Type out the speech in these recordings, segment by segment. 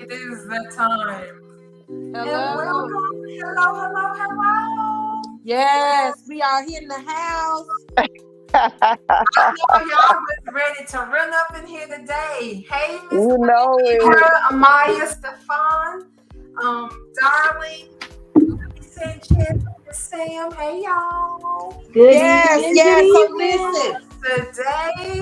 it is the time. And Hello. welcome. Hello. Yes, we are here in the house. I know y'all was ready to run up in here today. Hey, Miss You know it. Amaya Stefan, darling, Sanchez, Miss Sam. Hey, y'all. Good Yes, evening, yes. So good listen. Today.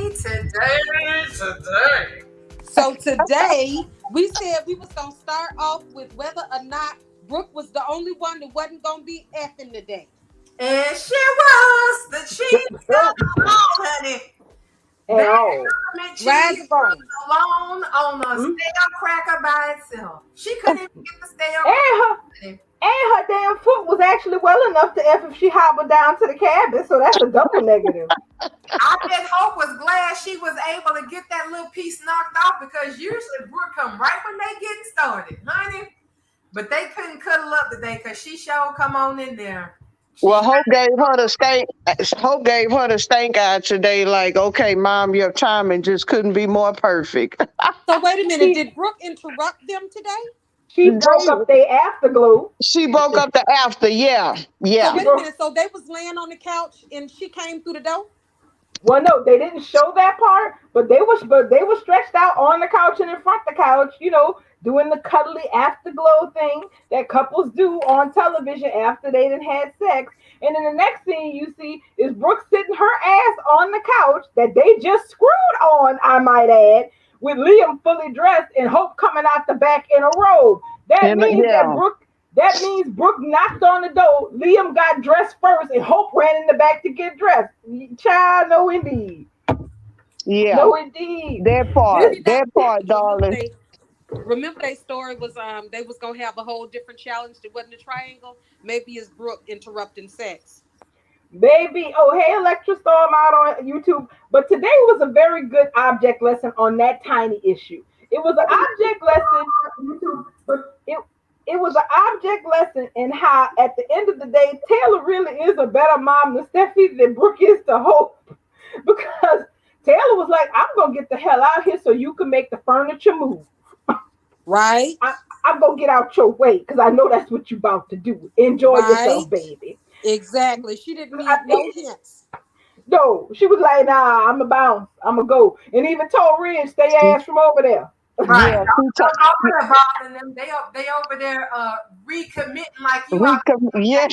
So today we said we was gonna start off with whether or not Brooke was the only one that wasn't gonna be effing today. And she was the cheese evening. honey. And That all. government Rise cheese bone. alone on a Hmm? stale cracker by itself. She couldn't even get the stale And her cracker. and her damn foot was actually well enough to F if she hobbled down to the cabin, so that's a double negative. I bet Hope was glad she was able to get that little piece knocked off because usually Brooke come right when they getting started, honey. But they couldn't cuddle up today because she sure come on in there. Well, She Hope gave her the stank. Hope gave her the stank eye today. Like, okay, Mom, your timing just couldn't be more perfect. So wait a minute, She did Brooke interrupt them today? she broke They, up their afterglow. she broke up the after. Yeah, So yeah. She wait a broke. minute, so they was laying on the couch and she came through the door? Well, no, they didn't show that part, but they were stretched out on the couch and in front of the couch, doing the cuddly afterglow thing that couples do on television after they done had sex. And then the next thing you see is Brooke sitting her ass on the couch that they just screwed on, I might add, with Liam fully dressed and Hope coming out the back in a robe. That And means that yeah, Brooke that means Brooke knocked on the door. Liam got dressed first, and Hope ran in the back to get dressed. Child, no indeed, yeah. no indeed. This Maybe that's That it. part, Because darling. remember they story was they was gonna have a whole different challenge that wasn't a triangle. Maybe it's Brooke interrupting sex. baby, oh hey Electra Storm out on YouTube. But today was a very good object lesson on that tiny issue. It was an object lesson, but it was an object lesson in how at the end of the day Taylor really is a better mom to Steffi than Brooke is to Hope. Because Taylor was like, I'm gonna get the hell out here so you can make the furniture move. Right? I'm gonna get out your way because I know that's what you about to do. Enjoy Right? yourself, baby. Exactly. She didn't I, need no hints. no, she was like, nah, I'm a bounce, I'm a go, and even told Ridge, stay ass from over there. right. Yeah, Don't worry about them. They over there recommitting like you are yeah,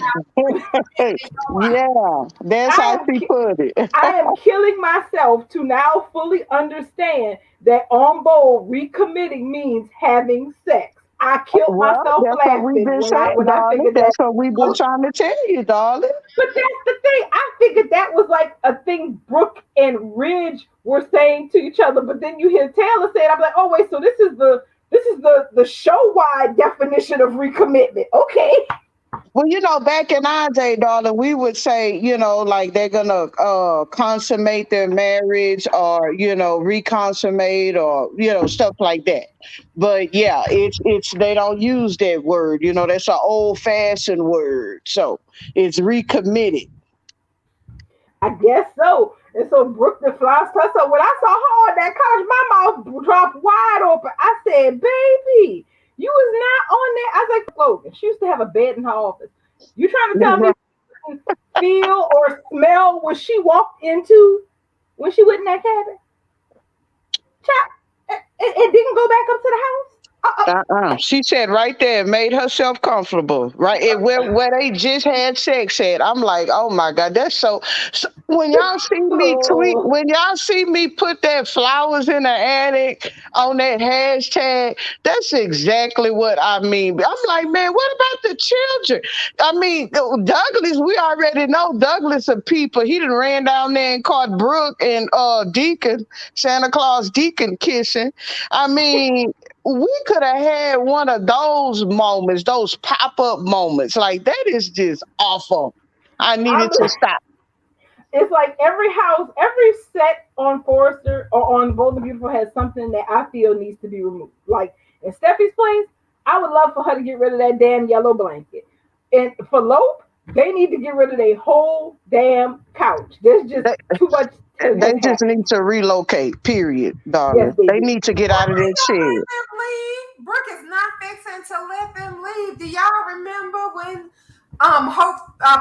recommitting in your life. yeah. That's I how am she put it. I am killing myself to now fully understand that on bold recommitting means having sex. I killed Well, myself that's what we've laughing been when I saying, when I darling. figured that That's what we've been out. trying to tell you, darling. But that's the thing. I figured that was like a thing Brooke and Ridge were saying to each other. But then you hear Taylor say it. I'm like, oh wait, so this is the show wide definition of recommitment. Okay. Well, back in our day, darling, we would say, like they're gonna consummate their marriage or, reconsummate or, stuff like that. But yeah, it's they don't use that word. That's an old fashioned word. So it's recommitted. I guess so. And so Brooke the flies her. So when I saw her on that couch, my mouth dropped wide open. I said, baby, you was not on that. I was like, Logan, she used to have a bed in her office. You trying to tell me Right. you didn't feel or smell what she walked into when she went in that cabin? Child, and didn't go back up to the house? She said right there, made herself comfortable. Right where they just had sex at. I'm like, oh my God, that's so when y'all see me tweet, Oh, when y'all see me put that flowers in the attic on that hashtag, that's exactly what I mean. I'm like, man, what about the children? I mean, Douglas, we already know Douglas of people. He done ran down there and caught Brooke and Deacon, Santa Claus Deacon kissing. I mean, we could have had one of those moments, those pop up moments. Like that is just awful. I I'm needed to stop. it's like every house, every set on Forrester or on Bold and Beautiful has something that I feel needs to be removed. Like in Steffi's place, I would love for her to get rid of that damn yellow blanket. And for Lope, they need to get rid of their whole damn couch. There's just They, too much they has just happened. need to relocate. Period, Yes, darling. they They do. need to get out of that Don't shed. let them leave. Brooke is trying to let them leave. Do y'all remember when Hope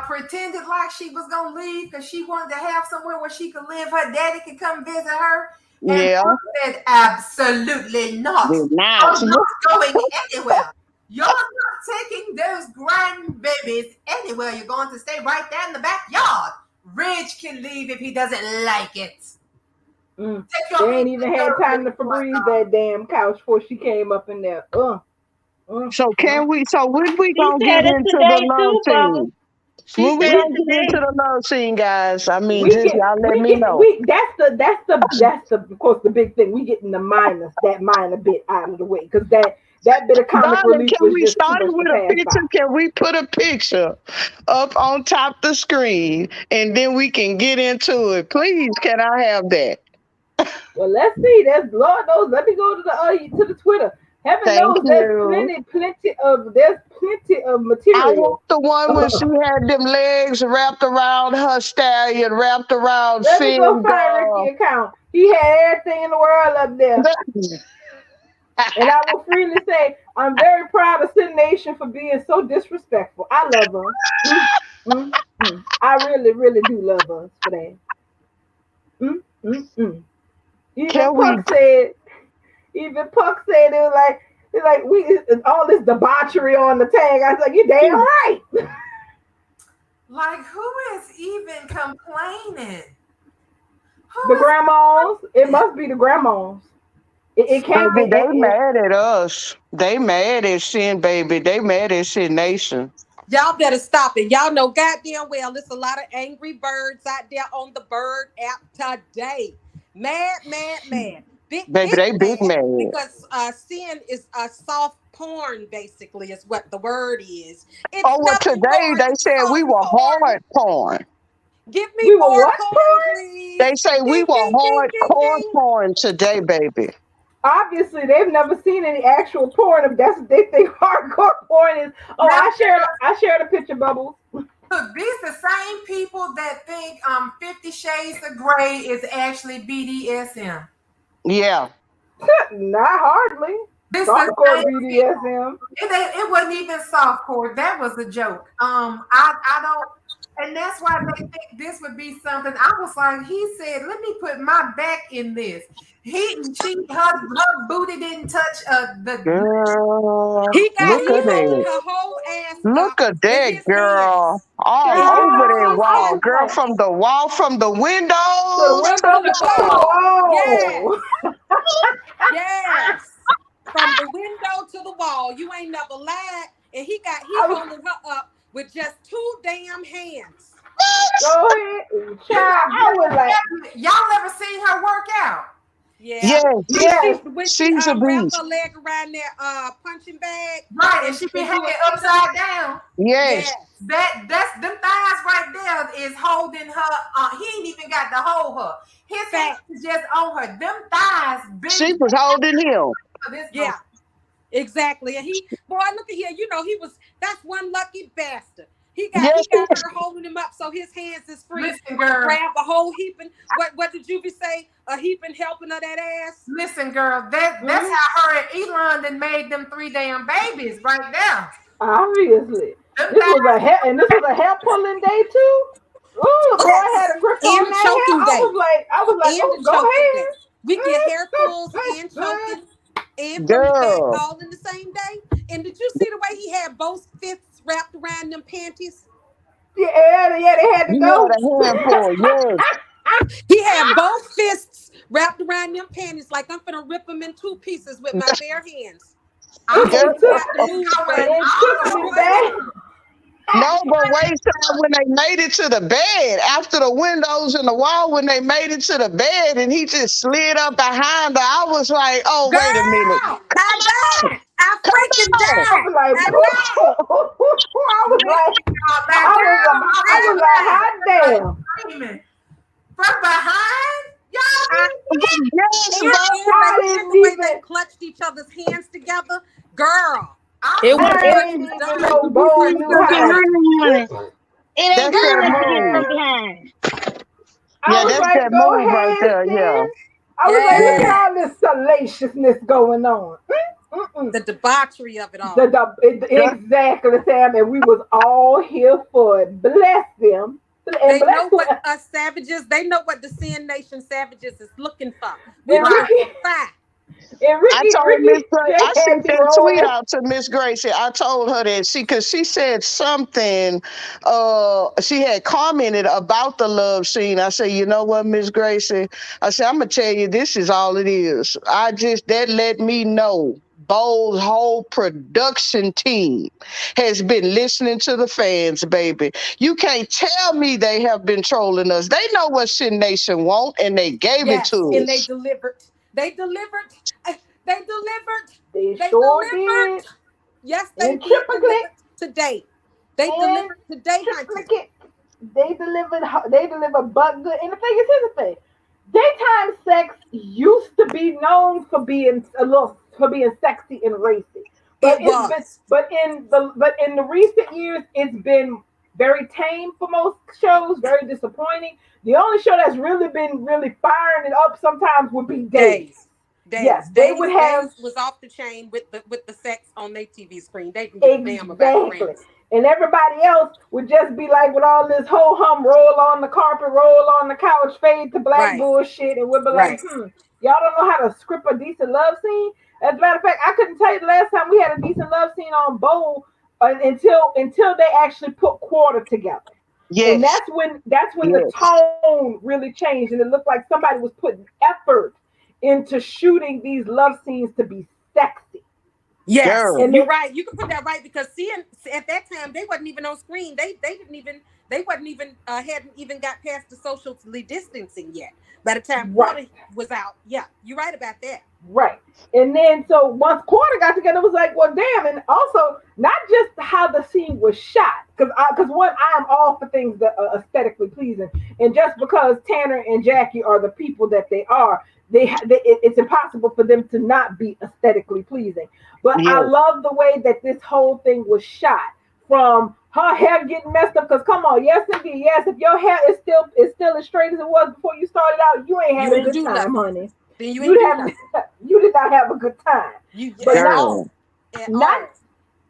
pretended like she was gonna leave because she wanted to have somewhere where she could live? Her daddy could come visit her, and Yeah. Brooke said, "Absolutely not. They're not. I'm not going anywhere. You're not taking those grandbabies anywhere. You're going to stay right there in the backyard. Ridge can leave if he doesn't like it." They ain't even had time to Febreze that damn couch before she came up in there. So when we She gonna get said it into the today love too, Bubba. scene? She When we said it gonna get into today. the love scene, guys? I mean, We just get, y'all let we me get, know. we that's the of course the big thing. We getting that minor bit out of the way because that bit of comic Darling, relief can was we just too start much it to with a pass by. picture? Can we put a picture up on top the screen and then we can get into it? Please, can I have that? Well, let's see. There's Lord knows. Let me go to the Twitter. Heaven Thank knows there's you. plenty of I want material. the one when she had them legs wrapped around her stallion, wrapped around Let me go Sin find Ricky girl. account. He had everything in the world up there. And I will freely say, I'm very proud of Sin Nation for being so disrespectful. I love her. I really, really do love her for that. Mm, mm, mm. Even Can we? Puck said, it was like, it's all this debauchery on the tag. I was like, you damn right. Like, who is even complaining? The Who is grandmas, it must be the grandmas. It can't be. Baby, they mad at us. They mad at Sin, baby. They mad at Sin Nation. Y'all better stop it. Y'all know goddamn well there's a lot of angry birds out there on the bird app today. Mad, mad, mad. Baby, Big they big mad mad. because sin is a soft porn, basically, is what the word is. It's Oh, well, nothing today more they than said we soft were porn. hard porn. Give me We were more what porn, porn? please. They say we Ding, were ding, ding, ding, hardcore ding. porn today, baby. Obviously, they've never seen any actual porn. If that's what they think hardcore porn is. Oh, now? I shared a picture, Bubbles. Look, these the same people that think 50 Shades of Grey is actually BDSM. Yeah. Not hardly. This the Softcore same people. BDSM. It wasn't even softcore. That was a joke. I don't, and that's why they think this would be something. I was like, he said, let me put my back in this. Her booty didn't touch the. Girl, He look at holding that. her whole ass up Look at with that his girl. hands. All And you over know that his I wall. was hands Girl, like, from the wall, from the to the windows to to window the the to the wall. wall. Yes. wall. Yes. From the window to the wall. You ain't never lied. And he I was, holding her up with just two damn hands. go ahead, You know, child. I was like, y'all ever seen her work out? Yeah. Yes, She yes. when she she's a wrapped beast. her leg around that punching bag Right, and and, she be and do a hanging sit up. upside down. Yes. Yes. That's them thighs right there is holding her. He ain't even got to hold her. His hands Fact. is just on her. Them thighs She big was holding him. for this Yeah. moment. Exactly. And boy, look at here. That's one lucky bastard. Yes. He got her holding him up so his hands is free Listen, to girl. grab a whole heaping. What did Juvie say? A heaping helping of that ass. Listen, girl. That's how her and Elon then made them 3 damn babies right there. Obviously, Them thighs. this was a hair pulling day too. Ooh, the boy had Yes. a grip on And the that hair. choking day. I was like, And oh, the go choking day. ahead. We get hair pulls and choking and pulling back Girl. all in the same day. And did you see the way he had both fists wrapped around them panties? Yeah, they had to You had go. a handful. Yes. He had both fists wrapped around them panties like I'm gonna rip them in two pieces with my bare hands. I It, know Girl. it you took got the It's moves, going but it I'm took gonna me rip them back. in. No, but wait till when they made it to the bed, after the windows in the wall, when they made it to the bed and he just slid up behind her, I was like, oh, Girl, wait a minute. I Come died. I freaking on. I was died. like, I died. now, girl, I was like, hot damn. screaming from behind. Y'all I, Yes, and, bro. I and didn't the way they even. clutched each other's hands together, girl. I'm It was When it, it I ain't was even done, no you bold see new from heights. behind. It ain't That's that good to get move. from behind. I Yeah, was that's like, that go move right ahead, there. Yeah. Sin. I was like, look Yeah. at yes. all this salaciousness going on. The debauchery of it all. Exactly, Sam, and we was all here for it. Bless them. And They bless know who, what us savages, they know what the Sin Nation savages is looking for. We and looking Right. for Ricky fire. and I Ricky told Miss Ricky Grace, J I had sent me that tweet rolling. out to Miss Gracie. I told her that because she said something, she had commented about the love scene. I said, you know what, Miss Gracie? I said, I'm gonna tell you, this is all it is. That let me know Bo's whole production team has been listening to the fans, baby. You can't tell me they have been trolling us. They know what Sin Nation want, and they gave it Yes, to and they us. delivered. They delivered. They delivered. They They sure did. delivered. Yes, they In did triplicate deliver today. They and delivered today, hunty. triplicate. They delivered butt good. And the thing is, here's the thing. Daytime sex used to be known for being a little for being sexy and racy. But It it's been was. but in the recent years it's been very tame for most shows, very disappointing. The only show that's really been really firing it up sometimes would be Days. Days. Yes, Days. they would have. Days was off the chain with the sex on their TV screen. They didn't give a damn about the Exactly. premise. And everybody else would just be like with all this ho hum, roll on the carpet, roll on the couch, fade to black Right. bullshit, and we'd be like, Right. y'all don't know how to script a decent love scene. As a matter of fact, I couldn't tell you the last time we had a decent love scene on Bowl until they actually put Quarter together. And Yes, that's when the yes. tone really changed, and it looked like somebody was putting effort into shooting these love scenes to be sexy. Yes, Girl. And you're they right. You can put that right because seeing at that time they wasn't even on screen. They didn't even they wasn't even hadn't even got past the socially distancing yet. By the time right. Quarter was out, yeah, you're right about that. Right. And then so once Quarter got together, it was like, well, damn. And also not just how the scene was shot, because one, I am all for things that are aesthetically pleasing, and just because Tanner and Jackie are the people that they are, it's impossible for them to not be aesthetically pleasing. But I Yes, love the way that this whole thing was shot. From her hair getting messed up, because come on, yes indeed, yes, if your hair is still as straight as it was before you started out, you ain't had You a ain't good do time, nothing. honey. Then you You ain't do have nothing. you did not have a good time. You But at not all, girl. at not all.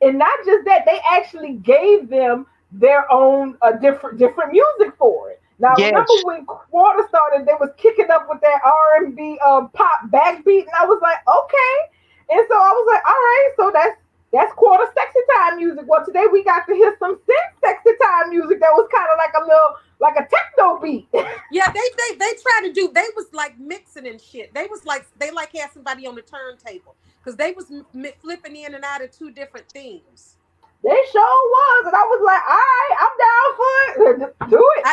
and not just that, they actually gave them their own different music for it. Now remember Yes. when Quarter started, they was kicking up with that R&B pop backbeat, and I was like, okay. And so I was like, all right, so that's Quarter sexy time music. Well, today we got to hear some synth sexy time music that was kind of like a little like a techno beat. Yeah, they tried to do. They was like mixing and shit. They was like they like had somebody on the turntable because they was flipping in and out of two different themes. They sure was, and I was like, all right, I'm down for it. Just do it.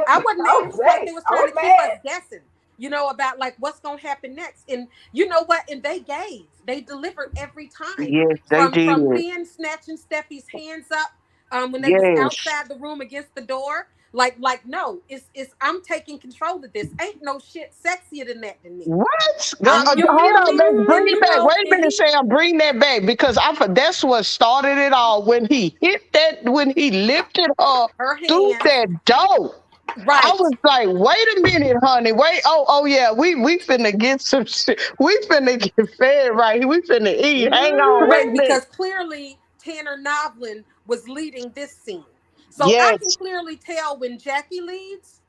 I wasn't I mad. It was was like hey, they was I trying was to keep us mad. guessing, about like what's gonna happen next. And you know what? And they delivered every time. Yes, they From did. Finn snatching Steffi's hands up when they was Yes. outside the room against the door. Like no, it's I'm taking control of this. Ain't no shit sexier than that than me. What? You Hold feel on, me? let's bring And it back. Wait a and minute, he Sam. Bring that back because that's what started it all. When he lifted her her through hands that door. I right. was like, wait a minute, honey. Wait. Oh yeah. We finna get some shit. We finna get fed right here. We finna eat. Hang on. Wait Right, a minute. because clearly Tanner Novlin was leading this scene. So I can Yes. clearly tell when Jackie leads,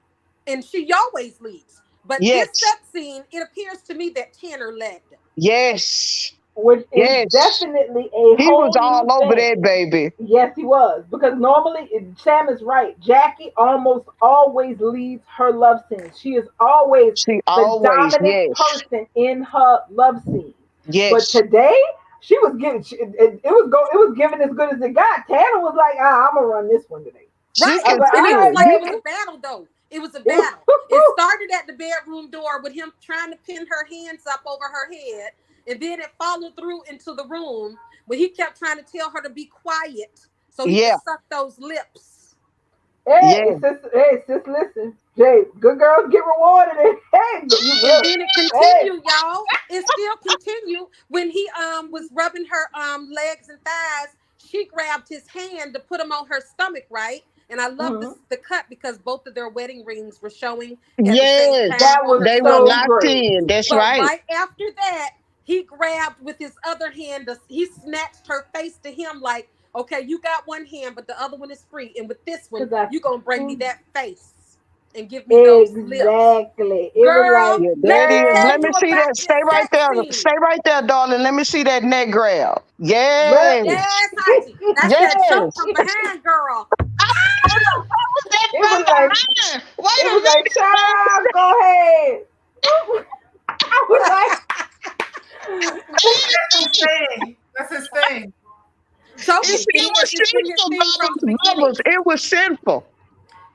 and she always leads. But this Yes. sex scene, it appears to me that Tanner led. Yes. Which is Yes. definitely a He was whole new all over thing. that baby. Yes, he was. Because normally, Sam is right. Jackie almost always leads her love scenes. She is always She the always. dominant Yes. person in her love scene. But Yes. today, she was giving. It was giving as good as it got. Tanner was like, I'm gonna run this one today. She Right. I was can like, And all it feel was right, like it. it was baby. a battle, though. It was a It battle. It started at the bedroom door with him trying to pin her hands up over her head. And then it followed through into the room where he kept trying to tell her to be quiet so he could Yeah. suck those lips. Yeah. Hey, sis, listen. Jay, good girls get rewarded. And hey, you And really, then it hey, continued, y'all. It still continued when he was rubbing her legs and thighs. She grabbed his hand to put him on her stomach, right? And I love mhm. the cut because both of their wedding rings were showing at the same Yes. time That on was her They were stomach. so locked great. in. That's But right. right after that, he grabbed with his other hand, he snatched her face to him like, okay, you got one hand, but the other one is free. And with this one, you going to bring me that face and give me those lips. Exactly. It was Girl, like, Yeah, let that me is. tell Let girl, you me see about that. this Stay right sex there. scene. Stay right there, darling. Let me see that neck grab. look, Yes. Yes, Auntie. That's that choke Yes. from behind, girl. That it from was like, behind. Wait it a was like, child, go ahead. I was That's his thing. That's his thing. Choking. It It is. was It's been his sinful, thing from the beginning. Bubbles. It was sinful.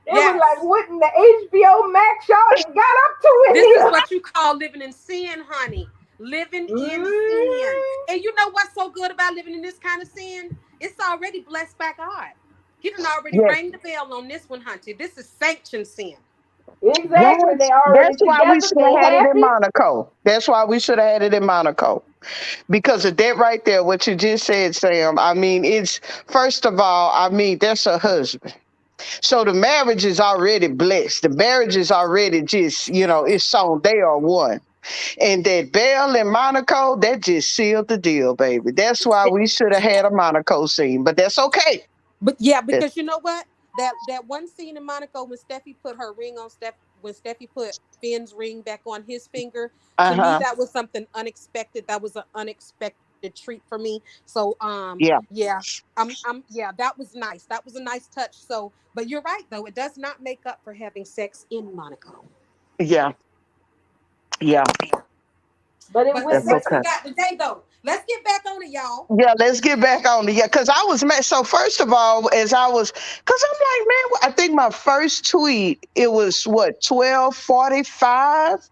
Yes. what in the HBO Max y'all got up to in This is here? what you call living in sin, honey. Living in sin. Mm, And you know what's so good about living in this kind of sin? It's already blessed by God. He done already Yes. rang the bell on this one, hunty. This is sanctioned sin. exactly. They Yes. already That's why we together. should They have had it in happy. Monaco. That's why we should have had it in Monaco. Because of that right there, what you just said, Sam. I mean, it's first of all, I mean, that's her husband. So the marriage is already blessed. The marriage is already just, it's on. They are one. And that Belle and Monaco, that just sealed the deal, baby. That's why we should have had a Monaco scene. But that's okay. But yeah, That's, because you know what? That one scene in Monaco when Steffi put her ring on when Steffi put Finn's ring back on his finger, to me uh-huh. that was something unexpected. That was an unexpected treat for me. So Yeah. yeah, yeah, that was nice. That was a nice touch. So, but you're right though, it does not make up for having sex in Monaco. Yeah. Yeah. But it But went. That's what we okay. got today though? Let's get back on it, y'all. Yeah, let's get back on the because I was mad. So first of all, because I'm like, man, I think my first tweet it was what 12:45.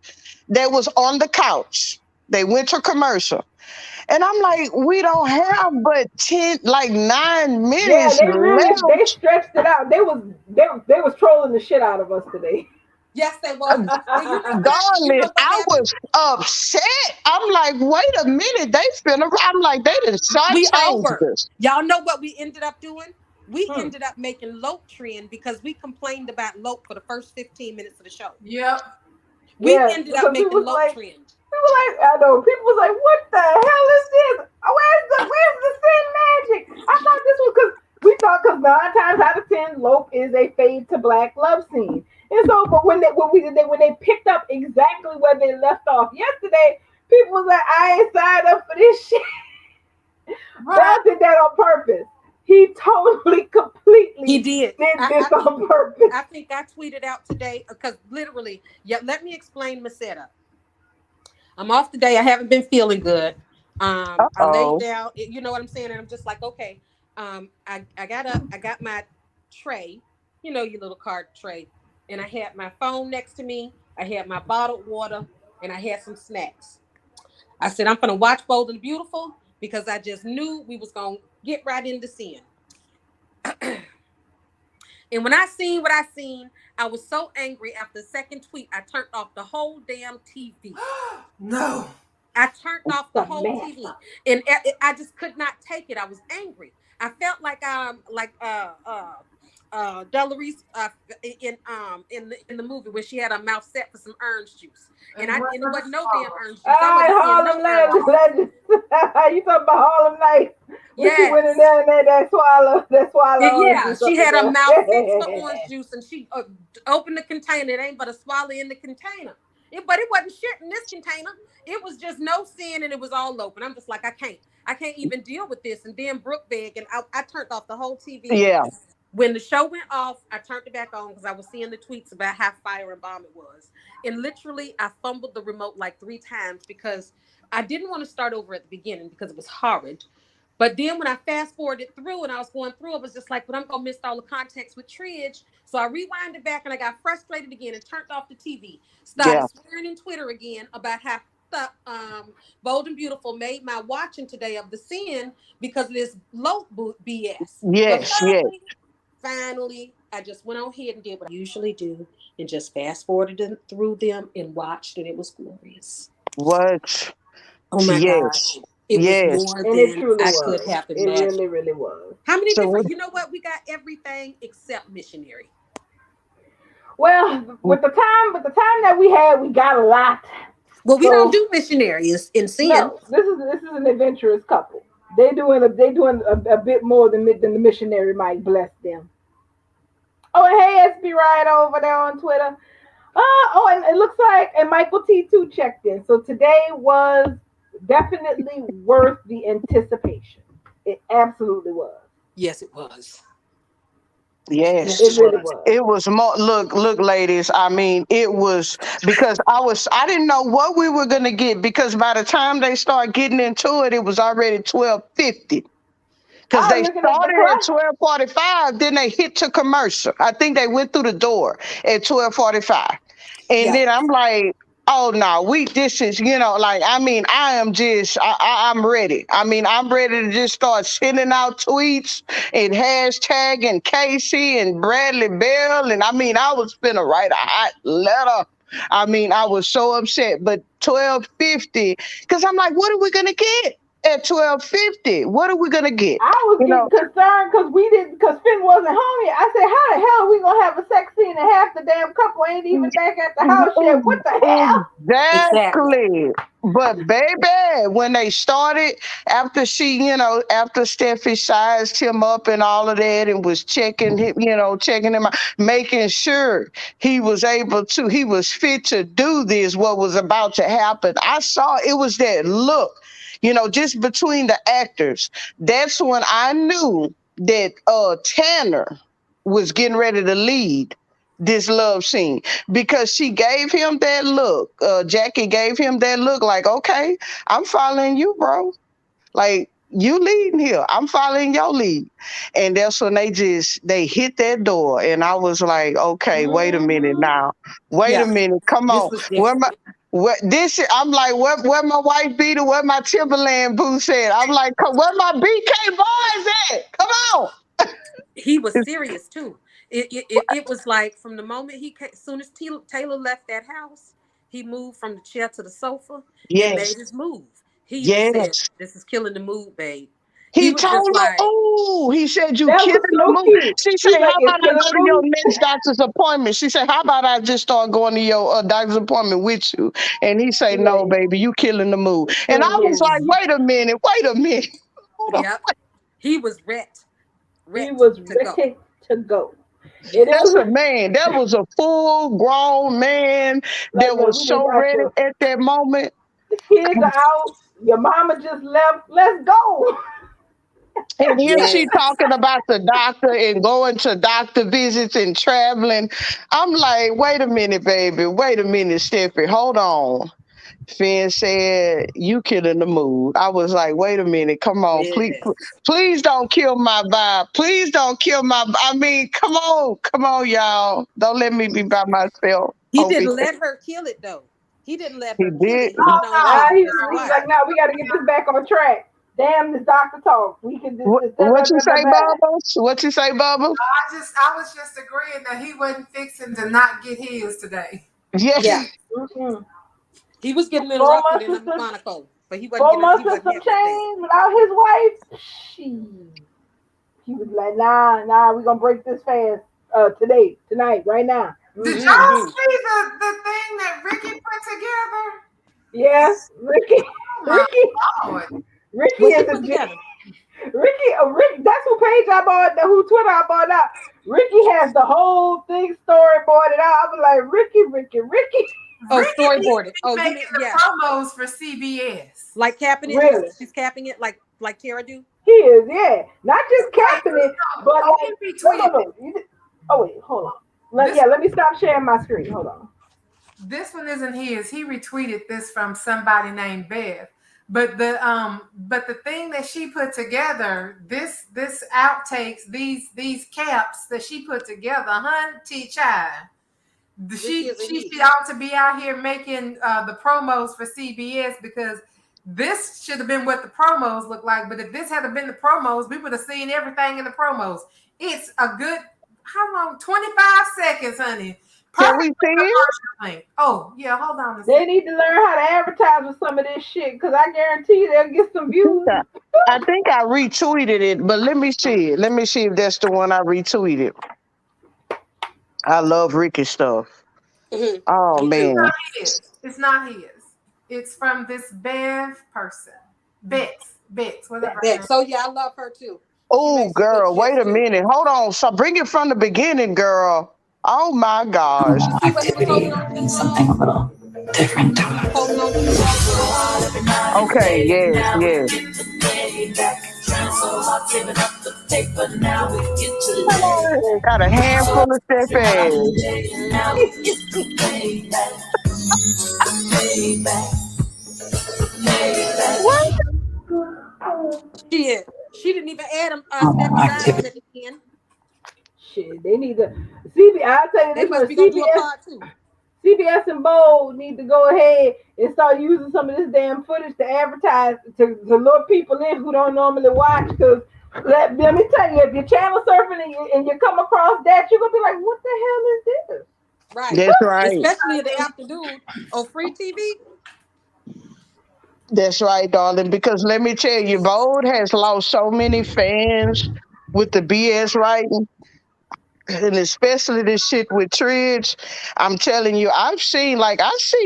That was on the couch. They went to commercial, and I'm like, we don't have but 9 minutes They left. stretched it out. They was trolling the shit out of us today. Yes, they was. And you know what? You Darling, know what I happened? was upset. I'm like, wait a minute, they finna. I'm like, they didn't We shortchange over. this. Y'all know what we ended up doing? We Hmm. ended up making Lope trend because we complained about Lope for the first 15 minutes of the show. Yep. We Yeah, ended up because making Lope trend. I know people was like, "What the hell is this? Where's the sin magic?" I thought this was because 9 times out of 10, Lope is a fade to black love scene, and so but when they picked up exactly where they left off yesterday, people was like, "I ain't signed up for this shit." Right. Bell did that on purpose. He totally, He completely did. did this on purpose. I think I tweeted out today because literally, yeah, let me explain my setup. I'm off today. I haven't been feeling good. I laid Uh-oh. down, you know what I'm saying? And I'm just like, okay. I got up, I got my tray, your little card tray. And I had my phone next to me. I had my bottled water and I had some snacks. I said, I'm gonna watch Bold and Beautiful because I just knew we was gonna get right into seeing. And when I seen what I seen, I was so angry after the second tweet, I turned off the whole damn TV. No. I turned off the The whole mess. TV, and I just could not take it. I was angry. I felt like Dolores in the movie where she had her mouth set for some orange juice, and it wasn't no damn orange juice. I Ah, wasn't seeing no Harlem orange juice. Legends. You talking about Harlem Nights? When she went in Yes. there and that swallow orange Yeah, juice she up in had her there. mouth fixed for orange juice, and she opened the container. It ain't but a swallow in the container. But it wasn't shit in this container. It was just no sin, and it was all open. I'm just like, I can't even deal with this. And then Brooke begged, and I turned off the whole TV. Yeah. When the show went off, I turned it back on because I was seeing the tweets about how fire and bomb it was. And literally, I fumbled the remote like 3 times because I didn't want to start over at the beginning because it was horrid. But then when I fast forwarded through and I was going through, I was just like, but I'm going to miss all the context with Tridge. So I rewinded back and I got frustrated again and turned off the TV. Started Yeah. swearing in Twitter again about how Bold and Beautiful made my watching today of the sin because of this low BS. But Yes. Yes. finally, I just went on ahead and did what I usually do and just fast forwarded through them and watched, and it was glorious. What? Oh my Yes. gosh. It was Yes. more And it than truly I could was. have It imagined. really, really was. How many So what? different, you know what? We got everything except missionary. Well, with the time that we had, we got a lot. Well, we don't So do missionaries in sin. no, this is an adventurous couple. They doing a bit more than the missionary might, bless them. Oh, and hey, SB right over there on Twitter. Oh, and it looks like and Michael T2 checked in. So today was definitely worth the anticipation. It absolutely was. Yes, it was. Yes, It it Yes. really was. was. It was more look, ladies. I mean, it was because I didn't know what we were gonna get because by the time they start getting into it, it was already 12:50. Because I'm they looking at the started at clock. 12:45, then they hit to commercial. I think they went through the door at 12:45. And Yeah. then I'm like, oh no, this is, like I mean, I'm ready. I mean, I'm ready to just start sending out tweets and hashtagging Casey and Bradley Bell. And I mean, I was finna write a hot letter. I mean, I was so upset. But 12:50, because I'm like, what are we gonna get? At 12:50, what are we gonna get? I was You getting know, concerned because Finn wasn't home yet. I said, how the hell are we gonna have a sex scene and half the damn couple ain't even back at the house yet? What the hell? Exactly. exactly. But baby, when they started, after Steffi sized him up and all of that, and was checking him out, making sure he was fit to do this, what was about to happen. I saw it was that look, just between the actors. That's when I knew that Tanner was getting ready to lead this love scene because she gave him that look. Jackie gave him that look like, okay, I'm following you, bro. Like you leading here. I'm following your lead. And that's when they hit that door. And I was like, okay, wait a minute Mm-hmm. now. Wait a Yeah. minute. Come This on. was Where different. my I'm like, where my white beater, where my Timberland boots at? I'm like, where my BK boys at? Come on. He was serious too. It was like from the moment he came, as soon as Taylor left that house, he moved from the chair to the sofa and Yes. made his move. He even said, Yes. "This is killing the mood, babe." He He was just told her, like, oh, he said, you That killing was the so mood. cute. She He's said, like, how it's about I killing go the to your mood. next doctor's appointment? She said, how about I just start going to your doctor's appointment with you? And he said, He's no, like, baby, you killing the mood. it's And I killing the was mood. like, wait a minute. Hold on. "Yep." He was He ret was to go. ready to go. And Yeah. it That's a was man. That was a full grown man like, that look, was we done so got ready at that moment. the kids are out. Your mama just left. Let's go. And here she Yes. talking about the doctor and going to doctor visits and traveling. I'm like, wait a minute, baby. Wait a minute, Steffi. Hold on. Finn said, you killing the mood. I was like, wait a minute. Come on. Yes. Please don't kill my vibe. Please don't kill I mean, come on. Come on, y'all. Don't let me be by myself He over didn't here. let her kill it though. He didn't let He her kill did. it. He know Oh hey, no, guess He was what? like, no, we got to get this back on track. Damn this doctor talk. We can just da, da, What you da, da, say, da. Bubbles? What you say, Bubbles? I was just agreeing that he wasn't fixing to not get his today. Yeah. Yes. Mm-mm. He was getting Four interrupted months in and some Monaco, but he wasn't four getting he months and wasn't some having that baby. change without his wife. She he was like, nah, we gonna break this fast today, tonight, right now. Did Mm-hmm. y'all Mm-hmm. see the thing that Ricky put together? Yeah, Ricky, Oh my Ricky, lord! Ricky What she is put together? Ricky. That's who page I bought, who Twitter I bought out. Ricky has the whole thing storyboarded out. I was like, Ricky. Oh, Ricky needs storyboarded. to be Oh, you making mean the yeah, promos for CBS. like capping it. Really, She's capping it like Tara do. he is. Yeah, not just Okay, capping it, but oh, like, he retweeted it. no. Oh wait, hold on. This Let me stop sharing my screen. Hold on. this one isn't his. He retweeted this from somebody named Bev. But the thing that she put together, this outtakes, these caps that she put together, hunty child. Ricky is a She he. ought to be out here making the promos for CBS because this should have been what the promos look like. But if this had been the promos, we would have seen everything in the promos. It's a good how long? 25 seconds, honey. Can Perfect we see for the it? commercial thing. Oh yeah, hold on a They second. need to learn how to advertise with some of this shit, because I guarantee they'll get some views. I think I retweeted it, but let me see it. Let me see if that's the one I retweeted. I love Ricky stuff. Mm-hmm. Oh Me It's too. man. not his. It's not his. It's from this Bev person. Bex, whatever her name. So yeah, I love her too. She Oh, makes some good girl, wait shit a too. minute. Hold on. So bring it from the beginning, girl. Oh my gosh. You see what he was holding on to? Holding on to Okay, yes, yes. Got a handful of step ass. What? shit. She didn't even add him Steffi Rising at the end. Shit, they need to. CB, I'll tell you They this must one. be gonna do a CBS, part two. CBS and Bold need to go ahead and start using some of this damn footage to advertise to lure people in who don't normally watch. Because let me tell you, if you're channel surfing and you come across that, you're gonna be like, "What the hell is this?" Right. That's right. Especially in the afternoon on free TV. That's right, darling. Because let me tell you, Bold has lost so many fans with the BS writing. And especially this shit with Tridge, I'm telling you, I see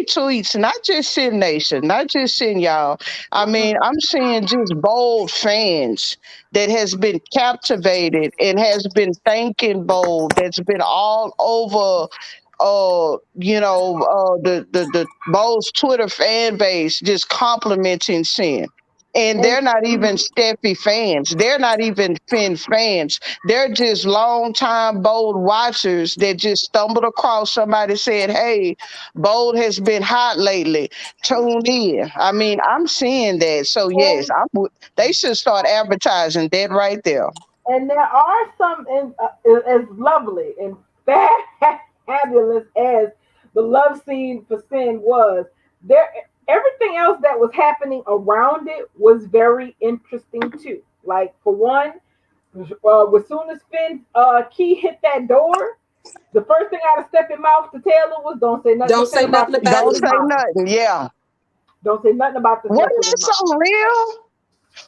tweets, not just Sin Nation, not just Sin y'all. I mean, I'm seeing just Bold fans that has been captivated and has been thanking Bold, that's been all over the Bold's Twitter fan base just complimenting Sin. And And they're not even Steffi fans. They're not even Finn fans. They're just long time Bold watchers that just stumbled across somebody said, "Hey, Bold has been hot lately. Tune in." I mean, I'm seeing that. So yes, and they should start advertising that right there. and there are some as lovely and fabulous as the love scene for Sin was. There, everything else that was happening around it was very interesting too. Like for one, as soon as Finn Key hit that door, the first thing out of Steppen's mouth to Taylor was, "Don't say nothing to Don't say Finn about nothing this about Don't messing it. with say his mama. nothing. Yeah. Don't say nothing about this Wasn't messing with that his mama." so real?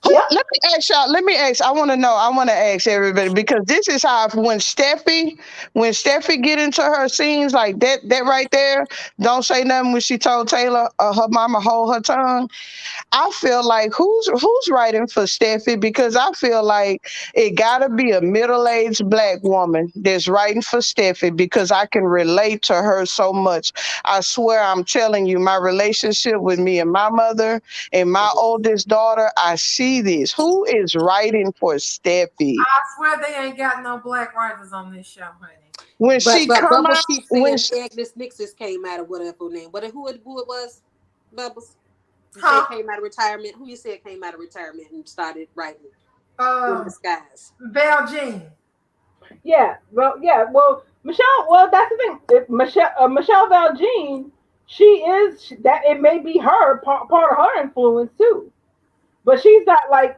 Who? Yep. Let me ask y'all. Let me ask. I want to know. I want to ask everybody because this is how when Steffi get into her scenes like that right there. Don't say nothing when she told Taylor her mama hold her tongue. I feel like who's writing for Steffi because I feel like it gotta be a middle-aged black woman that's writing for Steffi because I can relate to her so much. I swear I'm telling you, my relationship with me and my mother and my oldest daughter, I see this. Who is writing for Steffi? I swear they ain't got no black writers on this show, honey. When But she but come Bubbles out, keeps when saying Agnes Nixon came out of whatever name. But who it was? Bubbles. You say Huh? came out of retirement. Who you said came out of retirement and started writing in Um, disguise? Belle Jean. Yeah, well, Michelle. Well, that's the thing. Michelle Valjean, that. It may be her part of her influence too, but she's not like.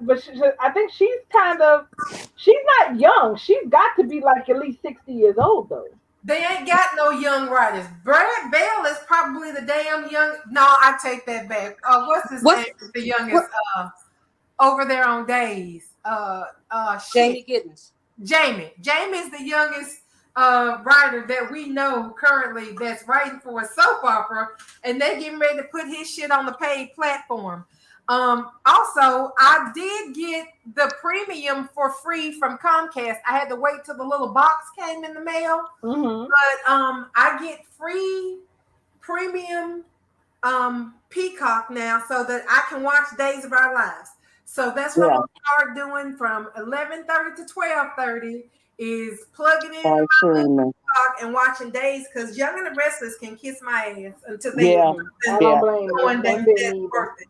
I think she's kind of. She's not young. She's got to be like at least 60 years old though. They ain't got no young writers. Brad Bell is probably the damn young. No, I take that back. What's his name? What's The youngest. what? Over there on Days. Shit. Jamie Giddens. Jamie. Jamie's the youngest writer that we know currently that's writing for a soap opera, and they getting ready to put his shit on the paid platform. Also, I did get the premium for free from Comcast. I had to wait till the little box came in the mail, Mm-hmm. but I get free premium Peacock now so that I can watch Days of Our Lives. So that's what I'm yeah, gonna start doing from 11:30 to 12:30 is plugging in I my little see. Peacock and watching Days because Young and the Restless can kiss my ass until they Yeah, I yeah. don't blame you knowing that one bit that's neither. worth it.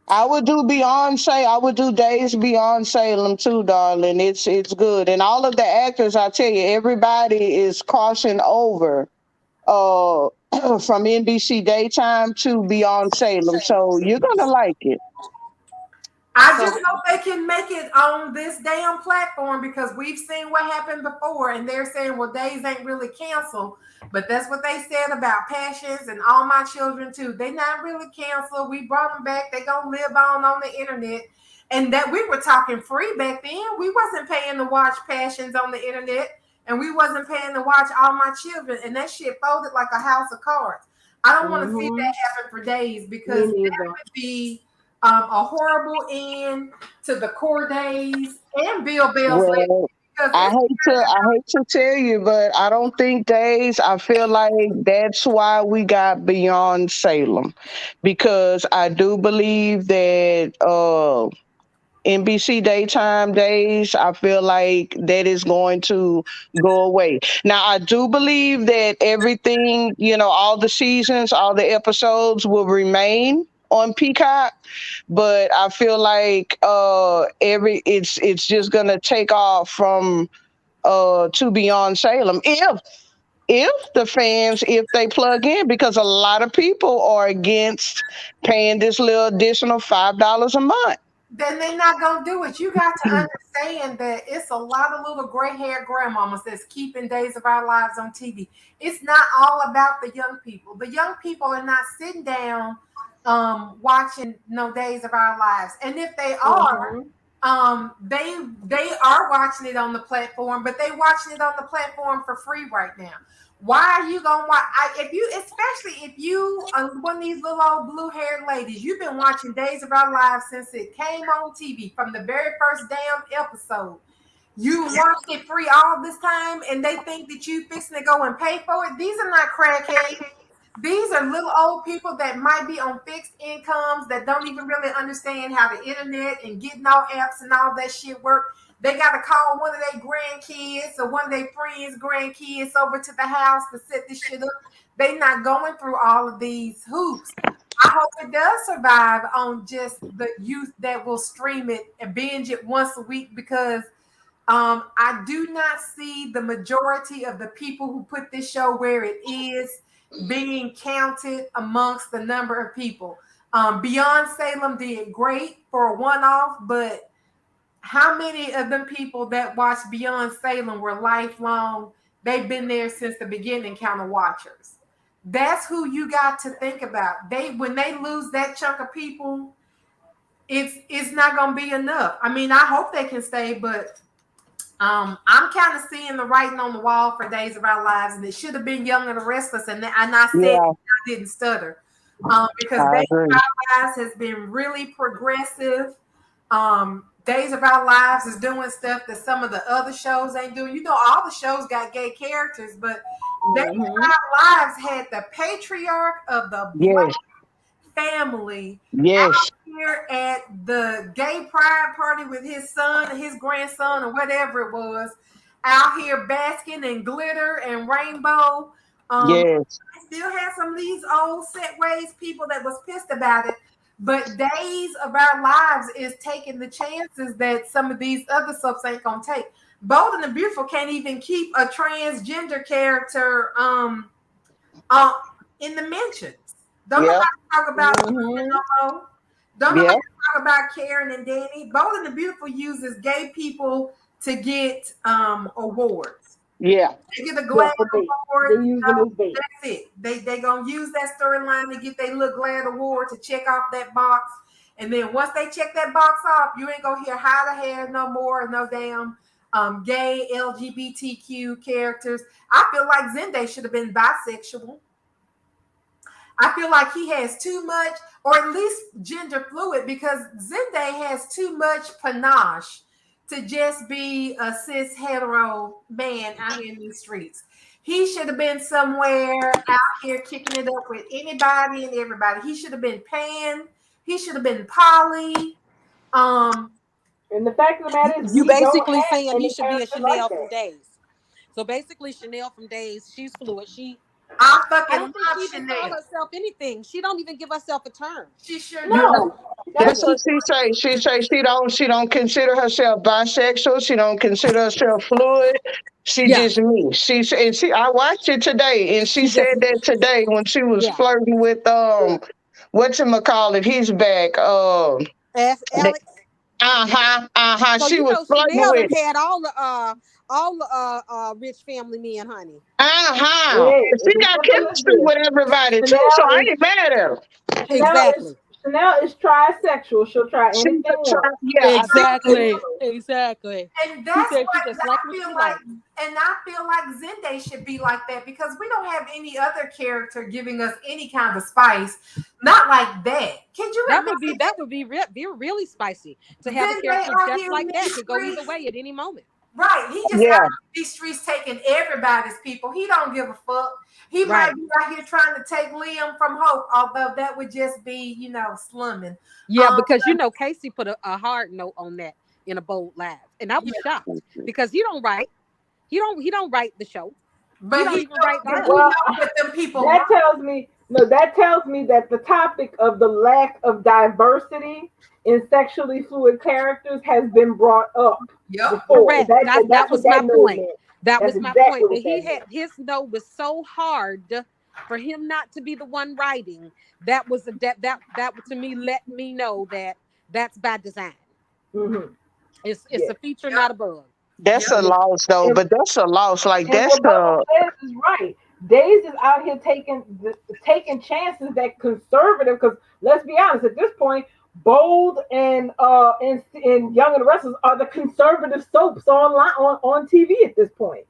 I would do Beyonce. I would do Days Beyond Salem too, darling. It's good, and all of the actors. I tell you, everybody is crossing over uh from NBC daytime to Beyond Salem. So you're gonna like it. I So just hope they can make it on this damn platform because we've seen what happened before, and they're saying, well, Days ain't really canceled. But that's what they said about Passions and All My Children too. They not really canceled. We brought them back. They gonna live on the internet. And that we were talking free back then. We wasn't paying to watch Passions on the internet, and we wasn't paying to watch All My Children. And that shit folded like a house of cards. I don't want to see Mm-hmm. that happen for days because Me that neither. would be a horrible end to the core days and Bill Bell's legacy Well, because I it's hate to tell you, but I don't think days. I feel like that's why we got beyond Salem, because I do believe that NBC daytime days, I feel like that is going to go away. Now, I do believe that everything, all the seasons, all the episodes will remain on Peacock, but I feel like it's just gonna take off from to Beyond Salem if the fans, if they plug in, because a lot of people are against paying this little additional $5 a month. then they're not gonna do it. You got to understand that it's a lot of little gray-haired grandmamas that's keeping Days of Our Lives on TV. It's not all about the young people. The young people are not sitting down watching no Days of Our Lives. And if they are, Mm-hmm. they are watching it on the platform, but they watching it on the platform for free right now. Why are you gonna watch? If you, especially if you one of these little old blue-haired ladies, you've been watching Days of Our Lives since it came on TV from the very first damn episode. You watched it free all this time, and they think that you fixing to go and pay for it. These are not crackheads. These are little old people that might be on fixed incomes that don't even really understand how the internet and getting all apps and all that shit work. They got to call one of their grandkids or one of their friends' grandkids over to the house to set this shit up. They not going through all of these hoops. I hope it does survive on just the youth that will stream it and binge it once a week because I do not see the majority of the people who put this show where it is being counted amongst the number of people. Beyond Salem did great for a one-off, but how many of them people that watched Beyond Salem were lifelong? They've been there since the beginning, kind of watchers. That's who you got to think about. They when they lose that chunk of people, it's not gonna be enough. I mean, I hope they can stay, but I'm kind of seeing the writing on the wall for Days of Our Lives, and it should have been Young and the Restless. And I said Yeah, I didn't stutter because I Days of agree. Our Lives has been really progressive. Days of Our Lives is doing stuff that some of the other shows ain't doing. You know, all the shows got gay characters, but Days Mm-hmm. of Our Lives had the patriarch of the black Yes, family yes, out here at the gay pride party with his son, his grandson, or whatever it was, out here basking in glitter and rainbow. yes, I still have some of these old set ways people that was pissed about it. But Days of Our Lives is taking the chances that some of these other subs ain't gonna take. Bold and the Beautiful can't even keep a transgender character uh, in the mentions. Don't yeah, nobody talk about Mm-hmm. no more. Don't yeah, nobody talk about Karen and Danny. Bold and the Beautiful uses gay people to get awards. yeah, They get a Yeah, GLAAD for bait. They award. use them as bait. That's it. They gonna use that storyline to get their little GLAAD award to check off that box. And then once they check that box off, you ain't gonna hear how the hair no more, no damn gay LGBTQ characters. I feel like Zende should have been bisexual. I feel like he has too much, or at least gender fluid, because Zende has too much panache to just be a cis hetero man out here in these streets. He should have been somewhere out here kicking it up with anybody and everybody. He should have been Pan. He should have been Polly. Um, And the fact of the matter is, You we don't basically have saying he any should be a characters like Chanel from that. Days. So basically, Chanel from Days, she's fluid. I I fucking don't think she love even call Chanel. herself anything. She don't even give herself a term. She sure yeah. does. No, she That's doesn't. what she say. She don't consider herself bisexual. She don't consider herself fluid. She Yeah, just me. She I watched it today, and she she just said that today when she was yeah. flirting with whatchamacallit, he's back. As Alex. Uh-huh. So She you was know flirting Chanel done with had all the rich family men, honey. uh-huh. Hey, She it's got simple as chemistry this. with everybody too, Chanel so I is ain't mad at her. Chanel is Exactly. Chanel is trisexual. She'll try She's anything a once. yeah, I think she Exactly. Exactly. And She that's said she what just like I what feel she like. likes. And I feel like Zende should be like that because we don't have any other character giving us any kind of spice. Not like that. Can you That would be really spicy to have a imagine Zende character out just here in like that. these Could go either streets? way at any moment. Right. He just out yeah. these streets taking everybody's people. He don't give a fuck. He might Right. be out here trying to take Liam from Hope, although that would just be, slumming. Yeah, Um, because Casey put a hard note on that in a bold laugh, and I was yeah. shocked because he don't write the show. He But don't he even write but love. we Well, know what them people that want. tells me no. That tells me that the topic of the lack of diversity in sexually fluid characters has been brought up Yep. before. Correct. That That's what was my that note point. meant. That That's was my exactly point. That what he that had meant. his note was so hard for him not to be the one writing. That was that to me let me know that that's by design. Hmm. It's Yeah. a feature, Yep. not a bug. That's Yep. a Yeah. loss though, And, but that's a loss. Like and that's what Bubba the says is right. Days is out here taking chances that conservative. Because let's be honest, at this point, Bold and Young and the Restless are the conservative soaps on TV at this point,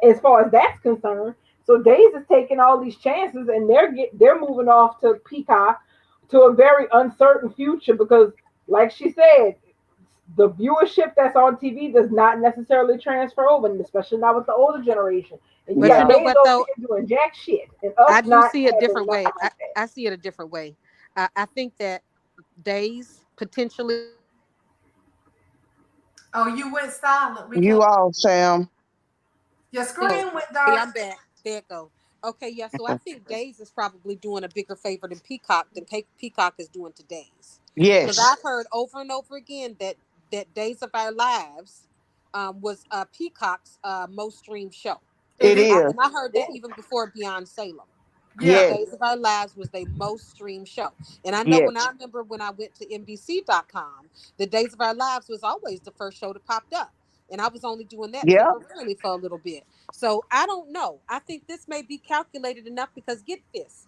as far as that's concerned. So Days is taking all these chances, and they're moving off to Peacock to a very uncertain future because, like she said, the viewership that's on TV does not necessarily transfer over, and especially not with the older generation. And you But you yeah. got know days what over though? here doing jack shit, and us I do not see a having different nothing way. like that. I see it a different way. I think that Days potentially Oh, you went silent. We You can't. all, Sam. Your go. screen went Hey, dark. I'm back. There it go. Okay, yeah. So I think Days is probably doing a bigger favor than Peacock is doing to Days, because Yes, I've heard over and over again that Days of Our Lives was Peacock's most streamed show. It it is. is. And I heard Yeah. that even before Beyond Salem. Yeah. That Yes, Days of Our Lives was their most streamed show. And I know yes. I remember when I went to NBC.com, the Days of Our Lives was always the first show that popped up. And I was only doing that Yeah. temporarily for a little bit. So I don't know. I think this may be calculated enough because get this.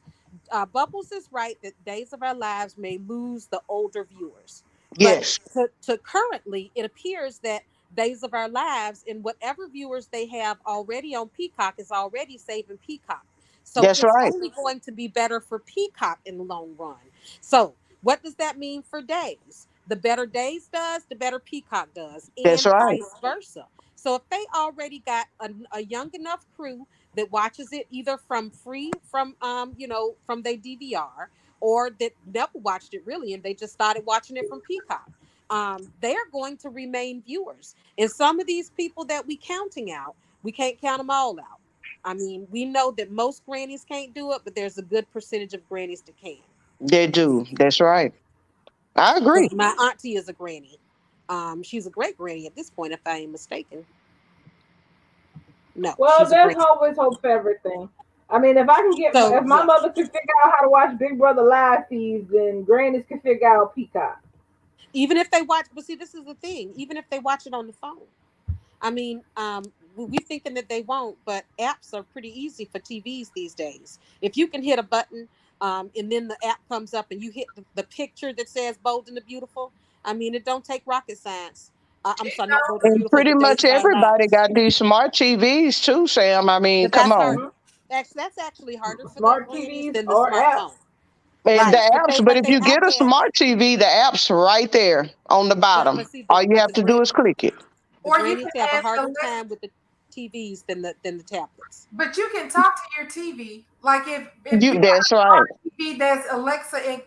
Bubbles is right that Days of Our Lives may lose the older viewers. But Yes. to currently, it appears that Days of Our Lives and whatever viewers they have already on Peacock is already saving Peacock. So That's it's right. only going to be better for Peacock in the long run. So what does that mean for Days? The better Days does, the better Peacock does, That's and right. vice versa. So if they already got a young enough crew that watches it either from free from their DVR, or that never watched it really and they just started watching it from Peacock, they're going to remain viewers. And some of these people that we counting out, we can't count them all out. I mean, we know that most grannies can't do it, but there's a good percentage of grannies that can. They do. That's right. I agree. Because my auntie is a granny. She's a great granny at this point, if I ain't mistaken. No, Well, she's a there's granny. always hope for everything. I mean, if I can So if my yeah, mother can figure out how to watch Big Brother live feeds, then grannies can figure out Peacock. even if they watch, but see, this is the thing. Even if they watch it on the phone, I mean, we thinking that they won't, but apps are pretty easy for TVs these days. If you can hit a button, and then the app comes up and you hit the picture that says "Bold and the Beautiful," I mean, it don't take rocket science. I'm sorry, not Bold and And Beautiful, pretty but Days much of Our everybody Lives. got these smart TVs too, Sam. I mean, But come that's on. hard. Hmm. That's actually harder for the Smart grannies TVs than the or apps. smartphone. And the Right. apps, but But if they you get a iPads, smart TV, the app's right there on the but bottom. see, All you but have to do is click it. the Or you grannies can have a ask harder Alexa. time with the TVs than the tablets. But you can talk to your TV. Like if you You got that's right. a TV that's Alexa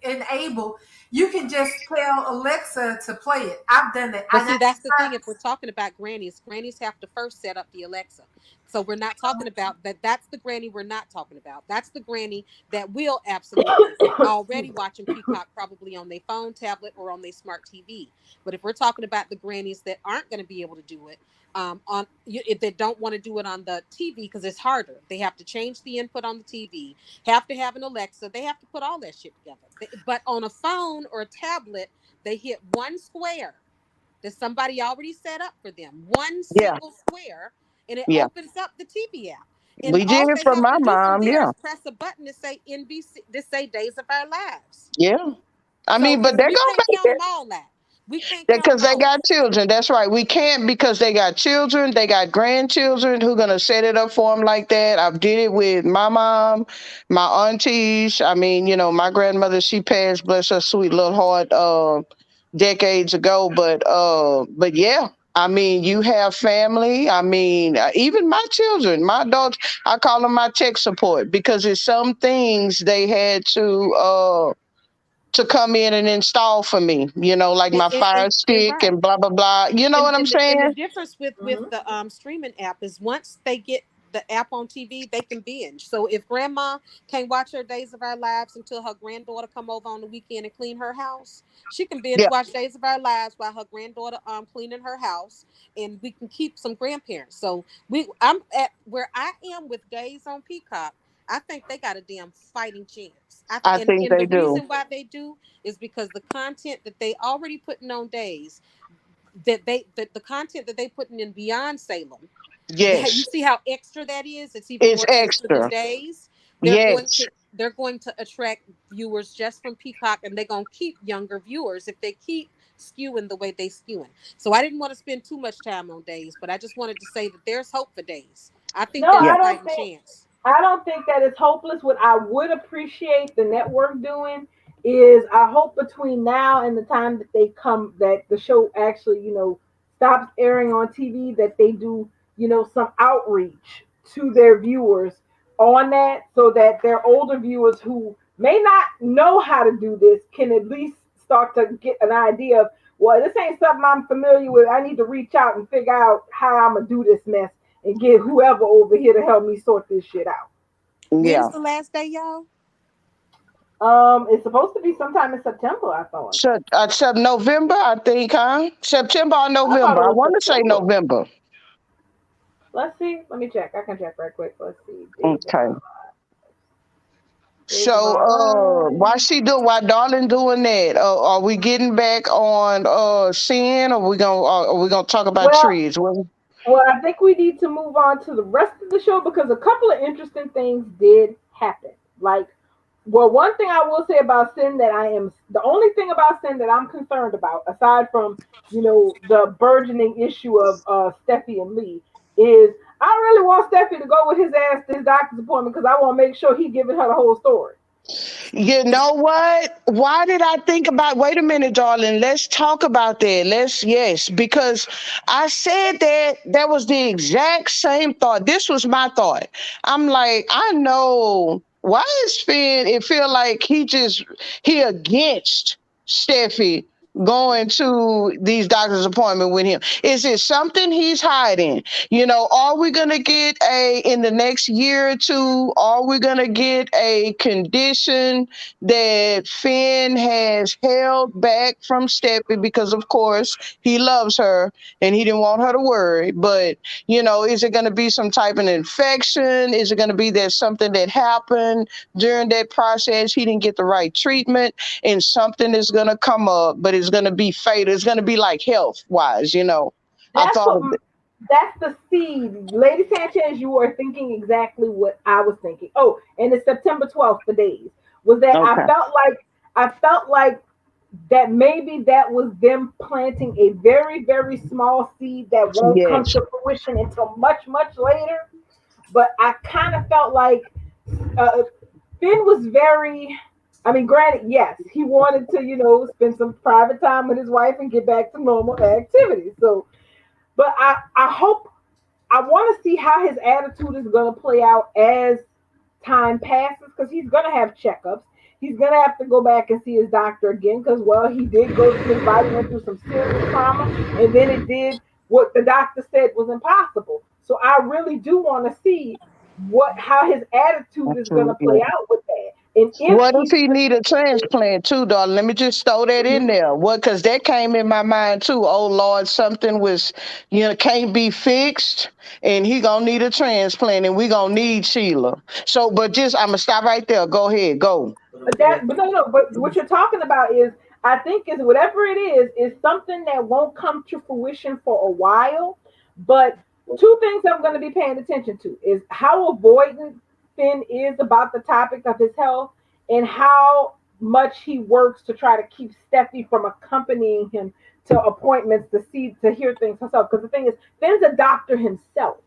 enabled, you can just tell Alexa to play it. I've done it. But And I, see, that's the thing. If we're talking about grannies, grannies have to first set up the Alexa. So we're not talking about that. That's the granny we're not talking about. That's the granny that will absolutely Excuse already me. watching Peacock probably on their phone, tablet, or on their smart TV. But if we're talking about the grannies that aren't going to be able to do it, if they don't want to do it on the TV because it's harder, they have to change the input on the TV, have to have an Alexa, they have to put all that shit together. But on a phone or a tablet, they hit one square that somebody already set up for them, one Yeah, single square, and it yeah. opens up the TV app. And We did all it they for have my to do from mom. there Yeah, is press a button to say NBC, to say Days of Our Lives. yeah. I So mean, but they're we gonna can't make count it. them all out. We can't count Because them they all got children. That's right. We can't because they got children. They got grandchildren who gonna set it up for them like that. I've did it with my mom, my aunties. I mean, my grandmother. She passed, bless her sweet little heart, decades ago. But yeah. I mean, you have family. I mean, even my children, my adults, I call them my tech support because it's some things they had to come in and install for me, like and, my and, fire and, and stick right. and blah blah blah. You know and what I'm and the saying? difference with Mm-hmm. the streaming app is once they get the app on TV, they can binge. So if grandma can't watch her Days of Our Lives until her granddaughter come over on the weekend and clean her house, she can binge Yeah, watch Days of Our Lives while her granddaughter cleaning her house, and we can keep some grandparents. So I'm at where I am with Days on Peacock. I think they got a damn fighting chance. I And think and the they do. reason why they do is because the content that they already putting on Days, that the content that they putting in Beyond Salem, you Yes, see how extra that is. It's even it's more extra than extra. Days. they're going Yes, to they're going to attract viewers just from Peacock, and they're going to keep younger viewers if they keep skewing the way they skewing. So I didn't want to spend too much time on Days, but I just wanted to say that there's hope for Days. I think No, there's a yeah, fighting chance. I don't think that it's hopeless. What I would appreciate the network doing is I hope between now and the time that they come that the show actually, stops airing on TV, that they do, some outreach to their viewers on that, so that their older viewers who may not know how to do this can at least start to get an idea of, well, this ain't something I'm familiar with. I need to reach out and figure out how I'm gonna do this mess and get whoever over here to help me sort this shit out. When's yeah. the last day, y'all? It's supposed to be sometime in September, I thought. So, November, I think, huh? September or I thought November? it I was want to say September. November. Let's see. Let me check. I can check right quick. Let's see. Okay. Days of So, Our Lives. why Darling doing that? Are we getting back on sin, or we gonna talk about Well, trees? I think we need to move on to the rest of the show because a couple of interesting things did happen. Like, well, one thing I will say about Sin that the only thing about Sin that I'm concerned about, aside from the burgeoning issue of Steffi and Lee, is I really want Steffi to go with his ass to his doctor's appointment because I want to make sure he giving her the whole story. You know what? Why did I think about? Wait a minute, darling. Let's talk about that. Yes, because I said that was the exact same thought. This was my thought. I'm like, I know why is Finn. It feel like he against Steffi going to these doctor's appointment with him. Is it something he's hiding? Are we gonna get in the next year or two? Are we gonna get a condition that Finn has held back from Steffi because, of course, he loves her and he didn't want her to worry? But is it gonna be some type of infection? Is it gonna be that something that happened during that process? He didn't get the right treatment, and something is gonna come up, but it's gonna be fatal. It's gonna be like health wise. I That's thought what of it. that's the seed. Lady Sanchez, you are thinking exactly what I was thinking. Oh, and it's September 12th, the days. Was that Okay. I felt like that maybe that was them planting a very, very small seed that won't come Yes. to fruition until much, much later. But I kind of felt like uh, Finn was very. I mean, granted, yes, he wanted to, spend some private time with his wife and get back to normal activities. So, but I hope I want to see how his attitude is going to play out as time passes because he's going to have checkups. He's going to have to go back and see his doctor again because, well, he did go through his body, went through some serious trauma, and then it did what the doctor said was impossible. So I really do want to see how his attitude is going to Yeah. play out with that. And if What if he's he need a transplant too, darling? Let me just throw that in there. What? Because that came in my mind too. Oh Lord, something was, can't be fixed, and he gonna need a transplant, and we gonna need Sheila. So, but just I'm gonna stop right there. Go ahead, go. but no, no. But what you're talking about is, I think, is whatever it is something that won't come to fruition for a while. But two things I'm going to be paying attention to is how avoidant Finn is about the topic of his health, and how much he works to try to keep Steffi from accompanying him to appointments to hear things herself. Because the thing is, Finn's a doctor himself,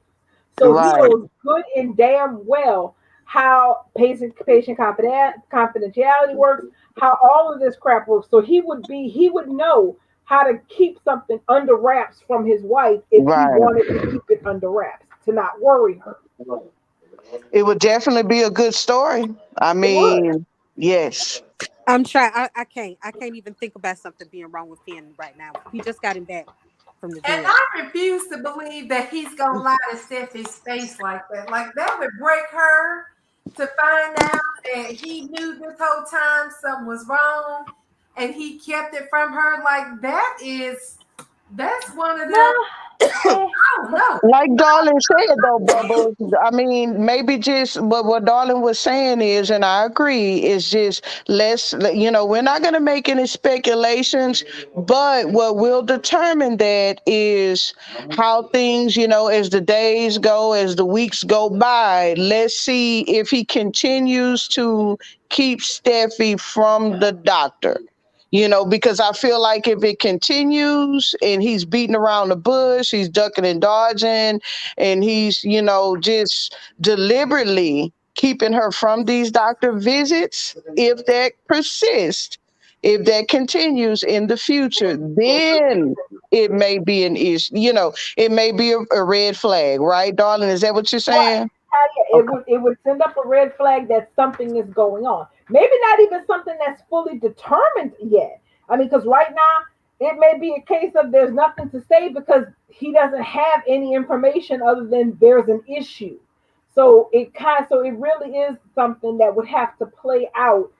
so he Right. knows good and damn well how patient confidentiality works, how all of this crap works. So he would know how to keep something under wraps from his wife if he Right. wanted to keep it under wraps to not worry her. It would definitely be a good story. I It would. mean, yes. I'm trying. I can't. I can't even think about something being wrong with Finn right now. He just got him back from the And dead. I refuse to believe that he's gonna lie to Steffi's face like that. Like that would break her to find out that he knew this whole time something was wrong and he kept it from her. Like that's one of No, them. eh, I don't know. Like Darling said though, Bubbles, I mean, maybe just but what Darling was saying is, and I agree, is just we're not gonna make any speculations, but what will determine that is how things, as the days go, as the weeks go by, let's see if he continues to keep Steffi from the doctor. Because I feel like if it continues and he's beating around the bush, he's ducking and dodging, and he's, just deliberately keeping her from these doctor visits, if that persists, if that continues in the future, then it may be an issue, it may be a red flag, right, darling? Is that what you're right. saying? Yeah, Okay. it would send up a red flag that something is going on. Maybe not even something that's fully determined yet. I mean, because right now it may be a case of there's nothing to say because he doesn't have any information other than there's an issue. So it really is something that would have to play out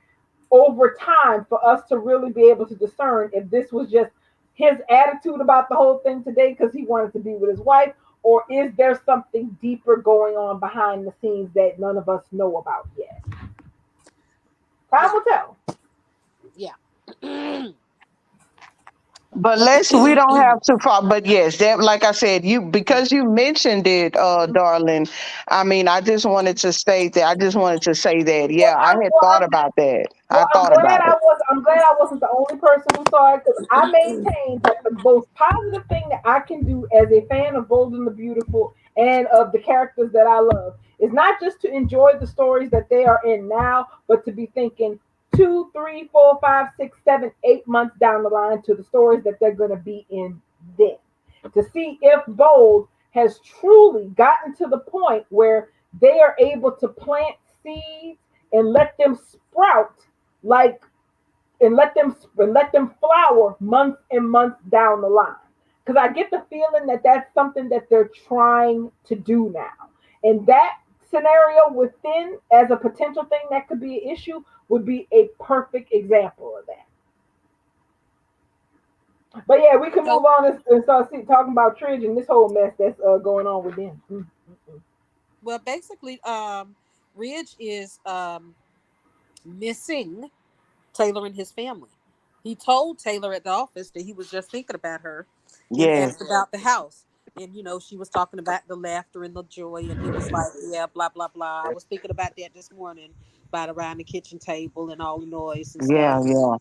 over time for us to really be able to discern if this was just his attitude about the whole thing today because he wanted to be with his wife, or is there something deeper going on behind the scenes that none of us know about yet? Time Yeah. will tell. Yeah. But we don't have to far. But yes, that, like I said, because you mentioned it, darling. I mean, I just wanted to say that. Well, Yeah, I had thought about that. I thought about it. I'm glad I wasn't the only person who saw it because I maintain that the most positive thing that I can do as a fan of Bold and the Beautiful and of the characters that I love is not just to enjoy the stories that they are in now, but to be thinking 2, 3, 4, 5, 6, 7, 8 months down the line to the stories that they're going to be in then. To see if Bold has truly gotten to the point where they are able to plant seeds and let them sprout like and let them flower months and months down the line. Because I get the feeling that that's something that they're trying to do now, and that scenario within as a potential thing that could be an issue would be a perfect example of that. But yeah, we can move So, on and start talking about Tridge and this whole mess that's going on with them. well, basically, Ridge is missing Taylor and his family. He told Taylor at the office that he was just thinking about her and Yeah, asked about the house. And, she was talking about the laughter and the joy. And he was like, yeah, blah, blah, blah. I was thinking about that this morning, about around the kitchen table and all the noise and stuff. yeah, yeah.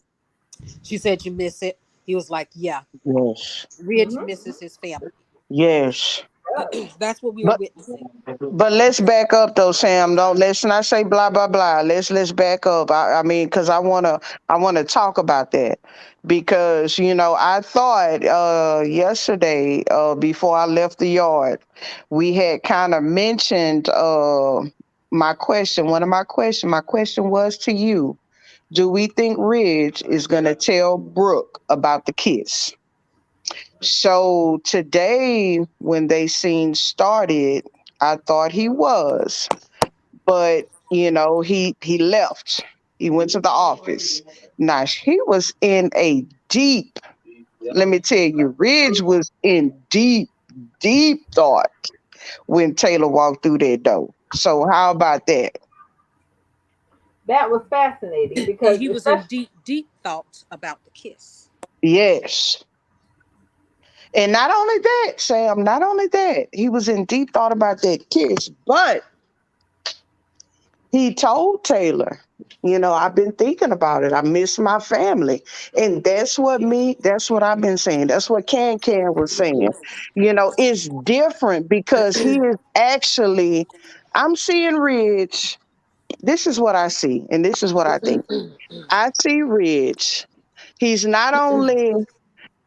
She said, you miss it. He was like, yeah, Yes, Ridge Mm-hmm. misses his family. yes. That's what we were But witnessing. let's back up though, Sam. Don't let's not say blah blah blah. Let's back up. I mean, because I wanna talk about that because I thought yesterday before I left the yard, we had kind of mentioned my question. One of my question. My question was to you: do we think Ridge is gonna tell Brooke about the kiss? So today, when they scene started, I thought he was, but he left. He went to the office. Now he was in a deep. Let me tell you, Ridge was in deep, deep thought when Taylor walked through that door. So how about that? That was fascinating And because he was in especially deep, deep thoughts about the kiss. Yes. And not only that, Sam, not only that, he was in deep thought about that kiss, but he told Taylor I've been thinking about it. I miss my family. And that's what I've been saying. That's what Can was saying. It's different because he is actually, I'm seeing Ridge. This is what I see, and this is what I think. I see Ridge. He's not only,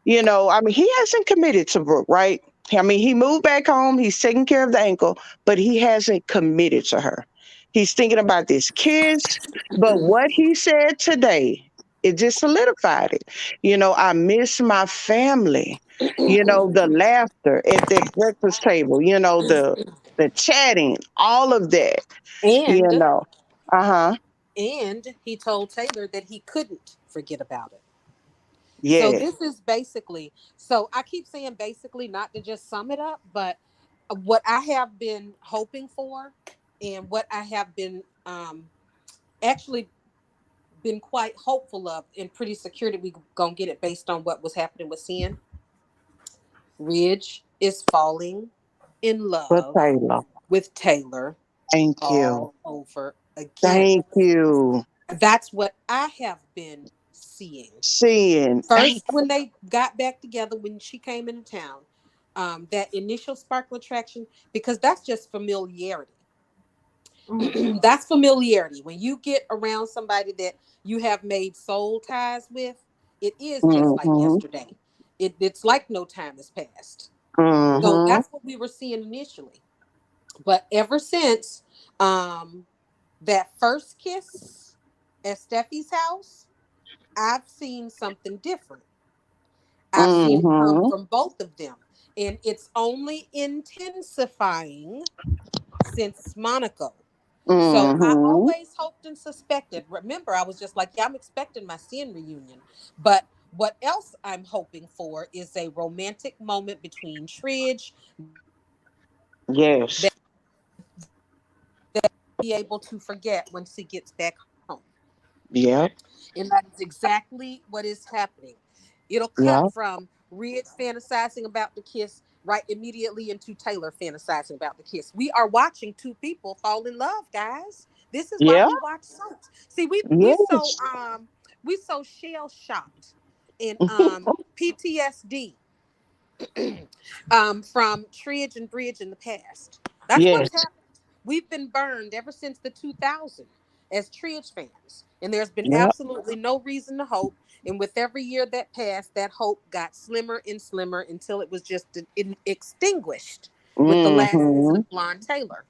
I mean, he hasn't committed to Brooke, right? I mean, he moved back home. He's taking care of the ankle, but he hasn't committed to her. He's thinking about this kids. But what he said today, it just solidified it. I miss my family. The laughter at that breakfast table. The chatting, all of that. You and know. Uh huh. and he told Taylor that he couldn't forget about it. So Yes. this is basically, so I keep saying basically, not to just sum it up, but what I have been hoping for and what I have been actually been quite hopeful of and pretty secure that we gonna get it based on what was happening with Sin. Ridge is falling in But love Taylor, with Taylor thank you. all over again. Thank you. That's what I have been seeing. Seeing. Thank First, when they got back together, when she came into town, that initial sparkle attraction, because that's just familiarity. Mhm. That's familiarity. When you get around somebody that you have made soul ties with, it is just like mm-hmm. yesterday. It's like no time has passed. So Mm-hmm. that's what we were seeing initially. But ever since um, that first kiss at Steffi's house, I've seen something different. I've seen it come Mm-hmm. from both of them. And it's only intensifying since Monaco. So I Mm-hmm. always hoped and suspected. Remember, I was just like, yeah, I'm expecting my Sin reunion. But what else I'm hoping for is a romantic moment between Tridge Yes. that be able to forget when she gets back home. Yep. And that is exactly what is happening. It'll cut Yep. from Ridge fantasizing about the kiss right immediately into Taylor fantasizing about the kiss. We are watching two people fall in love, guys. This is why Yep. we watch soaps. See, Yes. we so shell shocked in PTSD from Tridge and Bridge in the past. That's Yes. what's happened. We've been burned ever since the 2000 as Tridge fans, and there's been Yep. absolutely no reason to hope. And with every year that passed, that hope got slimmer and slimmer until it was just extinguished with the last season Mm-hmm. of Blonde Taylor.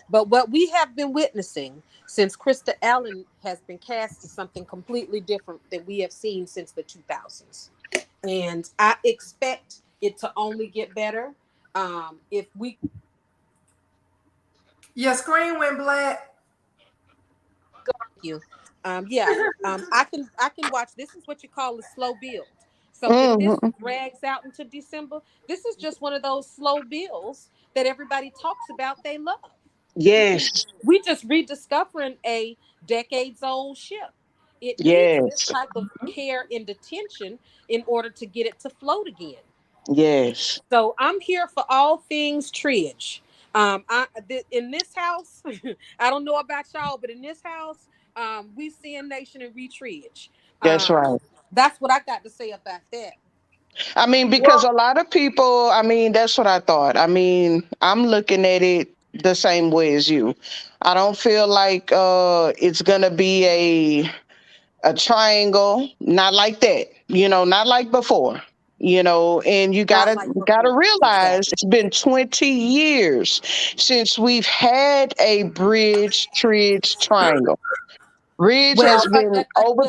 But what we have been witnessing since Krista Allen has been cast is something completely different than we have seen since the 2000s. And I expect it to only get better. If we Your screen went black. you, yeah, I can watch. This is what you call a slow build. So if this Mm-hmm. drags out into December, this is just one of those slow builds that everybody talks about. They love. Yes. We just rediscovering a decades old ship. It needs this Yes. type of care and attention in order to get it to float again. Yes. So I'm here for all things Tridge. In this house, I don't know about y'all, but in this house, we seeing Nation and Retridge. That's Um, right. that's what I got to say about that. I mean, because Well, a lot of people, I mean, that's what I thought. I mean, I'm looking at it the same way as you. I don't feel like it's gonna be a triangle, not like that, not like before. And you Not gotta like gotta before. realize Exactly. it's been 20 years since we've had a bridge tridge triangle. Ridge has Well, been over,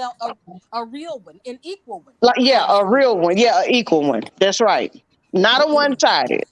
a real one, an equal one, like, so yeah, to a speak. real one, yeah, an equal one. That's right, not a one-sided.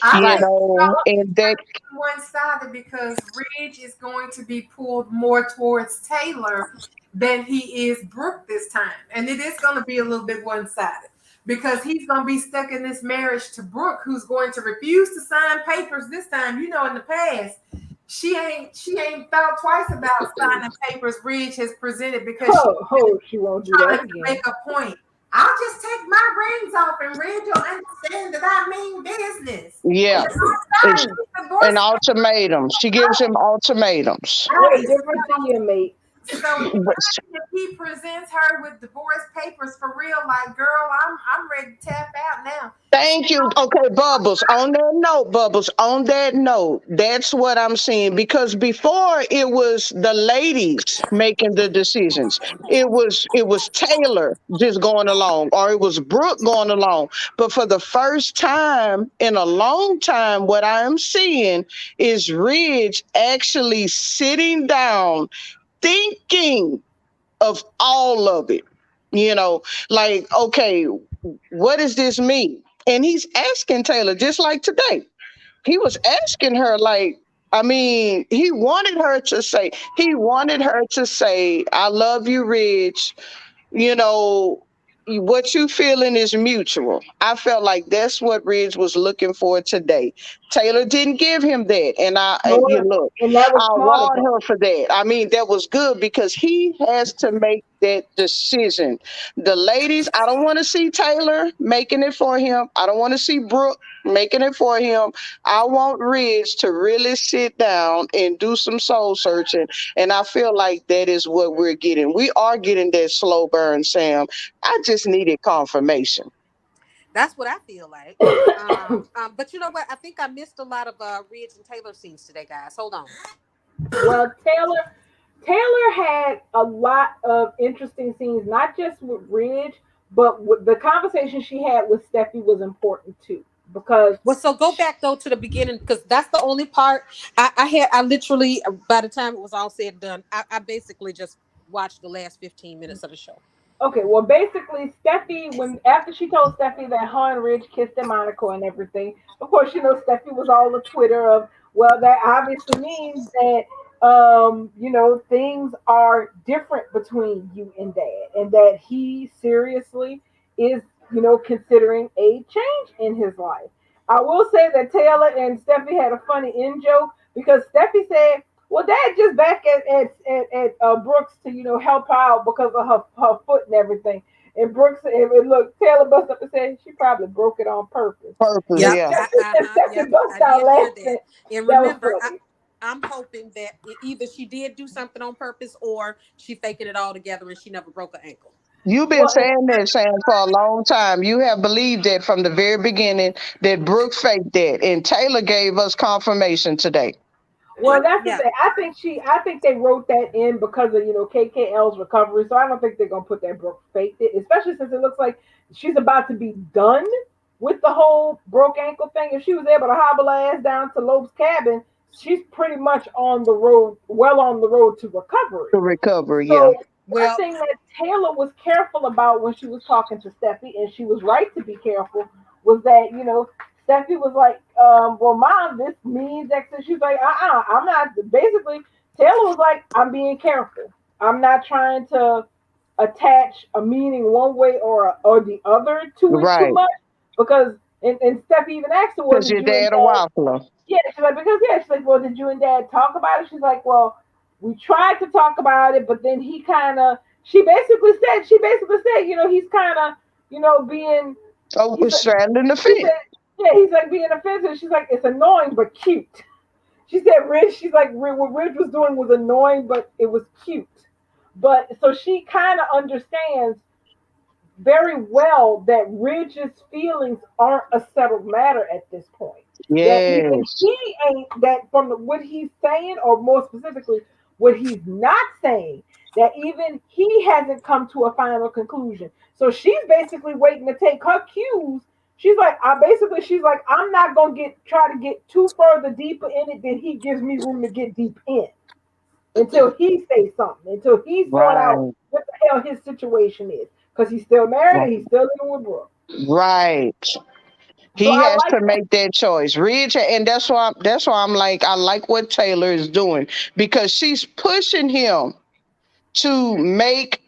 I Right. think And that, one-sided because Ridge is going to be pulled more towards Taylor than he is Brooke this time. And it is going to be a little bit one-sided because he's going to be stuck in this marriage to Brooke, who's going to refuse to sign papers this time. In the past, she ain't thought twice about signing papers Ridge has presented because she she won't do that trying to make again. a point. I'll just take my rings off and Red will understand that I mean business. Yeah. It's not It's starting with an divorce. ultimatum. She gives him ultimatums. What a Right. difference a year makes. So But if he presents her with divorce papers for real, like girl, I'm ready to tap out now. She thank you. Okay, Bubbles. On that note, Bubbles, on that note, that's what I'm seeing. Because before it was the ladies making the decisions. It was Taylor just going along, or it was Brooke going along. But for the first time in a long time, what I am seeing is Ridge actually sitting down, thinking of all of it. Like, okay, what does this mean? And he's asking Taylor, just like today. He was asking her, like, I mean, he wanted her to say, I love you, Ridge. you know what you feeling is mutual. I felt like that's what Ridge was looking for today. Taylor didn't give him that, and you Nor, look, and that was I smart of want her. her for that. I mean, that was good because he has to make that decision. The ladies, I don't want to see Taylor making it for him. I don't want to see Brooke making it for him. I want Ridge to really sit down and do some soul searching, and I feel like that is what we're getting. We are getting that slow burn, Sam. I just needed confirmation. That's what I feel like. But you know what? I think I missed a lot of Ridge and Taylor scenes today, guys. Hold on. Well, Taylor had a lot of interesting scenes, not just with Ridge, but with the conversation she had with Steffi was important too. Because Well, so go back though to the beginning because that's the only part I literally by the time it was all said and done, I basically just watched the last 15 minutes of the show. okay, well, basically, Steffi, when after she told Steffi that her and Ridge kissed in Monaco and everything, of course, Steffi was all the Twitter of, well, that obviously means that, things are different between you and Dad, and that he seriously is, considering a change in his life. I will say that Taylor and Steffi had a funny in joke because Steffi said, well, Dad just back at Brooks to help her out because of her foot and everything. And Brooks and look, Taylor bust up and said she probably broke it on purpose. Purpose, Yep, yeah. And yep, Stephanie bust I out did hear that. laughing. And That was remember, funny. I'm hoping that either she did do something on purpose or she faking it all together and she never broke her ankle. You've been Well, saying that, Sam, for a long time. You have believed that from the very beginning that Brooke faked that, and Taylor gave us confirmation today. well, that's the Yeah. thing. I think they wrote that in because of KKL's recovery. So I don't think they're gonna put that Brooke faked it, especially since it looks like she's about to be done with the whole broke ankle thing. If she was able to hobble her ass down to Loeb's cabin, she's pretty much on the road, well on the road to recovery. The recovery, yeah. So one Well, thing that Taylor was careful about when she was talking to Steffi, and she was right to be careful, was that Steffi was like, "Well, Mom, this means X." And she's like, I'm not." Basically, Taylor was like, "I'm being careful. I'm not trying to attach a meaning one way or the other to it too Right. much because." And Steffi even asked her, "Well, Because did your you and dad a Dad?" waffler. Yeah, she's like, because yeah, she's like, well, did you and Dad talk about it? She's like, well, we tried to talk about it, but then he kind of, she basically said, he's kind of, being, Oh, he's, it's straddling the she fence. said, yeah, he's like being offensive. She's like, it's annoying but cute. She said, Rich, she's like, what Rich was doing was annoying, but it was cute. But so she kind of understands very well that Ridge's feelings aren't a settled matter at this point. That even Yes. he ain't that from what he's saying, or more specifically, what he's not saying, that even he hasn't come to a final conclusion. So she's basically waiting to take her cues. She's like, I'm not gonna try to get too further deeper in it than he gives me room to get deep in until he says something, until he sort out Right. what the hell his situation is. Because he's still married and he's still living with Brooke. Right. So He I has like to make that choice. Ridge, and that's why I'm like, I like what Taylor is doing because she's pushing him to make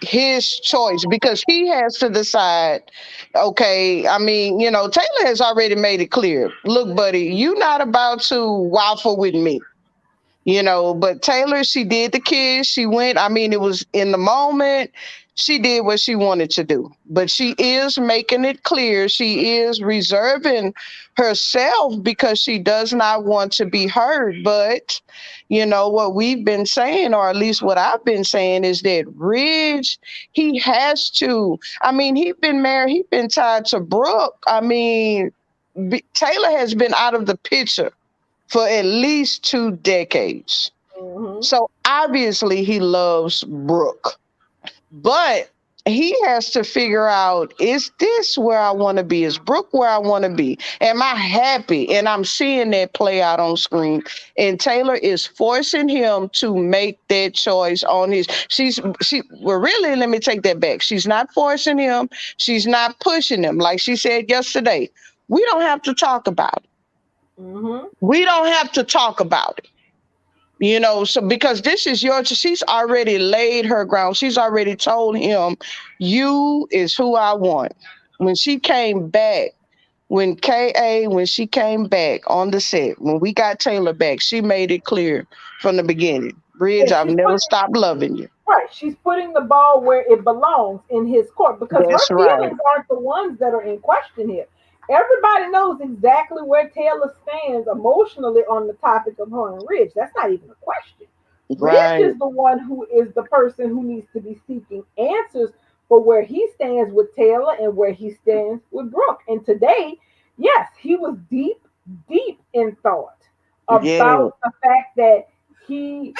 his choice because he has to decide. Okay, I mean, Taylor has already made it clear. Look, buddy, you not about to waffle with me. But Taylor, she did the kiss. She went. I mean, it was in the moment. she did what she wanted to do. But she is making it clear she is reserving herself because she does not want to be hurt. But what we've been saying, or at least what I've been saying, is that Ridge, he has to. I mean, he's been married, he's been tied to Brooke. I mean, Taylor has been out of the picture for at least 2 decades. Mm-hmm. So obviously he loves Brooke. But he has to figure out, is this where I want to be? Is Brooke where I want to be? Am I happy? And I'm seeing that play out on screen. And Taylor is forcing him to make that choice on his. Well, really, let me take that back. She's not forcing him. She's not pushing him. Like she said yesterday, we don't have to talk about it. Mm-hmm. We don't have to talk about it. So because this is she's already laid her ground. She's already told him, you is who I want. When she came back, when she came back on the set, when we got Taylor back, she made it clear from the beginning, Bridge, Yeah, I've never stopped loving you. right. She's putting the ball where it belongs, in his court, because That's her right. feelings aren't the ones that are in question here. Everybody knows exactly where Taylor stands emotionally on the topic of her and Ridge. That's not even a question. Ridge Right. is the one who is the person who needs to be seeking answers for where he stands with Taylor and where he stands with Brooke. And today, yes, he was deep, deep in thought Yeah. about the fact that he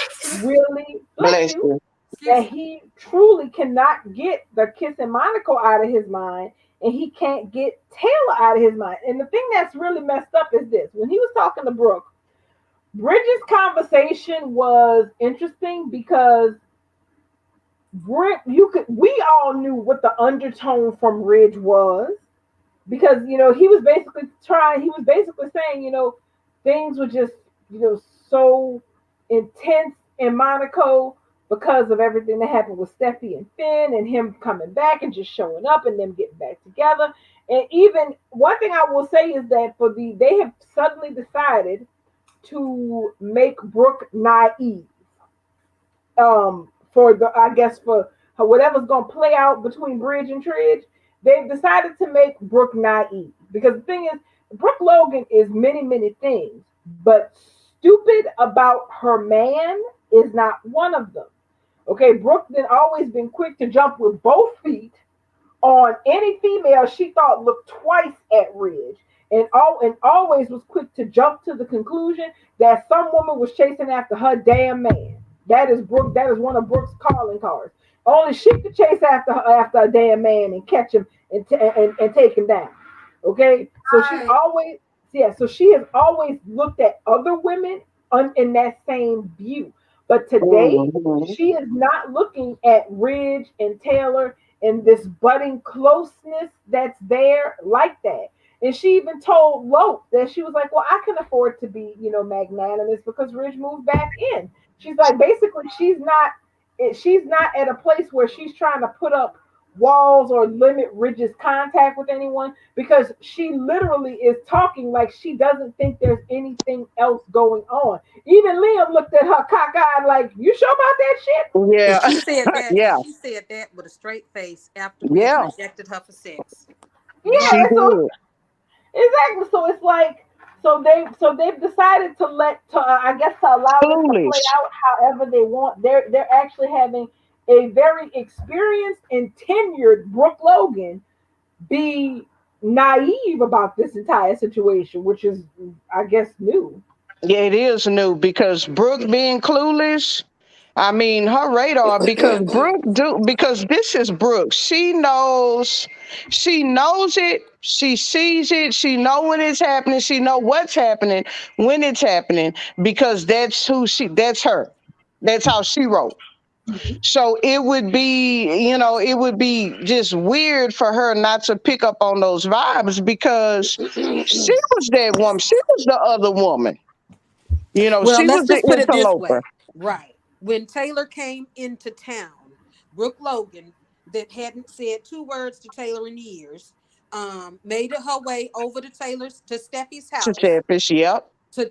really, bless Bless you, you. that Excuse me. he truly cannot get the kissing Monaco out of his mind, and he can't get Taylor out of his mind. And the thing that's really messed up is this: when he was talking to Brooke, Bridget's conversation was interesting because we all knew what the undertone from Ridge was, because he was basically saying, things were just, so intense in Monaco because of everything that happened with Steffi and Finn, and him coming back and just showing up and them getting back together. And even one thing I will say is that they have suddenly decided to make Brooke naive, for the I guess for whatever's gonna play out between Bridge and Tridge. They've decided to make Brooke naive, because the thing is, Brooke Logan is many, many things, but stupid about her man is not one of them. Okay, Brooke then always been quick to jump with both feet on any female she thought looked twice at Ridge, and always was quick to jump to the conclusion that some woman was chasing after her damn man. That is Brooke. That is one of Brooke's calling cards. Only she could chase after a damn man and catch him and take him down. Okay, so she's Right. always, yeah. So she has always looked at other women in that same view. But today, Mhm. she is not looking at Ridge and Taylor and this budding closeness that's there like that. And she even told Lope that she was like, well, I can afford to be, magnanimous because Ridge moved back in. She's like, basically, she's not at a place where she's trying to put up walls or limit Ridge's contact with anyone, because she literally is talking like she doesn't think there's anything else going on. Even Liam looked at her cockeyed like, you sure about that shit? And Yeah. she said that, and Yeah. she said that with a straight face after Ridge Yeah. rejected her for sex. Yeah, She Right. and so did. exactly. So it's like, they've decided I guess, to allow this to play Foolish. out however they want. They're actually having a very experienced and tenured Brooke Logan be naive about this entire situation, which is, I guess, new. Yeah, it is new because Brooke being clueless. I mean, her radar, because this is Brooke. She knows it. She sees it. She know when it's happening. She know what's happening when it's happening, because that's her. That's how she wrote. So it would be just weird for her not to pick up on those vibes, because she was that woman. She was the other woman. Well, She let's was the just put it this interloper. way. Right. When Taylor came into town, Brooke Logan, that hadn't said two words to Taylor in years, made her way over to Steffi's To house Chairfish, yep. to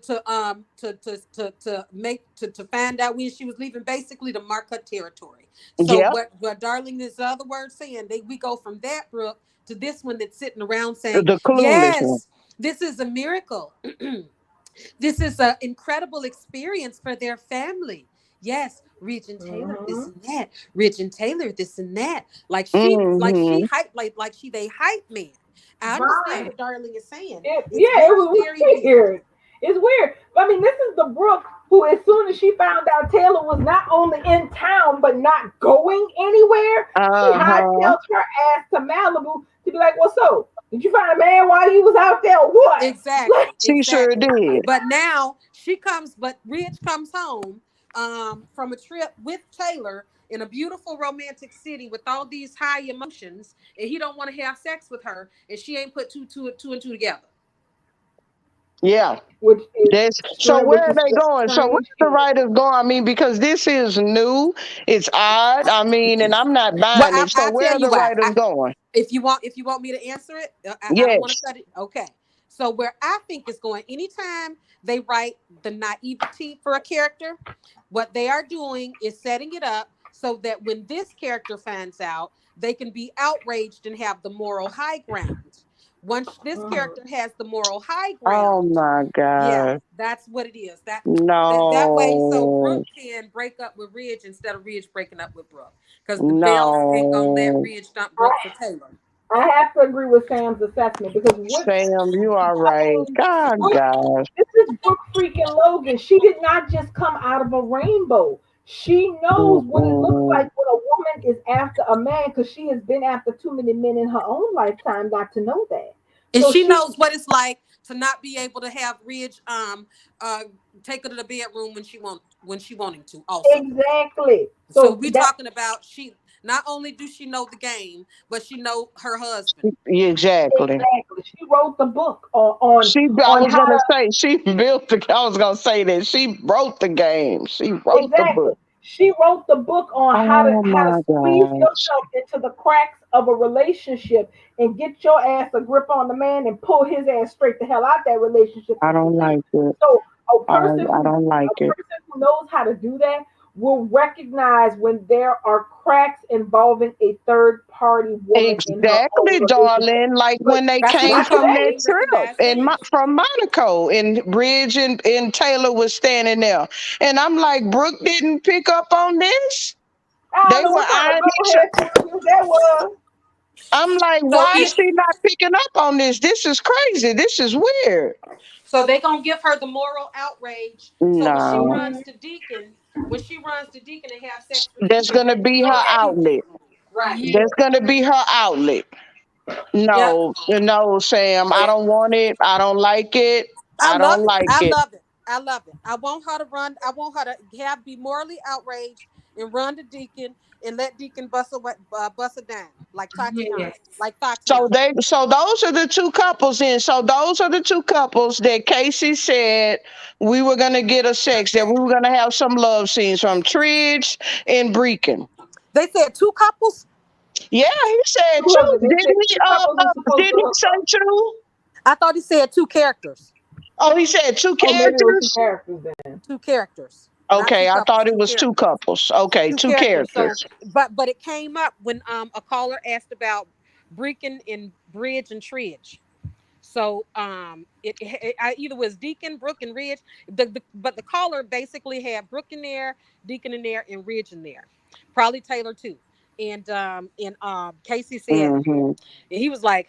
find out when she was leaving, basically to mark her territory. So Yep. what darling is the other word saying? We go from that, Brooke, to this one that's sitting around saying, The clueless one. yes, this is a miracle. This is an incredible experience for their family. Yes, Ridge and Taylor, this Mm-hmm. and that. Ridge and Taylor, this and that. Like she Mm-hmm. hype, like she they hype man. I understand Right. what Darling is saying. It, It's yeah, it very, was very weird. weird. It's weird. I mean, this is the Brooke who, as soon as she found out Taylor was not only in town but not going anywhere, she Uh-huh. hightails her ass to Malibu to be like, "What's up? Did you find a man while you was out there? or What?" Like, Exactly, She sure exactly. did. But now but Ridge comes home from a trip with Taylor in a beautiful romantic city with all these high emotions, and he don't want to have sex with her, and she ain't put two and two together. Yeah. which is This, so strange. where Which are is they a going? So where strange the thing. writers going? I mean, because this is new, it's odd. I mean, and I'm not Well, buying it. So I where tell are you the why. writers going? If you want me to answer it, I don't want to Yes. cut it. Okay. So where I think it's going, anytime they write the naivety for a character, what they are doing is setting it up so that when this character finds out, they can be outraged and have the moral high ground. Once this character Mhm. has the moral high Oh ground, my yeah, God. that's what it is. That way, so No. Brooke can break up with Ridge instead of Ridge breaking up with Brooke, because the Bells ain't gonna let No. Ridge dump Brooke for I, Taylor. I have to agree with Sam's assessment because what Sam, you are I right. mean, God, Brooke, gosh. this is Brooke freaking Logan. She did not just come out of a rainbow. She knows what it looks Mm-mm. like when a woman is after a man because she has been after too many men in her own lifetime not to know that. And So she she knows what it's like to not be able to have Ridge uh take her to the bedroom when she wanting to also. exactly. So So we that talking about she not only do she know the game, but she know her husband. Exactly. exactly. She wrote the book I on was how gonna say she built the. I was gonna say that she wrote the game. She wrote the exactly. book. She wrote the book on Oh how to my squeeze gosh. yourself into the cracks of a relationship and get your ass a grip on the man and pull his ass straight the hell out that relationship I if you don't can. like it. So I don't like a it. person who knows how to do that will recognize when there are cracks involving a third party woman in her own Exactly, relationship. darling. Like But when they That's what came I'm watch from talking. that. that They trip recognize and that. from Monaco, and Bridge and Taylor was standing there, and I'm like, Brooke didn't pick up on this. I don't They know were what kind of eyeing each. bubblehead foolishness that was. I'm like, So why is if she not picking up on this? This is crazy. This is weird. so they gonna give her the moral outrage. So No, when she runs to Deacon and have sex with that's Deacon, gonna then be you know her that outlet. right. Yeah. That's gonna be her outlet. Yep. No, no, Sam. I don't want it. I don't like it. I I love don't it. like I it. love it. I love it. I want her to run. I want her to be morally outraged and run to Deacon and let Deacon bust a dime like Tatiana, Yes. like So Tatiana. they, so those are the two couples in. So those are the two couples that Casey said we were gonna get a sex, that we were gonna have some love scenes from Tridge and Brecken. They said two couples. Yeah, he said Two two. of them. They said two couples are supposed Didn't to he hook say up. two? I thought he said two characters. Oh, he said two Oh, maybe it was two characters. characters then. Two characters, not two Okay, I couples. thought it Two was two characters. couples. Okay, Two two characters. So, characters. but it came up when a caller asked about Brecken and Bridge and Tridge. So I either was Deacon, Brooke, and Ridge. But the caller basically had Brooke in there, Deacon in there, and Ridge in there. Probably Taylor too. And Casey said Hmm. he was like,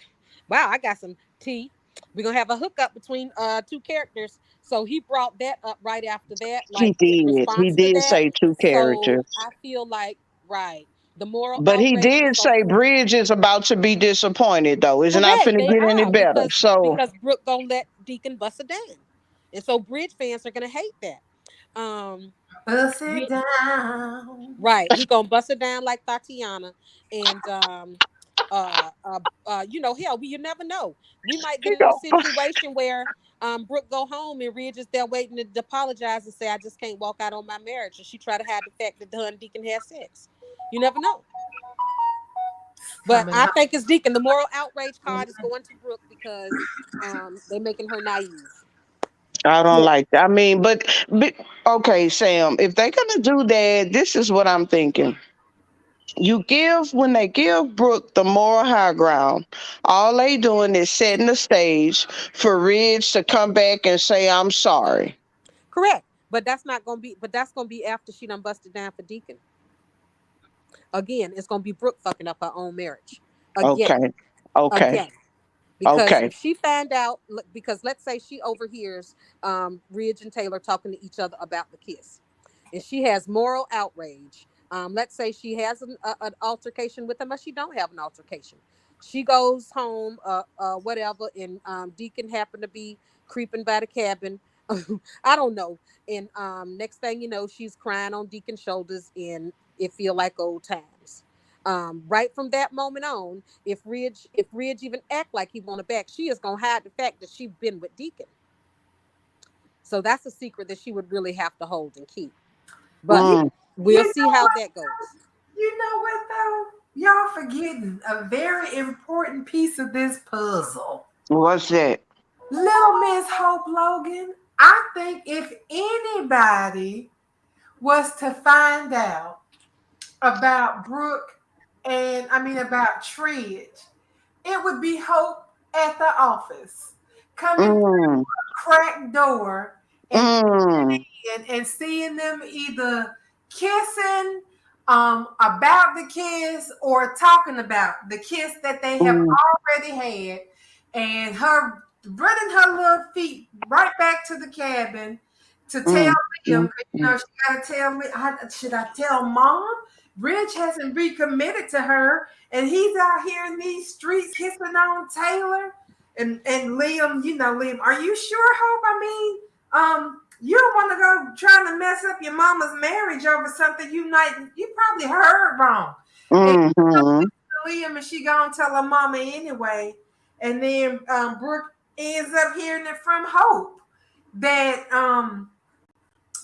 "Wow, I got some tea. We're gonna have a hookup between two characters." So he brought that up right after that, He like in did. He response to did that. say two So characters. I feel like right, the moral But he outrage is did gonna say Bridge is about to be disappointed, though. It's not correct. finna They get any are better. So because Brooke gonna let Deacon bust a dime, and so Bridge fans are gonna hate that. Um, Bust it we down. right, he gonna bust it down like Tatiana, and hell, you never know. We might he get in a go. situation where Brooke go home and Ridge is there waiting to apologize and say, "I just can't walk out on my marriage," and she try to hide the fact that her and Deacon had sex. You never know. But Coming I up. think it's Deacon. The moral outrage card is going to Brooke because they're making her naive. I don't Yeah. like that. I mean, but okay, Sam, if they're gonna do that, this is what I'm thinking. When they give Brooke the moral high ground, all they doing is setting the stage for Ridge to come back and say, I'm sorry. Correct. But that's not gonna be. But that's gonna be after she done busted down for Deacon. Again, it's gonna be Brooke fucking up her own marriage. Again, Okay. Okay. again. Because Okay. if she find out, because let's say she overhears Ridge and Taylor talking to each other about the kiss, and she has moral outrage. Let's say she has an altercation with him, or she don't have an altercation. She goes home, whatever, and Deacon happened to be creeping by the cabin. I don't know. And next thing you know, she's crying on Deacon's shoulders, and it feel like old times. Right from that moment on, if Ridge even act like he want her back, she is gonna hide the fact that she been with Deacon. So that's a secret that she would really have to hold and keep. But You, Mm. we'll you see know how what? that goes. You know what though? Y'all forgetting a very important piece of this puzzle. What's that? Little Miss Hope Logan. I think if anybody was to find out about Brooke and I mean about Tridge, it would be Hope at the office coming through Mm. a cracked door and Mm. and seeing them either kissing about the kiss or talking about the kiss that they have Mm. already had, and her running her little feet right back to the cabin to tell Mm. Liam, Mm. because you know she got to tell me. Should I tell Mom? Rich hasn't recommitted to her, and he's out here in these streets kissing on Taylor. And Liam, you know, Liam, are you sure, Hope? I mean, you don't want to go trying to mess up your mama's marriage over something you probably heard wrong. And Mm. Liam and she gonna tell her mama anyway. And then Brooke ends up hearing it from Hope that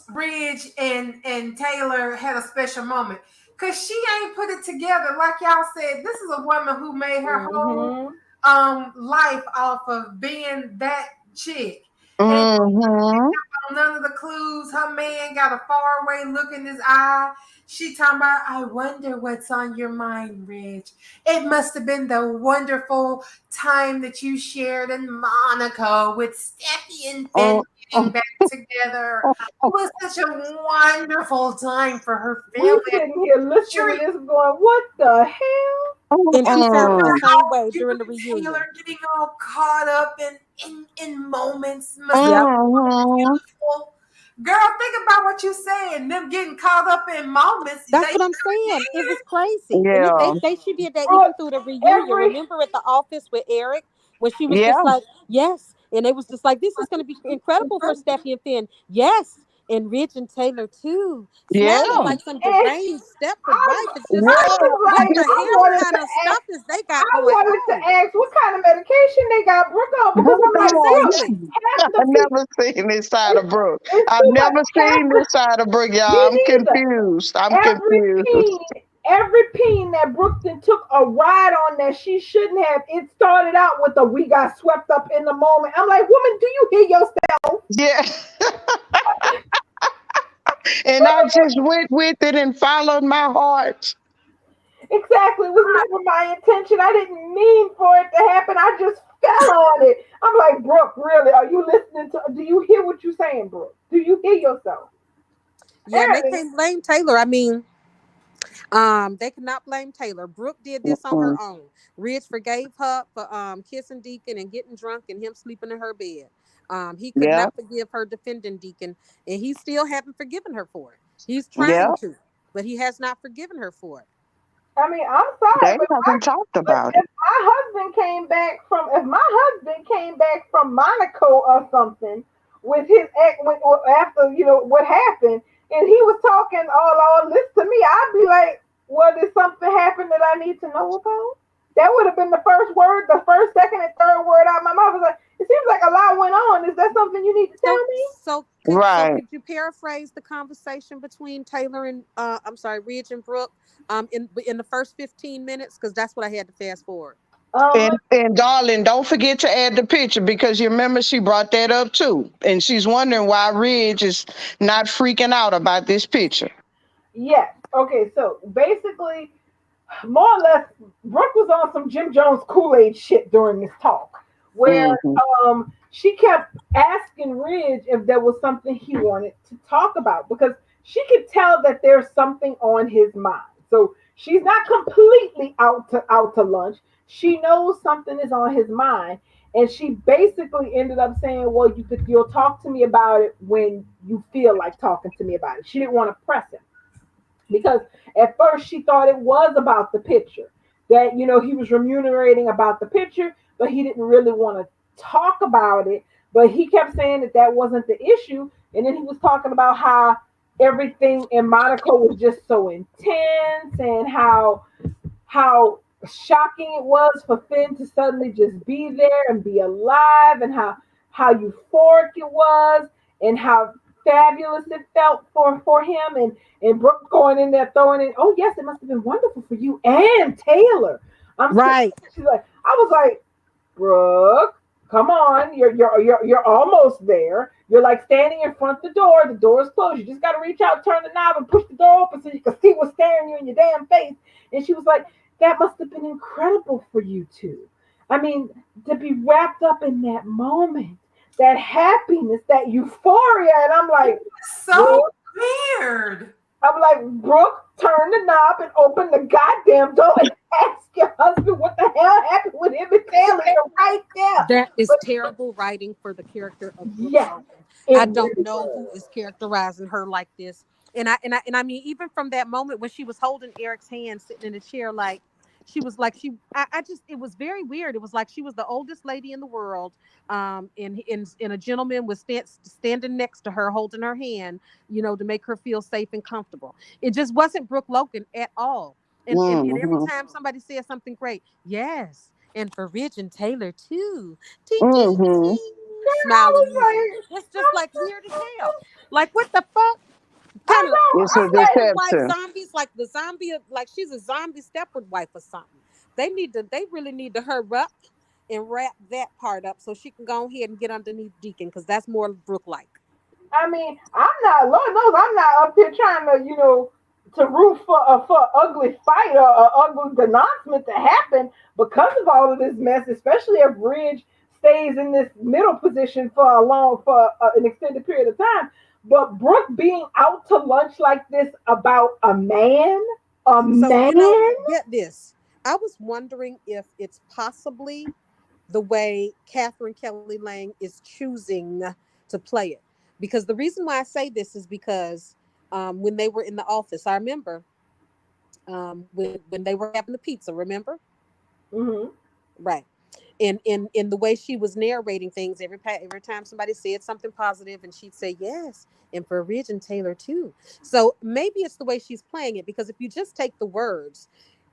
Bridge and Taylor had a special moment. Cause she ain't put it together. Like y'all said, this is a woman who made her whole Mm-hmm. life off of being that chick. And Mm. none of the clues. Her man got a faraway look in his eye. She talking about, I wonder what's on your mind, Rich. It must have been the wonderful time that you shared in Monaco with Steffi and Finn Mm. getting back together. It was such a wonderful time for her We family. sitting here listening to Sure, this, going, "What the hell?" And she felt the Mm. same way you during the and Taylor reunion. getting all caught up in moments must have Yep. Mm. beautiful. Girl, think about what you're saying. Them getting caught up in moments. That's They what I'm saying. It was crazy. And Yeah. she did that Bro, even through the reunion. every Remember at the office with Eric when she was just Yeah. like, yes. And it was just like, this is going to be incredible for Steffi and Finn. Yes. And Rich and Taylor too. Smiling Yeah. like some and deranged Stepford I, wife. It's just Yeah. like, I was what like, the I hell wanted kind to of ask, stuff is they got I going wanted to on? ask what kind of medication they got Brooke on, because I'm like, Exactly. half the I've people, never seen this side of Brooke. it's I've too much. never Half seen the, this side of Brooke, y'all. I'm me neither. confused. I'm Every confused. peen, every peen that Brooklyn took a ride on that she shouldn't have. It started out with we got swept up in the moment. I'm like, woman, do you hear yourself? Yeah. And I just went with it and followed my heart. Exactly. It was never my intention. I didn't mean for it to happen. I just fell on it. I'm like, Brooke, really? Are you listening to? Do you hear what you're saying, Brooke? Do you hear yourself? Yeah, and they Apparently, can't blame Taylor. I mean, they cannot blame Taylor. Brooke did this on her Mm-mm. own. Ridge forgave her for kissing Deacon and getting drunk and him sleeping in her bed. He could Yeah. not forgive her defending Deacon, and he still haven't forgiven her for it. He's trying Yeah. to, but he has not forgiven her for it. I mean, I'm sorry, They haven't talked but about if it. my husband came back from Monaco or something with his ex, after what happened, and he was talking all this to me, I'd be like, well, did something happen that I need to know about? That would have been the first word, the first, second, and third word out of my mouth. Was like, it seems like a lot went on. Is that something you need to So, tell me? Right. could you paraphrase the conversation between Taylor and I'm sorry, Ridge and Brooke, in the first 15 minutes, because that's what I had to fast forward. And darling, don't forget to add the picture because you remember she brought that up too. And she's wondering why Ridge is not freaking out about this picture. Yes. Okay. So basically, more or less, Brooke was on some Jim Jones Kool-Aid shit during this talk, where Mm-hmm. she kept asking Ridge if there was something he wanted to talk about because she could tell that there's something on his mind. So she's not completely out to lunch. She knows something is on his mind, and she basically ended up saying, "Well, you'll talk to me about it when you feel like talking to me about it." She didn't want to press him because at first she thought it was about the picture, that he was remunerating about the picture, but he didn't really want to talk about it. But he kept saying that that wasn't the issue, and then he was talking about how everything in Monaco was just so intense, and how shocking it was for Finn to suddenly just be there and be alive, and how euphoric it was, and how fabulous it felt for him, and Brooke going in there throwing in, "Oh yes, it must have been wonderful for you and Taylor." Right. She's like, I was like, Brooke, come on, you're almost there. You're like standing in front of the door. The door is closed. You just got to reach out, turn the knob, and push the door open so you can see what's staring you in your damn face. And she was like, that must have been incredible for you two. I mean, to be wrapped up in that moment, that happiness, that euphoria. And I'm like, So Brooke, weird. Brooke, turn the knob and open the goddamn door and ask your husband what the hell happened with him and Taylor. You're right there. That is But terrible writing for the character of Brooke yeah, Logan. it I don't really know who was. is characterizing her like this. And I mean, even from that moment when she was holding Eric's hand, sitting in a chair, like she was like I just it was very weird. It was like she was the oldest lady in the world, and a gentleman was standing next to her, holding her hand, to make her feel safe and comfortable. It just wasn't Brooke Logan at all. And every Mm-hmm. time somebody said something great, yes, and for Ridge and Taylor too. Ting, ting, Mm-hmm. ting. I Smile was music. like, It's just like weird as hell. Like what the fuck? I Kind of know. It's a I'm Stepford like, wife deception. zombies, like the zombie, like she's a zombie Stepford wife or something. They really need to hurry up and wrap that part up so she can go ahead and get underneath Deacon because that's more Brooke like. I mean, I'm not. Lord knows, I'm not up here trying to, to root for ugly fight or ugly denouncement to happen because of all of this mess. Especially if Ridge stays in this middle position for an extended period of time. But Brooke being out to lunch like this about a So, man. get this. I was wondering if it's possibly the way Catherine Kelly Lang is choosing to play it. Because the reason why I say this is because when they were in the office, I remember when they were having the pizza, remember? Hmm. Right. In the way she was narrating things, every time somebody said something positive, and she'd say yes, and for Ridge and Taylor too. So maybe it's the way she's playing it, because if you just take the words,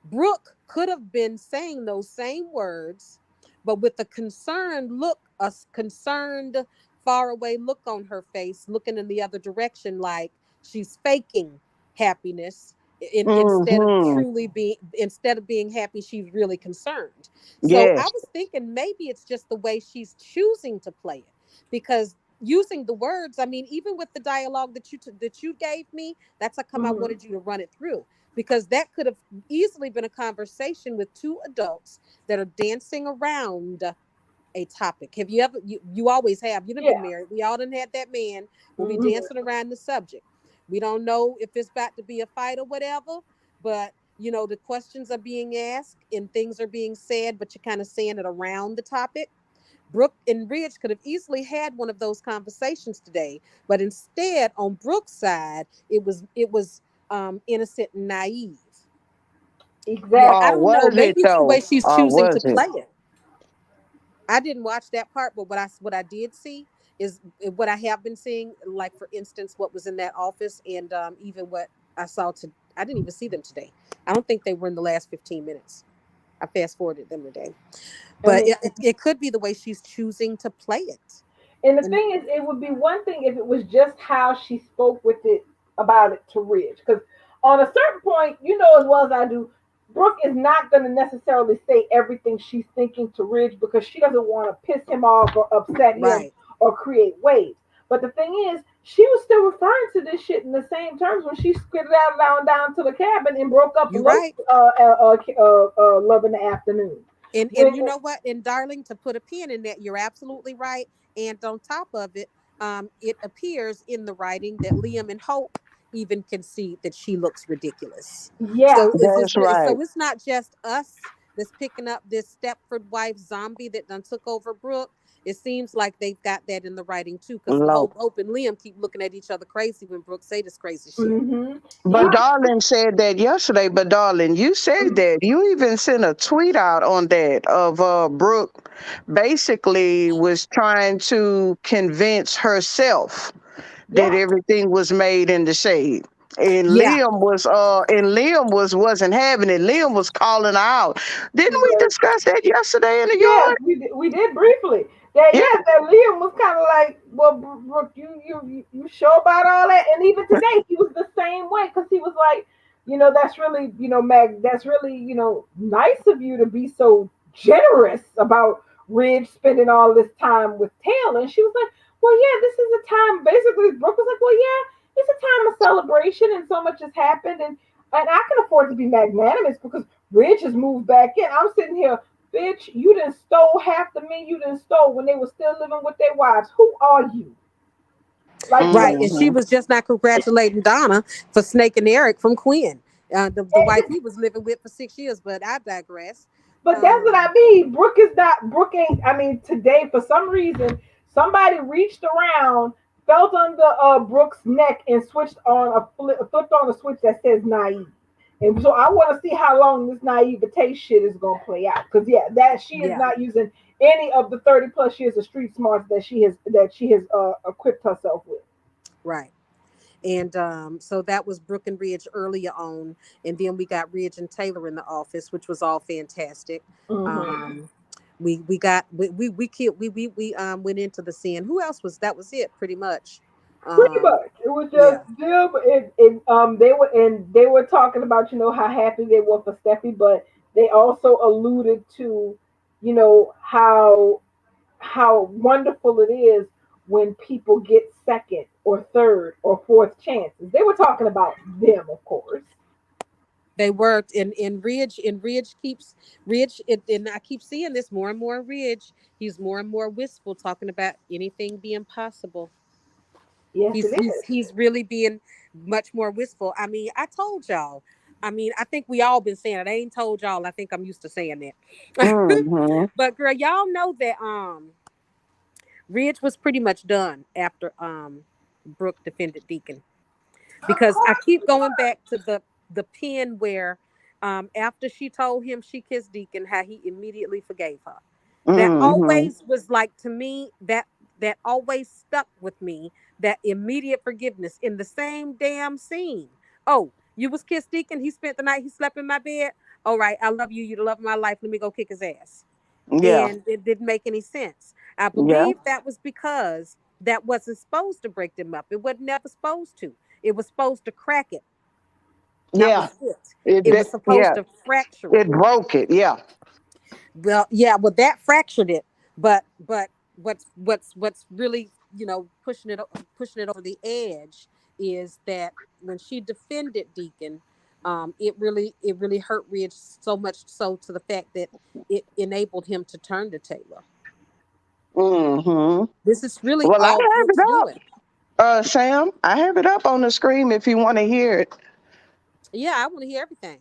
Brooke could have been saying those same words, but with a concerned look, a concerned, far away look on her face, looking in the other direction, like she's faking happiness. Mm-hmm. Instead of being happy, she's really concerned. So I Yes. was thinking maybe it's just the way she's choosing to play it, because using the words, I mean, even with the dialogue that you gave me, that's how come I Hmm. wanted you to run it through, because that could have easily been a conversation with two adults that are dancing around a topic. Have you ever, you always have, you've been Yeah. married, we all done had that man will be Hmm. dancing around the subject. We don't know if it's about to be a fight or whatever, but the questions are being asked and things are being said, but you're kind of saying it around the topic. Brooke and Ridge could have easily had one of those conversations today, but instead, on Brooke's side, it was innocent and naive. Yeah, I Or Exactly. don't know. was it Maybe it's the way though? she's Or choosing to was it? play it. I didn't watch that part, but what I did see is what I have been seeing. Like, for instance, what was in that office, and even what I saw to. I didn't even see them today. I don't think they were in the last 15 minutes. I fast forwarded them today, I but mean, it could be the way she's choosing to play it. and the And thing is, it would be one thing if it was just how she spoke with it about it to Ridge. Because on a certain point, you know as well as I do, Brooke is not going to necessarily say everything she's thinking to Ridge because she doesn't want to piss him off or upset him right, or create waves. But the thing is, she was still referring to this shit in the same terms when she skidded out down to the cabin and broke up You Lowe's right. Love in the Afternoon. And When you know what? And darling, to put a pin in that, you're absolutely right. And on top of it, it appears in the writing that Liam and Hope even concede that she looks ridiculous. yeah, So That's right. it's not just us that's picking up this Stepford wife zombie that done took over Brooke. It seems like they've got that in the writing too, because Low. Hope and Liam keep looking at each other crazy when Brooke say this crazy shit. hmm But even darling said that yesterday. But darling, you said that you even sent a tweet out on that of Brooke basically was trying to convince herself that yeah, everything was made in the shade. And Yeah, Liam wasn't having it. Liam was calling her out. Didn't we yeah. discuss that yesterday in the Yes, yard? we did briefly. That Yeah. yes, that Liam was kind of like, well, Brooke, you sure about all that? And even today, he was the same way because he was like, that's really, Meg, that's really, nice of you to be so generous about Ridge spending all this time with Taylor. And she was like, well, yeah, this is a time. Basically, Brooke was like, well, yeah, it's a time of celebration, and so much has happened, and I can afford to be magnanimous because Ridge has moved back in. I'm sitting here. Bitch, you done stole half the men you done stole when they were still living with their wives. Who are you? Like right. And she Hmm. was just not congratulating Donna for snaking Eric from Quinn, the wife he was living with for 6 years. But I digress. but that's what I Um, mean. Brooke is not. Brooke ain't. I mean, today for some reason somebody reached around, felt under Brooke's neck, and flipped on a switch that says naive. And so I want to see how long this naivete shit is gonna play out. Because yeah, that she is yeah, not using any of the 30 plus years of street smarts that she has equipped herself with. right. And so that was Brooke and Ridge earlier on, and then we got Ridge and Taylor in the office, which was all fantastic. Mm-hmm. Um, we got we killed we went into the scene. Who else was that? Was it pretty much? Pretty Um, much, it was just yeah, them, and they were talking about how happy they were for Steffi, but they also alluded to how wonderful it is when people get second or third or fourth chances. They were talking about them, of course. they worked, and Ridge keeps and I keep seeing this more and more. Ridge, he's more and more wistful, talking about anything being possible. Yes, He's it he's is. he's really being much more wistful. I mean, I told y'all. I mean, I think we all been saying it. I ain't told y'all. I think I'm used to saying that. Hmm. But girl, y'all know that Ridge was pretty much done after Brooke defended Deacon, Of because I course. keep going back to the pen where after she told him she kissed Deacon, how he immediately forgave her. That Hmm. always was like, to me, that always stuck with me, that immediate forgiveness in the same damn scene. Oh, you was kissed Deacon, he spent the night, he slept in my bed. All right, I love you, you're the love of my life, let me go kick his ass. Yeah. And it didn't make any sense. I Yeah. believe that was because that wasn't supposed to break them up. It was never supposed to. It was supposed to crack it. That Yeah. was it. It. It was supposed Yeah. to fracture it. It broke it. Yeah. Well, yeah, well that fractured it. But what's really, pushing it over the edge is that when she defended Deacon, it really hurt Ridge so much so to the fact that it enabled him to turn to Taylor. Hmm. This is really Well, I all have Brooke's it up. doing. Sam, I have it up on the screen if you want to hear it. Yeah, I want to hear everything.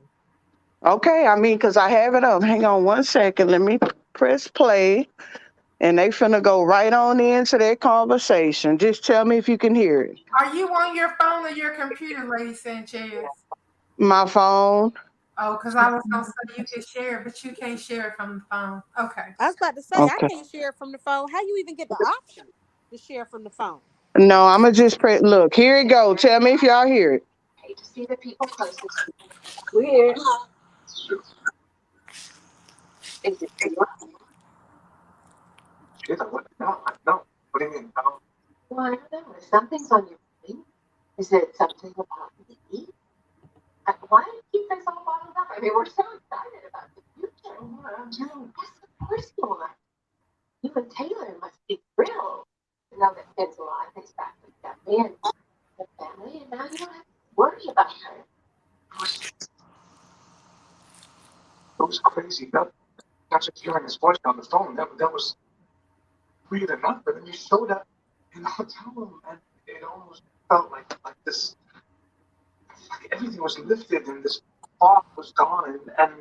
Okay, I mean, because I have it up. Hang on one second. Let me press play. And they finna go right on into their conversation. Just tell me if you can hear it. Are you on your phone or your computer, Lady Sanchez? My phone. Oh, because I was gonna say you can share it, but you can't share it from the phone. Okay. I was about to say I Okay. can't share it from the phone. How you even get the option to share from the phone? No, I'ma just press. Look, here it go. Tell me if y'all hear it. We here. man, the family, and now you don't have to worry about her. It was crazy. Not just hearing his voice on the phone. That was weird enough. But then he showed up in the hotel room, and it almost felt like this, like everything was lifted and this fog was gone, and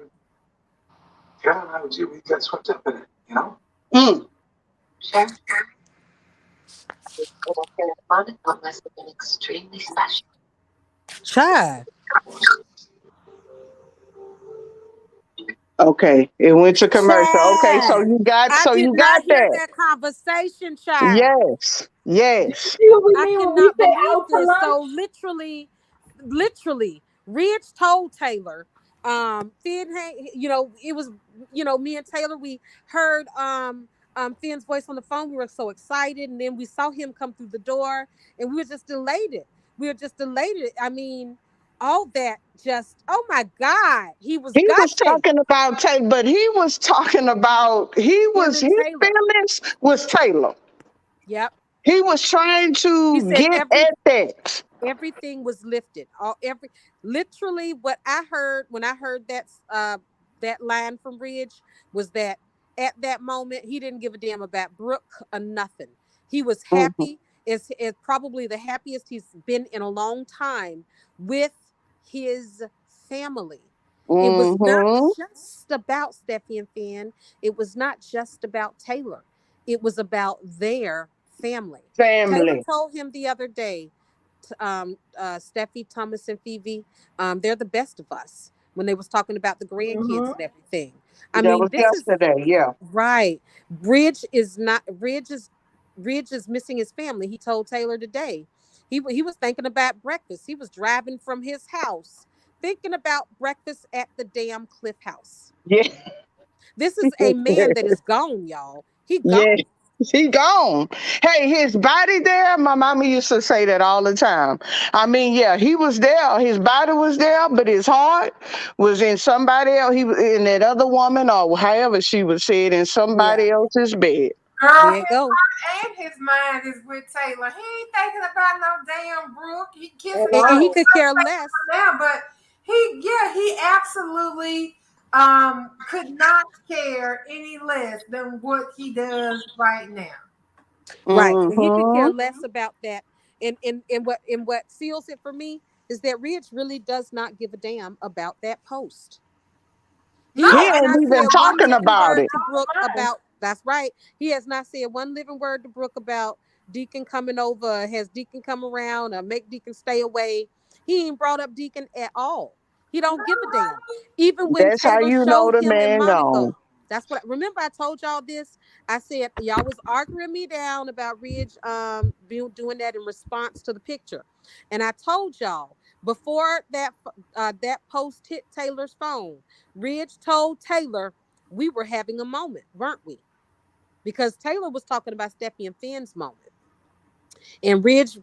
Karen and I would we got swept up in it, you know. Mm. Sure. The fun must have been extremely special. Child. Okay, it went to commercial. Okay, so Child. you got I did that. not hear that conversation, child. Yes, yes. See what we I mean when we cannot say believe out to this. lunch? So literally, Ridge told Taylor, Finn, hey, it was, me and Taylor, we heard Finn's voice on the phone. We were so excited, and then we saw him come through the door, and we were just elated. I mean, all that just, oh my God, he was He was gushing. talking about Taylor, but he was talking about Him his and Taylor. feelings was Taylor. Yep. He was trying He to said get at that. everything was lifted. Literally what I heard when I heard that line from Ridge was that at that moment he didn't give a damn about Brooke or nothing. He was Mm-hmm. happy. Is probably the happiest he's been in a long time with his family. It was not Mm-hmm. just about Steffi and Finn. It was not just about Taylor. It was about their family. Taylor Family. told him the other day, Steffi, Thomas, and Phoebe, they're the best of us when they was talking about the grandkids Mm-hmm. and everything. I That mean, was this is yesterday. Yeah. right. Ridge is missing his family. He told Taylor today. He was thinking about breakfast. He was driving from his house, thinking about breakfast at the damn Cliff House. Yeah. This is a man that is gone, y'all. He Yeah. gone. He gone. Hey, his body there. My mama used to say that all the time. I mean, yeah, he was there. His body was there, but his heart was in somebody else. He was in that other woman, or however she was said, in Yeah. somebody else's bed. Girl, There you his go. heart and his mind is with Taylor. He ain't thinking about no damn Brooke. He kissing At her And he all. could care less. now, but he absolutely could not care any less than what he does right now. Right. And he could care Mm-hmm. less about that. And what seals it for me is that Ridge really does not give a damn about that post. No, He He has and ain't not even said one talking living about word it. to Brooke Mine. about, that's right. He has not said one living word to Brooke about Deacon coming over, has Deacon come around or make Deacon stay away. He ain't brought up Deacon at all. He don't give a damn. Even when That's how Taylor you know showed the him and man Monica, gone. that's what, remember I told y'all this? I said y'all was arguing me down about Ridge doing that in response to the picture. And I told y'all before that post hit Taylor's phone, Ridge told Taylor we were having a moment, weren't we? Because Taylor was talking about Steffi and Finn's moment. And Ridge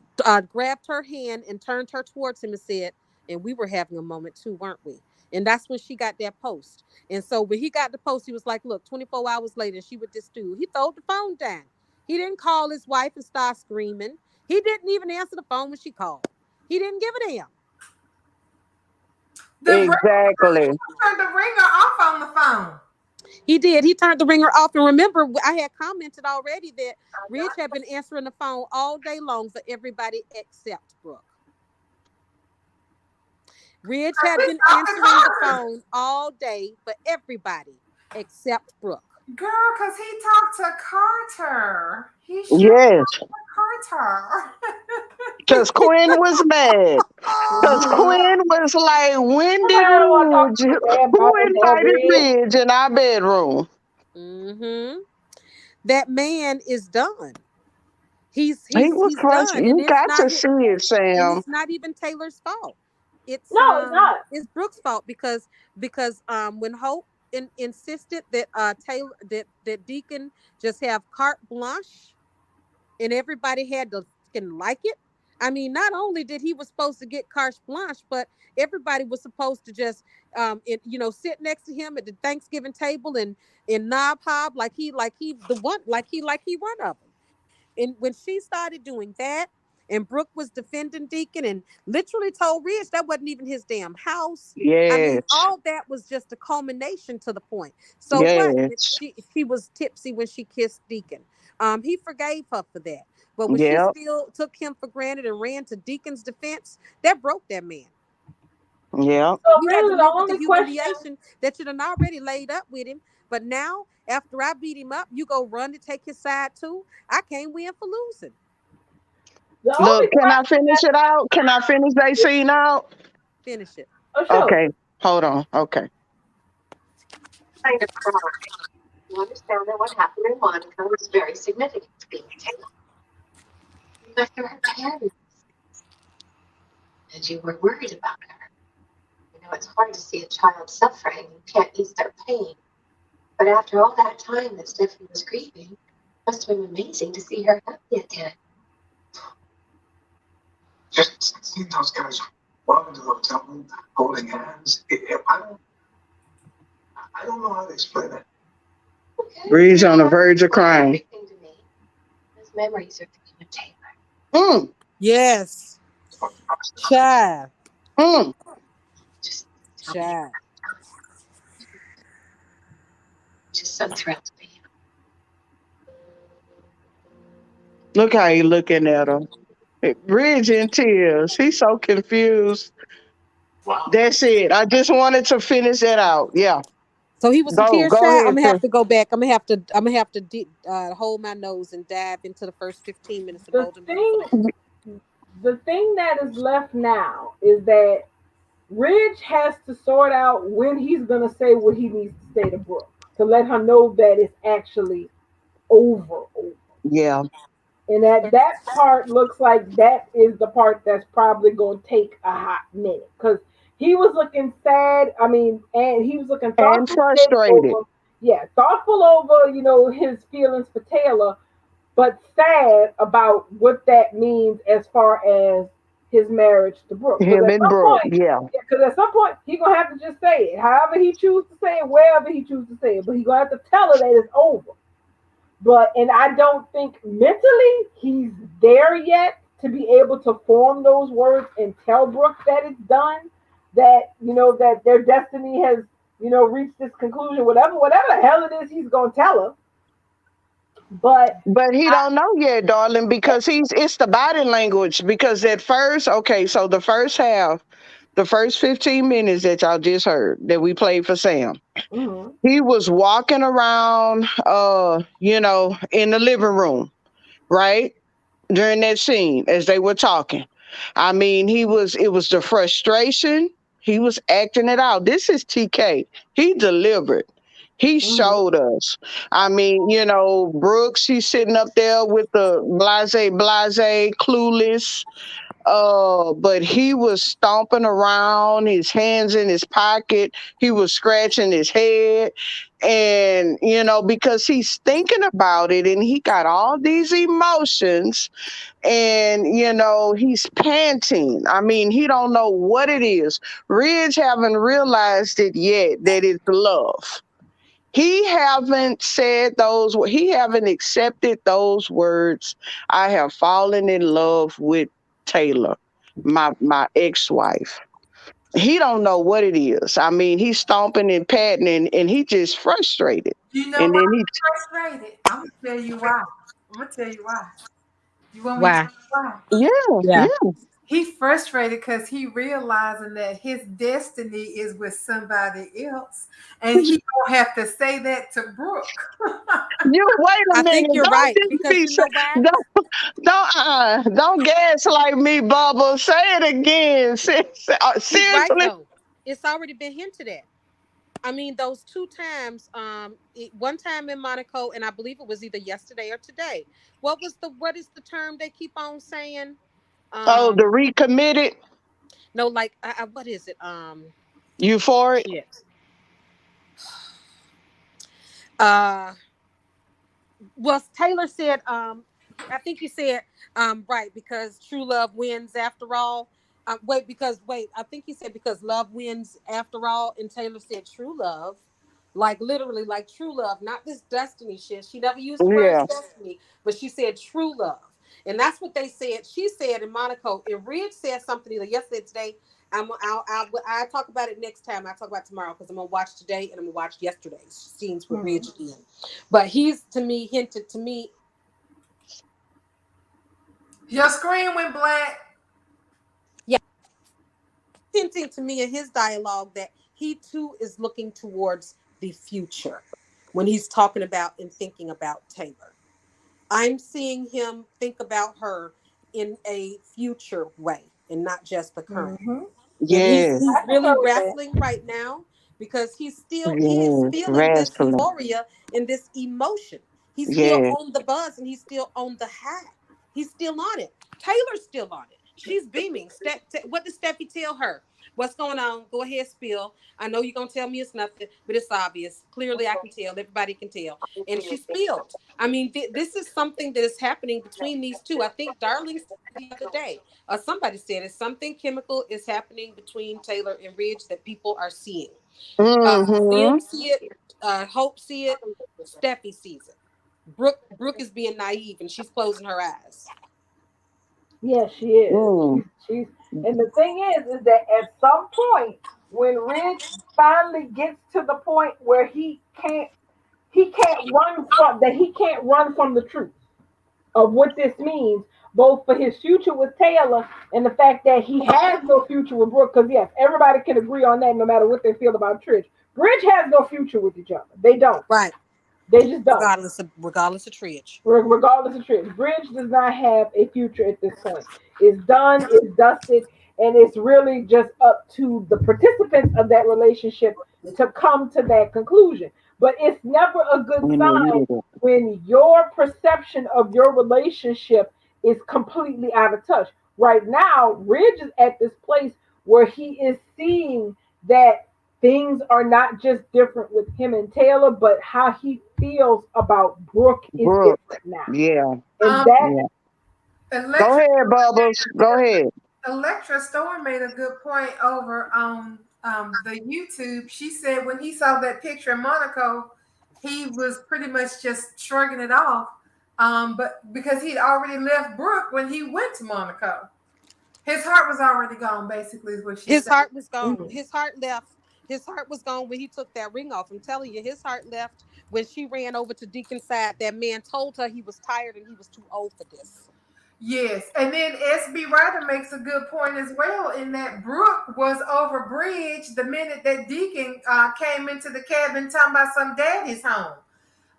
grabbed her hand and turned her towards him and said, and we were having a moment too, weren't we? And that's when she got that post. And so when he got the post, he was like, look, 24 hours later, she with this dude. He throwed the phone down. He didn't call his wife and start screaming. He didn't even answer the phone when she called. He didn't give a damn. The Exactly. turned the ringer off on the phone. He did. He turned the ringer off. And remember, I had commented already that Ridge had been answering the phone all day long for everybody except Brooke. Ridge had He been talked to answering the Carter. phone all day for everybody except Brooke. Girl, because he talked to Carter. He should Yes. Carter. Because Quinn was mad. Because Mm-hmm. Quinn was like, when did I don't want to talk Ridge, about that who about that invited red. Ridge in our bedroom? Mm-hmm. That man is done. He's He he's was he's crushing. done, and You it's got not to his, see it, and Sam. it's not even Taylor's fault. It's No, it's not. it's Brooke's fault because when Hope insisted that Taylor that Deacon just have carte blanche and everybody had to fucking like it. I mean, not only did he was supposed to get carte blanche, but everybody was supposed to just sit next to him at the Thanksgiving table and knob hob like he the one like he one of them. And when she started doing that, and Brooke was defending Deacon and literally told Ridge that wasn't even his damn house. I mean, Yes. all that was just a culmination to the point. So what? Yes. She was tipsy when she kissed Deacon. He forgave her for that. But when she Yep. still took him for granted and ran to Deacon's defense, that broke that man. Yep. So He had to really, the live with the only question, humiliation that you done already laid up with him. But now, after I beat him up, you go run to take his side too. I can't win for losing. the only Look, can I question finish it out? Can I finish that scene out? Finish it. oh sure. Okay. Hold on. Okay. Kind of cry. You understand that what happened in Monaco was very significant to me. You left her parents, and you were worried about her. You know, it's hard to see a child suffering. You can't ease their pain. But after all that time that Stephanie was grieving, it must have been amazing to see her happy again. Just seeing those guys walk into the hotel room, holding hands. I don't know how to explain it. Okay. Bree's on the verge of crying. Everything to me. Those memories are for you and Taylor. Mm, Yes. Child. mm. Just tell me. Child. Just so thrilled to be you. Look how he looking at her. Bridge in tears. He's so confused. Wow. That's it. I just wanted to finish that out. Yeah. So he was in Go. tears, Go child. I'm ahead, gonna have sir. to go back. I'm gonna have to hold my nose and dive into the first 15 minutes of The Golden Boy for thing, that. the thing that is left now is that Ridge has to sort out when he's gonna say what he needs to say to Brooke to let her know that it's actually over. Yeah. And that part looks like that is the part that's probably going to take a hot minute because he was looking sad. I mean, and he was looking And thoughtful frustrated. over, yeah, thoughtful over, his feelings for Taylor, but sad about what that means as far as his marriage to Brooke. Because Him at and some Brooke. point, Yeah. because at some point he gonna have to just say it, however he chooses to say it, wherever he chooses to say it. But he gonna have to tell her that it's over. But and I don't think mentally he's there yet to be able to form those words and tell Brooke that it's done, that that their destiny has reached this conclusion, whatever the hell it is he's gonna tell her. But But he I, don't know yet, darling, because it's the body language. Because at first, okay, so the first half, the first 15 minutes that y'all just heard that we played for Sam, mhm, he was walking around in the living room, right? During that scene as they were talking. I mean, it was the frustration. He was acting it out. This is TK. He delivered. He mhm, showed us. I mean, Brooks, she's sitting up there with the blase, clueless. But he was stomping around, his hands in his pocket. He was scratching his head. And, because he's thinking about it and he got all these emotions and he's panting. I mean, he don't know what it is. Ridge haven't realized it yet that it's love. He haven't said those, he haven't accepted those words. I have fallen in love with Taylor, my ex-wife. He don't know what it is. I mean, he's stomping and patting and he just frustrated. You know And why then I'm frustrated? I'm gonna tell you why. I'm gonna tell you why. You want me to tell Why? you why? yeah, Yeah. yeah. He frustrated because he realizing that his destiny is with somebody else, and he gonna have to say that to Brooke. You wait a I think minute. you're Don't right just because be you know why? don't gaslight me, Bubba. Say it again. He's right Seriously. though. It's already been hinted at. I mean, those two times, one time in Monaco, and I believe it was either yesterday or today. What is the term they keep on saying? Oh, the Um, recommitted. no, like what is it? Euphoric. Shit. Uh, well, Taylor said, I think you said, right, because true love wins after all. I think he said because love wins after all, and Taylor said true love, like literally, like true love, not this destiny shit. She never used the words Yeah. destiny, but she said true love. And that's what they said. She said in Monaco. And Ridge said something either yesterday, today. I'll talk about it next time. I'll talk about it tomorrow because I'm gonna watch today and I'm gonna watch yesterday's scenes with Ridge again. But he's to me hinted to me. Your screen went black. Yeah, hinting to me in his dialogue that he too is looking towards the future when he's talking about and thinking about Taylor. I'm seeing him think about her in a future way and not just the current. And Yes. he's I really concur with that. wrestling right now because he still is Yes. feeling this Wrestling. euphoria and this emotion. He's still Yes. on the buzz and he's still on the high. He's still on it. Taylor's still on it. She's beaming. What did Steffi tell her? What's going on? Go ahead, spill. I know you're gonna tell me it's nothing, but it's obvious. Clearly, I can tell. Everybody can tell. And she spilled. I mean, this is something that is happening between these two. I think Darling said the other day. Somebody said it. Something chemical is happening between Taylor and Ridge that people are seeing. Mm-hmm. Sim see it. Hope see it. Steffi sees it. Brooke is being naive and she's closing her eyes. Yes, she is. Mm. She's and the thing is that at some point when Ridge finally gets to the point where he can't run from the truth of what this means, both for his future with Taylor and the fact that he has no future with Brooke. Because yes, everybody can agree on that, no matter what they feel about Trish. Bridge has no future with each other. They don't. Right. They just don't. Regardless of Tridge. Regardless of Trish, Bridge does not have a future at this point. It's done. It's dusted. And it's really just up to the participants of that relationship to come to that conclusion. But it's never a good sign when your perception of your relationship is completely out of touch. Right now, Ridge is at this place where he is seeing that things are not just different with him and Taylor, but how he feels about Brooke is Brooke. different now. Yeah. And that Yeah. Go Electra, ahead, Bubbles. Go ahead. Electra Storm made a good point over on the YouTube. She said when he saw that picture in Monaco, he was pretty much just shrugging it off. But because he'd already left Brooke when he went to Monaco, his heart was already gone. Basically, is what she His said. heart was gone. mhm. His heart left. His heart was gone when he took that ring off. I'm telling you, his heart left when she ran over to Deacon's side. That man told her he was tired and he was too old for this. Yes, and then SB Ryder makes a good point as well in that Brooke was over bridge the minute that Deacon came into the cabin talking about some daddy's home.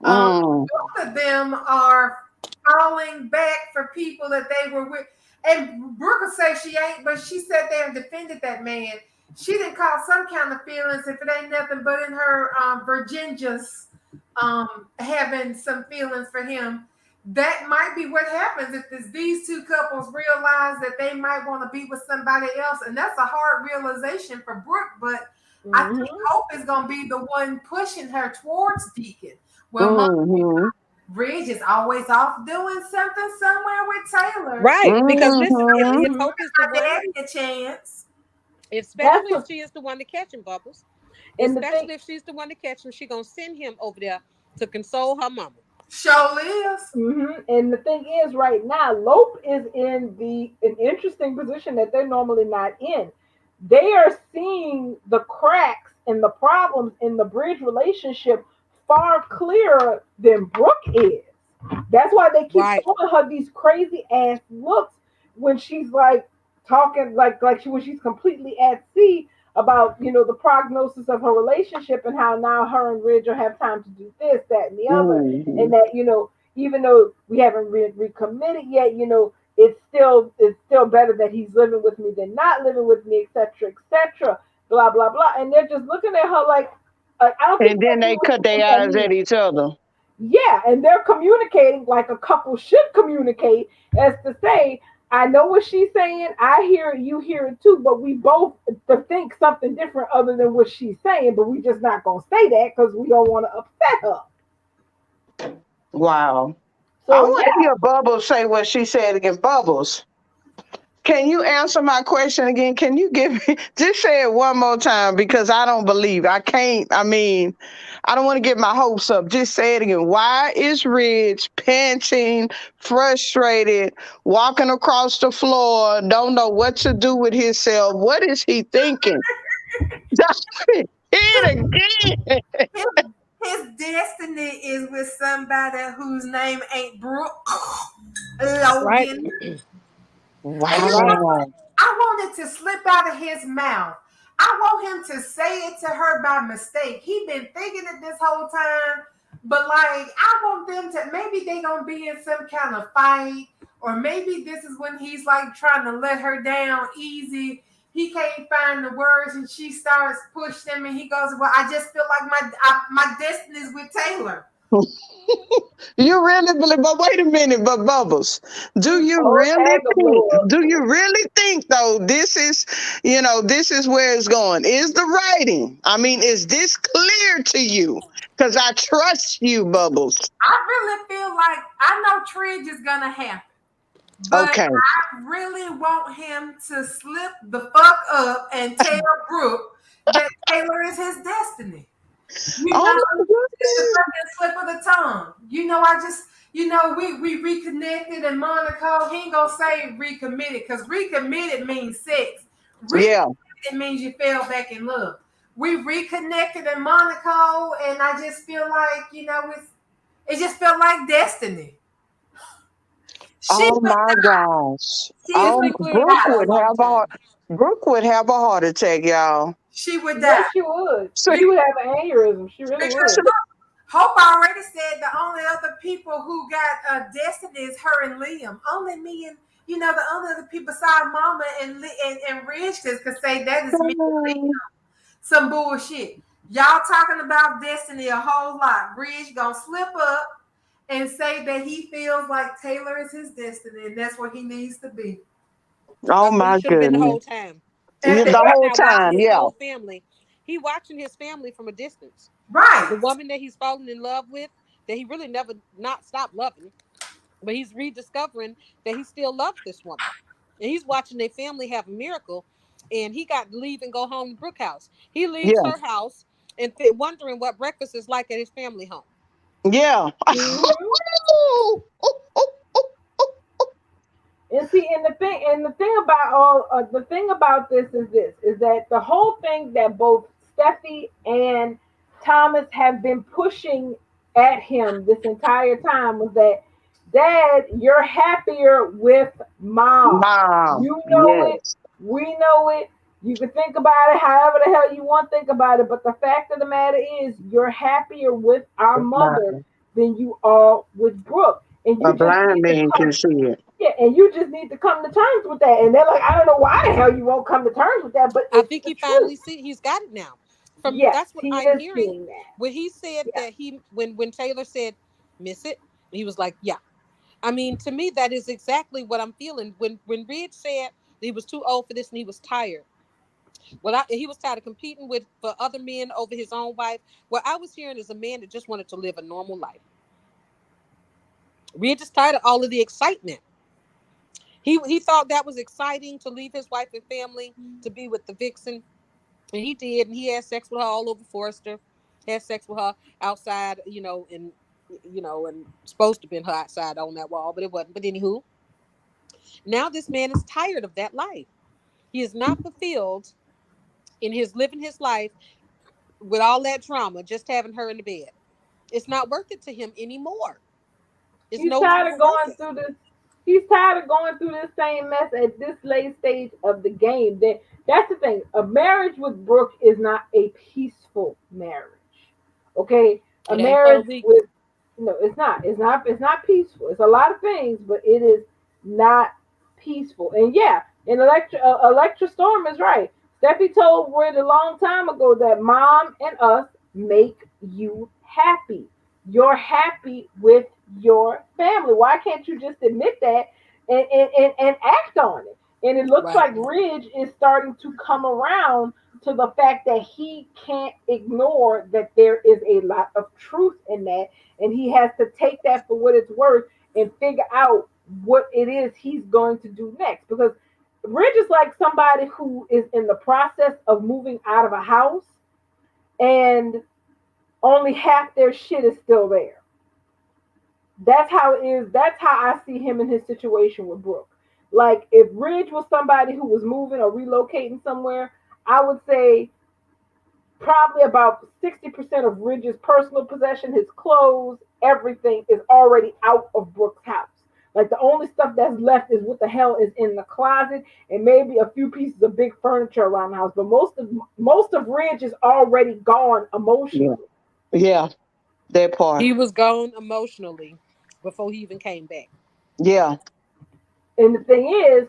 Mm. Both of them are falling back for people that they were with. And Brooke will say she ain't, but she sat there and defended that man. She didn't cause some kind of feelings if it ain't nothing but in her Virginia's having some feelings for him. That might be what happens if these two couples realize that they might want to be with somebody else. And that's a hard realization for Brooke, but I think Hope is going to be the one pushing her towards Deacon. Well, Mm-hmm. Ridge is always off doing something somewhere with Taylor. Right. Because listen, Mm-hmm. if Hope is the Her one, daddy a chance. That's especially if what, she is the one to catch him, Bubbles. and the thing. Especially if she's the one to catch him, she gonna send him over there to console her mama. Show lives. And the thing is, right now, Lope is in an interesting position that they're normally not in. They are seeing the cracks and the problems in the bridge relationship far clearer than Brooke is. That's why they keep Right. showing her these crazy ass looks when she's like talking like when she's completely at sea about the prognosis of her relationship and how now her and Ridge will have time to do this, that, and the other, Mm-hmm. and that even though we haven't recommitted yet, it's still better that he's living with me than not living with me, etc., blah blah blah, and they're just looking at her like I don't think And then they cut their that eyes at each other. yeah, and they're communicating like a couple should communicate, as to say, I know what she's saying, I hear it, you hear it too, but we both think something different other than what she's saying, but we just not gonna say that because we don't want to upset her. Wow. I So want to yeah, hear Bubbles say what she said against Bubbles. Can you answer my question again? Can you give me just say it one more time because I don't believe I can't. I mean, I don't want to get my hopes up. Just say it again. Why is Ridge panting, frustrated, walking across the floor, don't know what to do with himself? What is he thinking? Hit it again. His, his destiny is with somebody whose name ain't Brooke Right. Logan. And you That's know right. what? Wow. I want it to slip out of his mouth. I want him to say it to her by mistake. He been thinking it this whole time, but like I want them to maybe they gonna be in some kind of fight, or maybe this is when he's like trying to let her down easy. He can't find the words, and she starts pushing him, and he goes, "Well, I just feel like my destiny is with Taylor." You really believe, but wait a minute, but Bubbles, do you Oh, really tag a think, blow up. do you really think though, this is, this is where it's going? Is the writing, I mean, is this clear to you? Because I trust you, Bubbles. I really feel like I know Tridge is gonna happen. But Okay. I really want him to slip the fuck up and tell Brooke that Taylor is his destiny. You Oh know, my just a goodness. fucking slip of the tongue. We reconnected in Monaco. He ain't gonna say recommitted because recommitted means sex. Yeah. Recommitted means you fell back in love. We reconnected in Monaco, and I just feel like it just felt like destiny. She Oh would my gosh. It's she Oh, been would cleared up Brooke for a would long have a heart. time. Brooke would have a heart attack, y'all. she would die. Yes, she would. So, She would have an aneurysm. She really Because would. Hope already said the only other people who got destiny is her and Liam. Only me and the only other people besides Mama and Rich could say that is me and Liam. Some bullshit. Y'all talking about destiny a whole lot. Rich gonna slip up and say that he feels like Taylor is his destiny and that's where he needs to be. oh That's where he my should have been the goodness. whole time. And Yeah, Because the right whole now, watching time, his yeah. whole family, he watching his family from a distance. The right. woman that he's fallen in love with, that he really never not stopped loving, but he's rediscovering that he still loves this woman. And he's watching their family have a miracle, and he got to leave and go home to Brooke house. He leaves Yeah. her house and wondering what breakfast is like at his family home. Yeah. Hmm. And see, and the thing about this is that the whole thing that both Steffi and Thomas have been pushing at him this entire time was that, Dad, you're happier with Mom. Mom, You know it. yes. We know it. You can think about it however the hell you want to think about it, but the fact of the matter is, you're happier with our mother Mom. than you are with Brooke, and A you just blind need to man come. can see it. Yeah, and you just need to come to terms with that. And they're like, I don't know why the hell you won't come to terms with that, but I it's think the he finally truth. see he's got it now. From Yes, that's what he I'm is hearing. seeing that. When he said Yeah. that he when Taylor said miss it, he was like, yeah. I mean, to me, that is exactly what I'm feeling. When Ridge said he was too old for this and he was tired. He was tired of competing with for other men over his own wife. What I was hearing is a man that just wanted to live a normal life. Ridge is tired of all of the excitement. He thought that was exciting to leave his wife and family to be with the vixen. And he did, and he had sex with her all over Forrester. Had sex with her outside, and supposed to have been her outside on that wall, but it wasn't. But anywho, now this man is tired of that life. He is not fulfilled in his living his life with all that drama, just having her in the bed. It's not worth it to him anymore. It's He's no tired longer of worth going it. through this. He's tired of going through this same mess at this late stage of the game. That's the thing. A marriage with Brooke is not a peaceful marriage. Okay, a It ain't for a marriage week. with no, it's not. It's not. It's not peaceful. It's a lot of things, but it is not peaceful. And yeah, and Electra Storm is right. Steffi told Red a long time ago that Mom and us make you happy. You're happy with your family. Why can't you just admit that and act on it? And it looks Right. like Ridge is starting to come around to the fact that he can't ignore that there is a lot of truth in that. And he has to take that for what it's worth and figure out what it is he's going to do next. Because Ridge is like somebody who is in the process of moving out of a house and only half their shit is still there. That's how it is. That's how I see him in his situation with Brooke. Like if Ridge was somebody who was moving or relocating somewhere, I would say probably about 60% of Ridge's personal possession, his clothes, everything is already out of Brooke's house. Like the only stuff that's left is what the hell is in the closet and maybe a few pieces of big furniture around the house. But most of Ridge is already gone Yeah. emotionally. Yeah. That part. He was gone emotionally before he even came back. Yeah. And the thing is,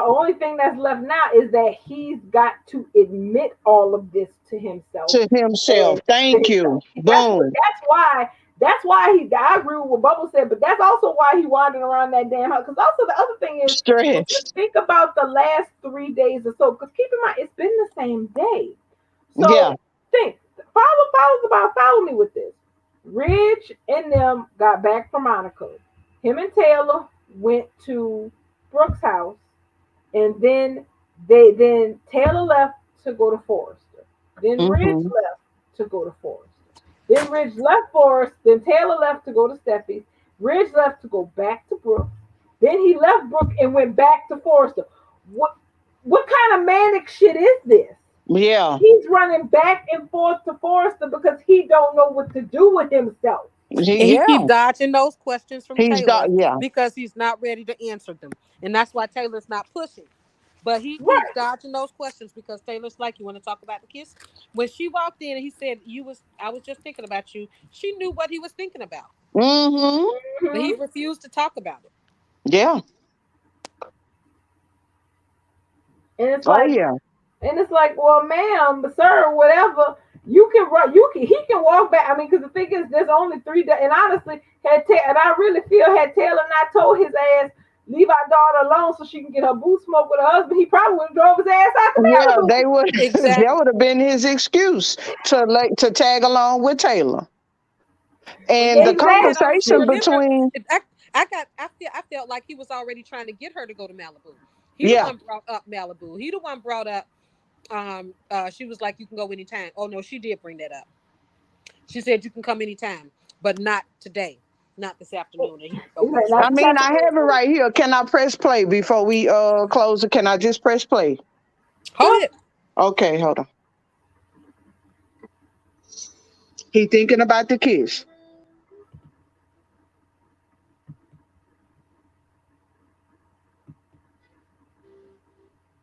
only thing that's left now is that he's got to admit all of this to himself To himself. and to Thank himself. you. Boom. That's why he. I agree with what Bubble said, but that's also why he wandering around that damn house. Because also the other thing is, when you Stressed. think about the last 3 days or so, because keep in mind it's been the same day. Yeah. So think, follow me with this. Ridge and them got back from Monaco. Him and Taylor went to Brooks' house, and then Taylor left to go to Forrester. Then Ridge Mm-hmm. left to go to Forrester. Then Ridge left Forrest. Then Taylor left to go to Steffi's. Ridge left to go back to Brooks. Then he left Brooke and went back to Forrester. What what kind of manic shit is this? Yeah. He's running back and forth to Forrester because he don't know what to do with himself. And he Yeah. keep dodging those questions from He's got, Taylor yeah. because he's not ready to answer them. And that's why Taylor's not pushing. But he keeps Right. dodging those questions because Taylor's like, you want to talk about the kiss? When she walked in and he said, I was just thinking about you, she knew what he was thinking about. Mm-hmm. But he Hmm. refused to talk about it. Yeah. And it's Oh like, yeah. well, ma'am, sir, whatever. You can run. He can walk back. I mean, because the thing is, there's only 3 days. And honestly, and I really feel had Taylor not told his ass leave our daughter alone so she can get her boot smoke with her husband, he probably would have drove his ass out to Yeah, they Malibu. would that Exactly. would have been his excuse to tag along with Taylor. But And you the know what? See, conversation Exactly. remember, between I felt like he was already trying to get her to go to Malibu. He the yeah, one brought up Malibu. He the one brought up. She was like, "You can go anytime." Oh no, she did bring that up. She said you can come anytime, but not today, not this afternoon. And he, He's okay, like, sure. I not this mean I have it afternoon. right here. Can I press play before we close it? Can I just press play? Go Sure. ahead. Okay, hold on. He thinking about the kiss.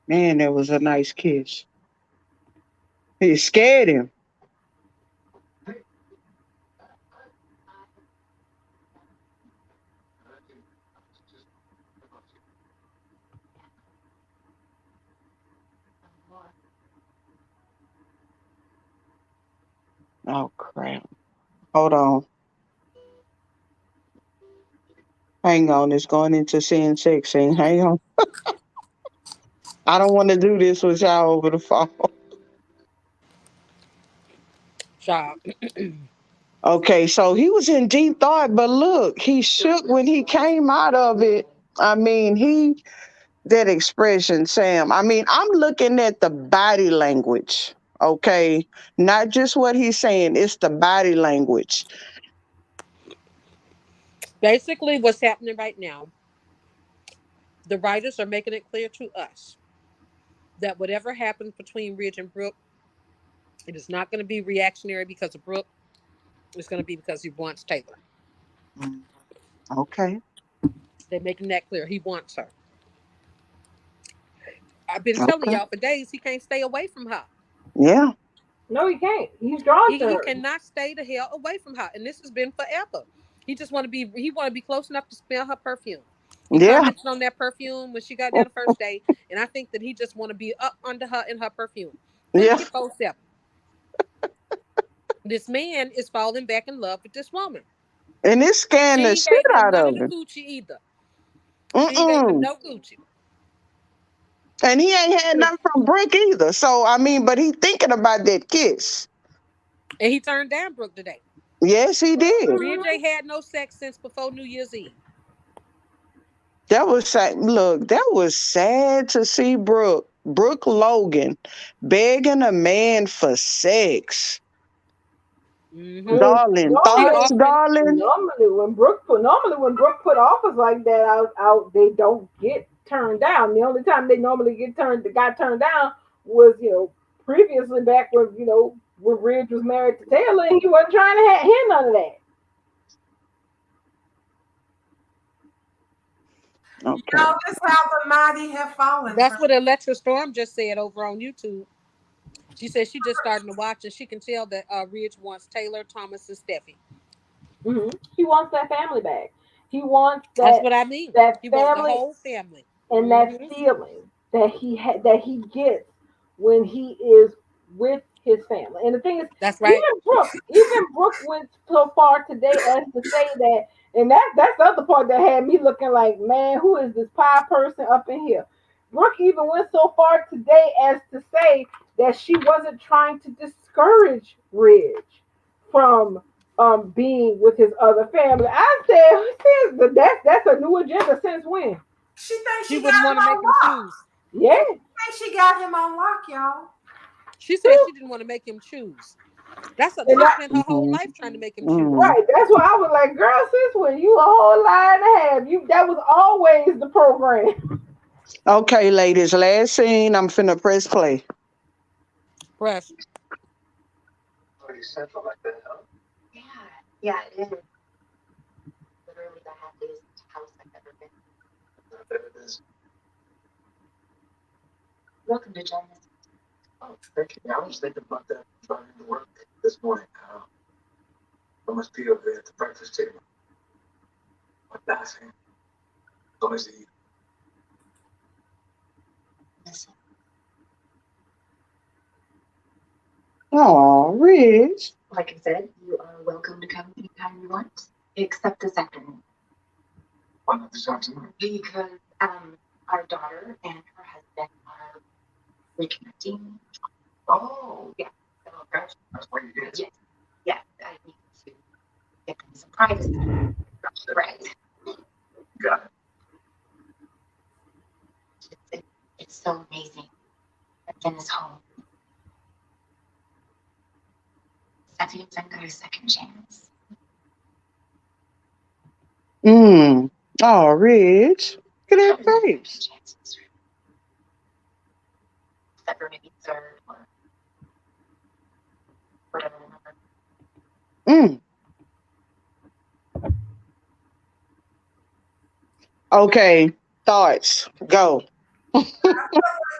Man, that was a nice kiss. It scared him. Oh crap. Hold on. Hang on. It's going into seeing sex scene. Hang on. I don't want to do this with y'all over the phone. Child. Okay, so he was in deep thought, but look, he shook when he came out of it. I mean, that expression, Sam. I mean, I'm looking at the body language, okay? Not just what he's saying, it's the body language. Basically, what's happening right now, the writers are making it clear to us that whatever happens between Ridge and Brooke, it is not going to be reactionary because of Brooke. It's going to be because he wants Taylor. Mm, okay, They're making that clear. He wants her. I've been telling okay. y'all for days he can't stay away from her. Yeah, No, he can't. He's drawn to He her. cannot stay the hell away from her, and this has been forever. He want to be close enough to smell her perfume. He yeah, commented on that perfume when she got there the first day, and I think that he just want to be up under her in her perfume, yeah. 24/7. This man is falling back in love with this woman. And it She scared the ain't shit gave him out none of of the him. Gucci either. She ain't gave him Mm-mm. no Gucci, And he ain't had nothing from Brick either. So, I mean, but he thinking about that kiss. and he turned down Brooke today. Yes, he did. Me and Jay had no sex since before New Year's Eve. That was sad. Look, that was sad to see Brooke Logan begging a man for sex. I Mm-hmm. mean, Darling, She thoughts, offering. darling? normally when Brooke put offers like that out, they don't get turned down. The only time they normally got turned down was previously back when when Ridge was married to Taylor and he wasn't trying to hear none of that. Okay. This is how the mighty have fallen That's from. what Electra Storm just said over on YouTube. She said she just starting to watch and she can tell that Ridge wants Taylor, Thomas, and Steffi. He wants that family back. He wants That's that what I mean. that He wants the family whole family. and that Mm-hmm. feeling that he gets when he is with his family. And the thing is, That's right. even Brooke went so far today as to say that, and that's the other part that had me looking like, man, who is this pie person up in here? Brooke even went so far today as to say that she wasn't trying to discourage Ridge from being with his other family. I said, that's a new agenda since when? She thinks She she wouldn't got him want to make on him lock. choose. Yeah. She got him on lock, y'all. She said she didn't want to make him choose. And She that, spent her whole life trying to make him choose. Mm. right. That's why I was like, girl, sis, when you a whole lie and a half, that was always the program. Okay, ladies, last scene. I'm finna press play. Press. Pretty central like that, huh? Yeah, yeah, it is. Literally the happiest house I've ever been. I bet it is. Welcome to join us. Oh, thank you. I was thinking about that driving to work this morning. I must be over there at the breakfast table. But nothing. Noisy. Listen, Oh, Rich. like I said, you are welcome to come anytime you want, except this afternoon. Why not this afternoon? Because our daughter and her husband are reconnecting. Oh, Yeah. So, that's why you did. yes. Yeah, I need to get them some privacy. Right. Got it. It's so amazing. Again, is home. Steffi and Zen got a second chance. Mm. Oh, Rich. Look at that face. Chances. Except for maybe third or whatever the number. Mm. Okay, thoughts. Go.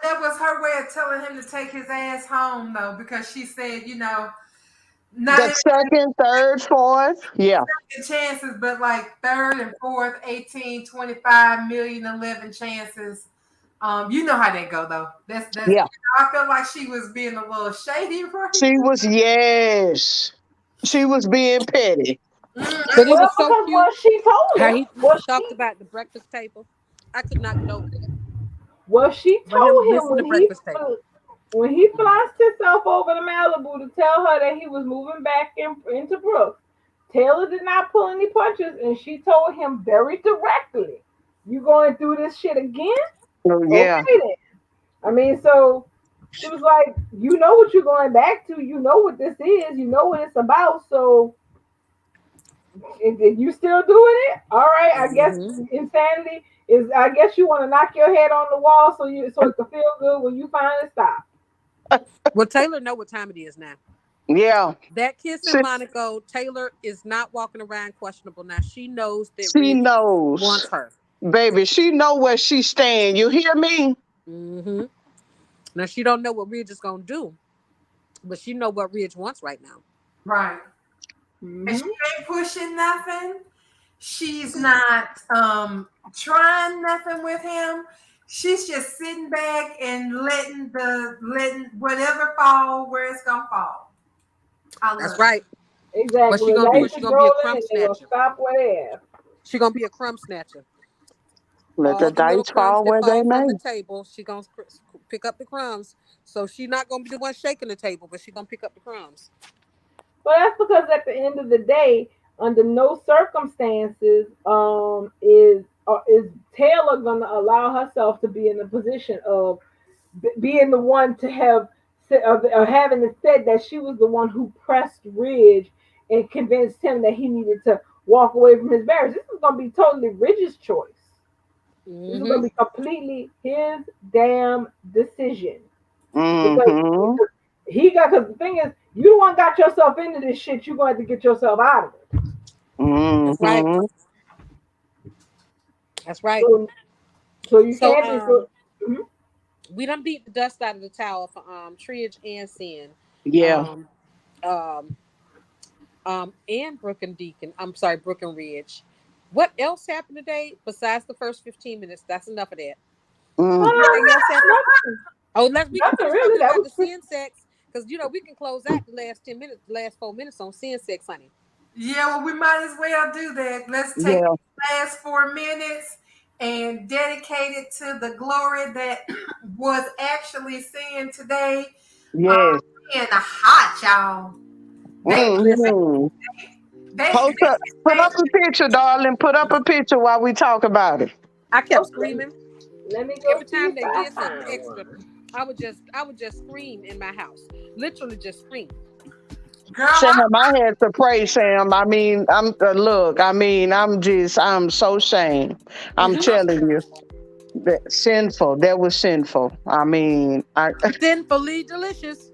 That was her way of telling him to take his ass home, though, because she said, not The even second, third, fourth. Yeah. chances, but like third and fourth, 18, 25 million, 11 chances. You know how they go, though. That's. Yeah. I felt like she was being a little shady, right? She was, yes. She was being petty. But it Well, was so because cute how he talked she about the breakfast table. I could not get over that. what she For him told him missing the breakfast table. when he flashed himself over to Malibu to tell her that he was moving back into Brooks. Taylor did not pull any punches, and she told him very directly, "You going through this shit again? Oh, yeah. Okay then." I mean, so she was like, "You know what you're going back to. You know what this is. You know what it's about. So if you still doing it, all right. I guess Mm-hmm. insanity is. I guess you want to knock your head on the wall so it can feel good when you finally stop." Well, Taylor know what time it is now. Yeah. That kiss in She, Monaco, Taylor is not walking around questionable now. She knows that she Ridge knows. wants her. Baby, she know where she stand. You hear me? Mm-hmm. Now she don't know what Ridge is gonna do, but she know what Ridge wants right now. Right. And she Mm-hmm. ain't pushing nothing. She's not trying nothing with him. She's just sitting back and letting whatever fall where it's gonna fall. I love That's it. right. What Exactly. she The gonna do dice is she is gonna be a rolling, crumb and they're gonna snatcher. stop where they are. She gonna be a crumb snatcher. Let the All the little dice crumbs fall that where they fall from may. the table, she gonna pick up the crumbs. So she not gonna be the one shaking the table, but she gonna pick up the crumbs. Well, that's because at the end of the day, under no circumstances, is is Taylor gonna allow herself to be in the position of being the one to have having it said that she was the one who pressed Ridge and convinced him that he needed to walk away from his marriage? This is gonna be totally Ridge's choice. This is gonna be completely his damn decision. Because Mm-hmm. because the thing is, you the one got yourself into this shit, you're going to have to get yourself out of it. That's right. Mm-hmm. That's right. So you So can't be so. Mhm. we done beat the dust out of the towel for Tridge and Sin. Yeah. Um um and Brooke and Deacon. I'm sorry, Brooke and Ridge. What else happened today besides the first 15 minutes? That's enough of that. Mm. Anything else happened? Nothing, Oh, we can nothing finish really. talking That about was the sin sex because we can close out the last 10 minutes, the last 4 minutes on sin sex, honey. Yeah, well, we might as well do that. Let's take Yeah. the last 4 minutes and dedicate it to the glory that was actually seen today. Yes. And the hot, y'all. They Listen, Mm-hmm. they Post up, put up a picture, darling. Put up a picture while we talk about it. I kept okay. screaming Let me go every see time if they I did something find extra. one. I would just scream in my house, literally just scream. girl, Sam, I had to pray, Sam. I mean, look. I mean, I'm so ashamed. I'm Mm-hmm. telling you, that sinful. That was sinful. I mean, Sinfully delicious.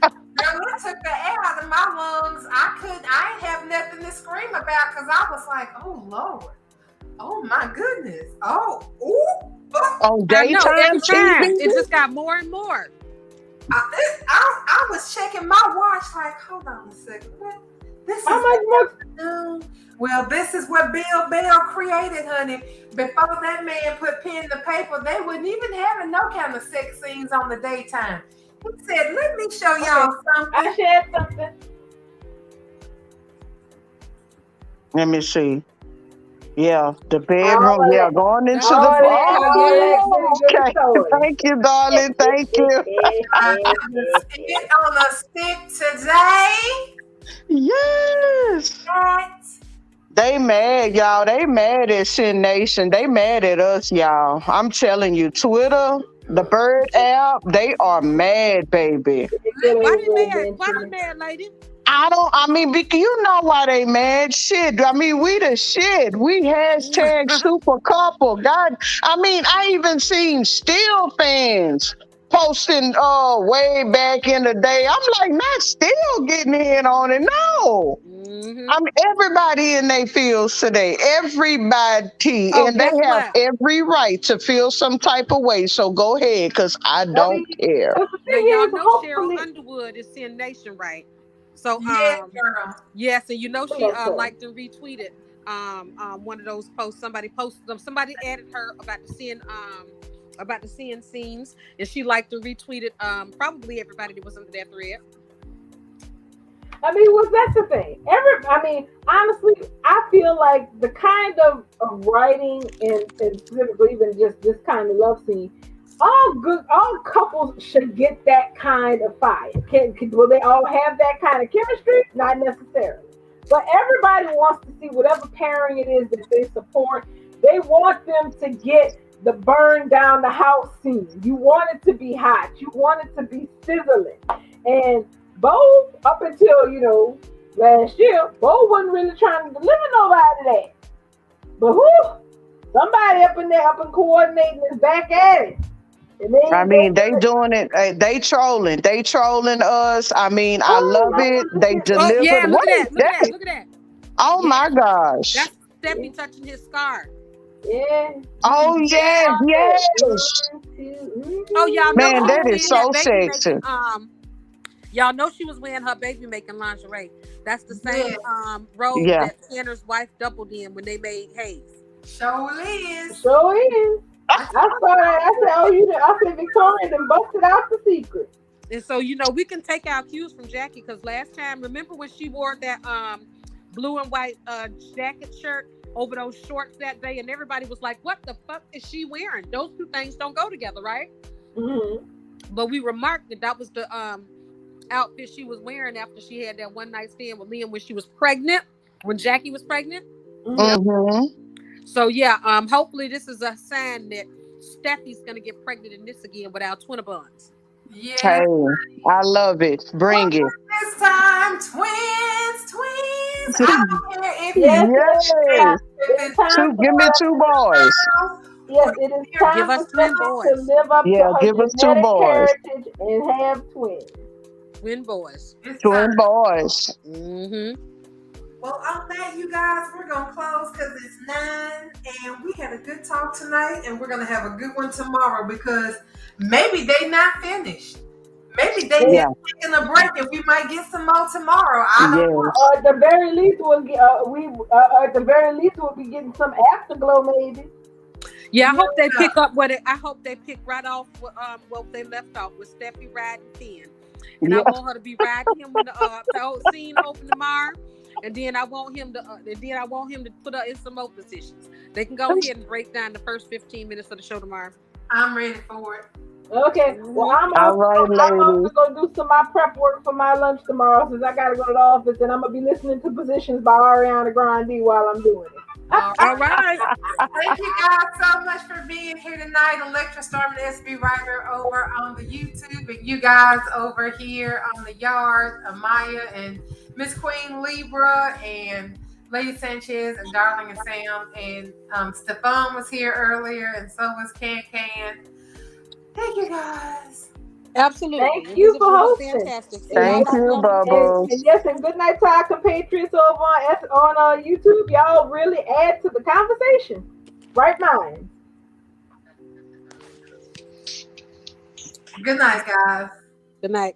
girl, it took the air out of my lungs. I ain't have nothing to scream about because I was like, oh Lord, oh my goodness, oh, ooh, on I know. daytime Every TV. time it just got more and more. I was checking my watch, like, hold on a second. This How is much more? well, this is what Bill Bell created, honey. Before that man put pen to paper, they wouldn't even having no kind of sex scenes on the daytime. He said, let me show y'all Okay, I something. shared something. Let me see. Yeah, the All bedroom. of Yeah, that, going That's into the the. all freak that, show, all that yes. Oh, goody goody okay. story. Thank you, darling. Thank you. Spit on a stick today. Yes. That They mad, y'all. They mad at Sin Nation. They mad at us, y'all. I'm telling you, Twitter, the Bird app, they are mad, baby. They said Why it they was mad? been Why true. they mad, lady? I mean, because you know why they mad. Shit. I mean, we the shit. We hashtag super couple. God, I mean, I even seen Steel fans posting way back in the day. I'm like, not still getting in on it. No. Mm-hmm. I mean, everybody in their fields today, everybody, Oh, and they guess have what? every right to feel some type of way. So go ahead, because I I don't mean, care. but the Now thing y'all is, know Cheryl hopefully, Underwood is Sin Nation, right? So yeah, girl. yes, and she bless her. liked and retweeted one of those posts. Somebody posted them. Somebody added her about the sin scenes, and she liked and retweeted probably everybody that was under that thread. I mean, was that's the thing. I mean, honestly, I feel like the kind of writing and specifically even just this kind of love scene, all couples should get that kind of fire. Will they all have that kind of chemistry? Not necessarily. But everybody wants to see whatever pairing it is that they support. They want them to get the burn down the house scene. You want it to be hot. You want it to be sizzling. And Bo, up until last year, Bo wasn't really trying to deliver nobody that. But who? Somebody up in there, up and coordinating is back at it. And I they mean, they doing it. They trolling. They trolling us. I mean, I oh, love I it. want to They get Oh delivered. yeah, look at Wait, that! Look at that! that. Look at that! Oh Yeah, my gosh. that's Steffi touching his scar. yeah. Oh yes, yes. Oh, y'all know Man, she was that is wearing that so baby sexy. making y'all know she was wearing her baby making lingerie. That's the same Yeah, robe Yeah. that Tanner's wife doubled in when they made Hayes. surely is. So is. I I saw that. I said, oh, I said, Victoria then busted out the secret. And so, we can take our cues from Jackie because last time, remember when she wore that blue and white jacket shirt over those shorts that day, and everybody was like, "What the fuck is she wearing? Those two things don't go together, right?" Mm-hmm. But we remarked that was the outfit she was wearing after she had that one night stand with Liam when she was pregnant, when Jackie was pregnant. Mm-hmm. Mm-hmm. So yeah, hopefully this is a sign that Steffi's gonna get pregnant in this again with our twin buns. Yeah. Hey, I love it. One Bring it. this time, twins. I don't care if it's Yes, it is time. Yes. if It's it's time Two. for Give me two boys. girls yes, or it is if time Give for us twin Stephanie to boys. live up to Yeah, her give us two genetic boys. heritage and have twins. Twin boys. it's time. Twin boys. Mm-hmm. Well, on that, you guys, we're gonna close because it's 9, and we had a good talk tonight, and we're gonna have a good one tomorrow because maybe they not finished. Maybe they They, Yeah. just taking a break, and we might get some more tomorrow. I don't Yes. at the very least, at the very least we'll be getting some afterglow, maybe. Yeah, I know. hope they Yeah. pick up I hope they pick right off what they left off with Steffi riding Finn. And I Yeah. want her to be riding him when the whole scene open tomorrow. And then I want him to put her in some more positions. They can go ahead and break down the first 15 minutes of the show tomorrow. I'm ready for it. Okay. Well, All right, I'm also ladies. gonna do some of my prep work for my lunch tomorrow since I gotta go to the office, and I'm gonna be listening to Positions by Ariana Grande while I'm doing it. All right. Thank you guys so much for being here tonight. Electra Storm and SB Writer over on the YouTube, and you guys over here on the yard, Amaya and Miss Queen Libra and Lady Sanchez and Darling and Sam and Stefan was here earlier, and so was Can Can. Thank you guys. Absolutely. Thank you for It was hosting. fantastic. See And, y'all Thank back you, on the Bubbles. and yes, and good night to our compatriots over on YouTube. Y'all really add to the conversation. Right mind. Good night, guys. Good night.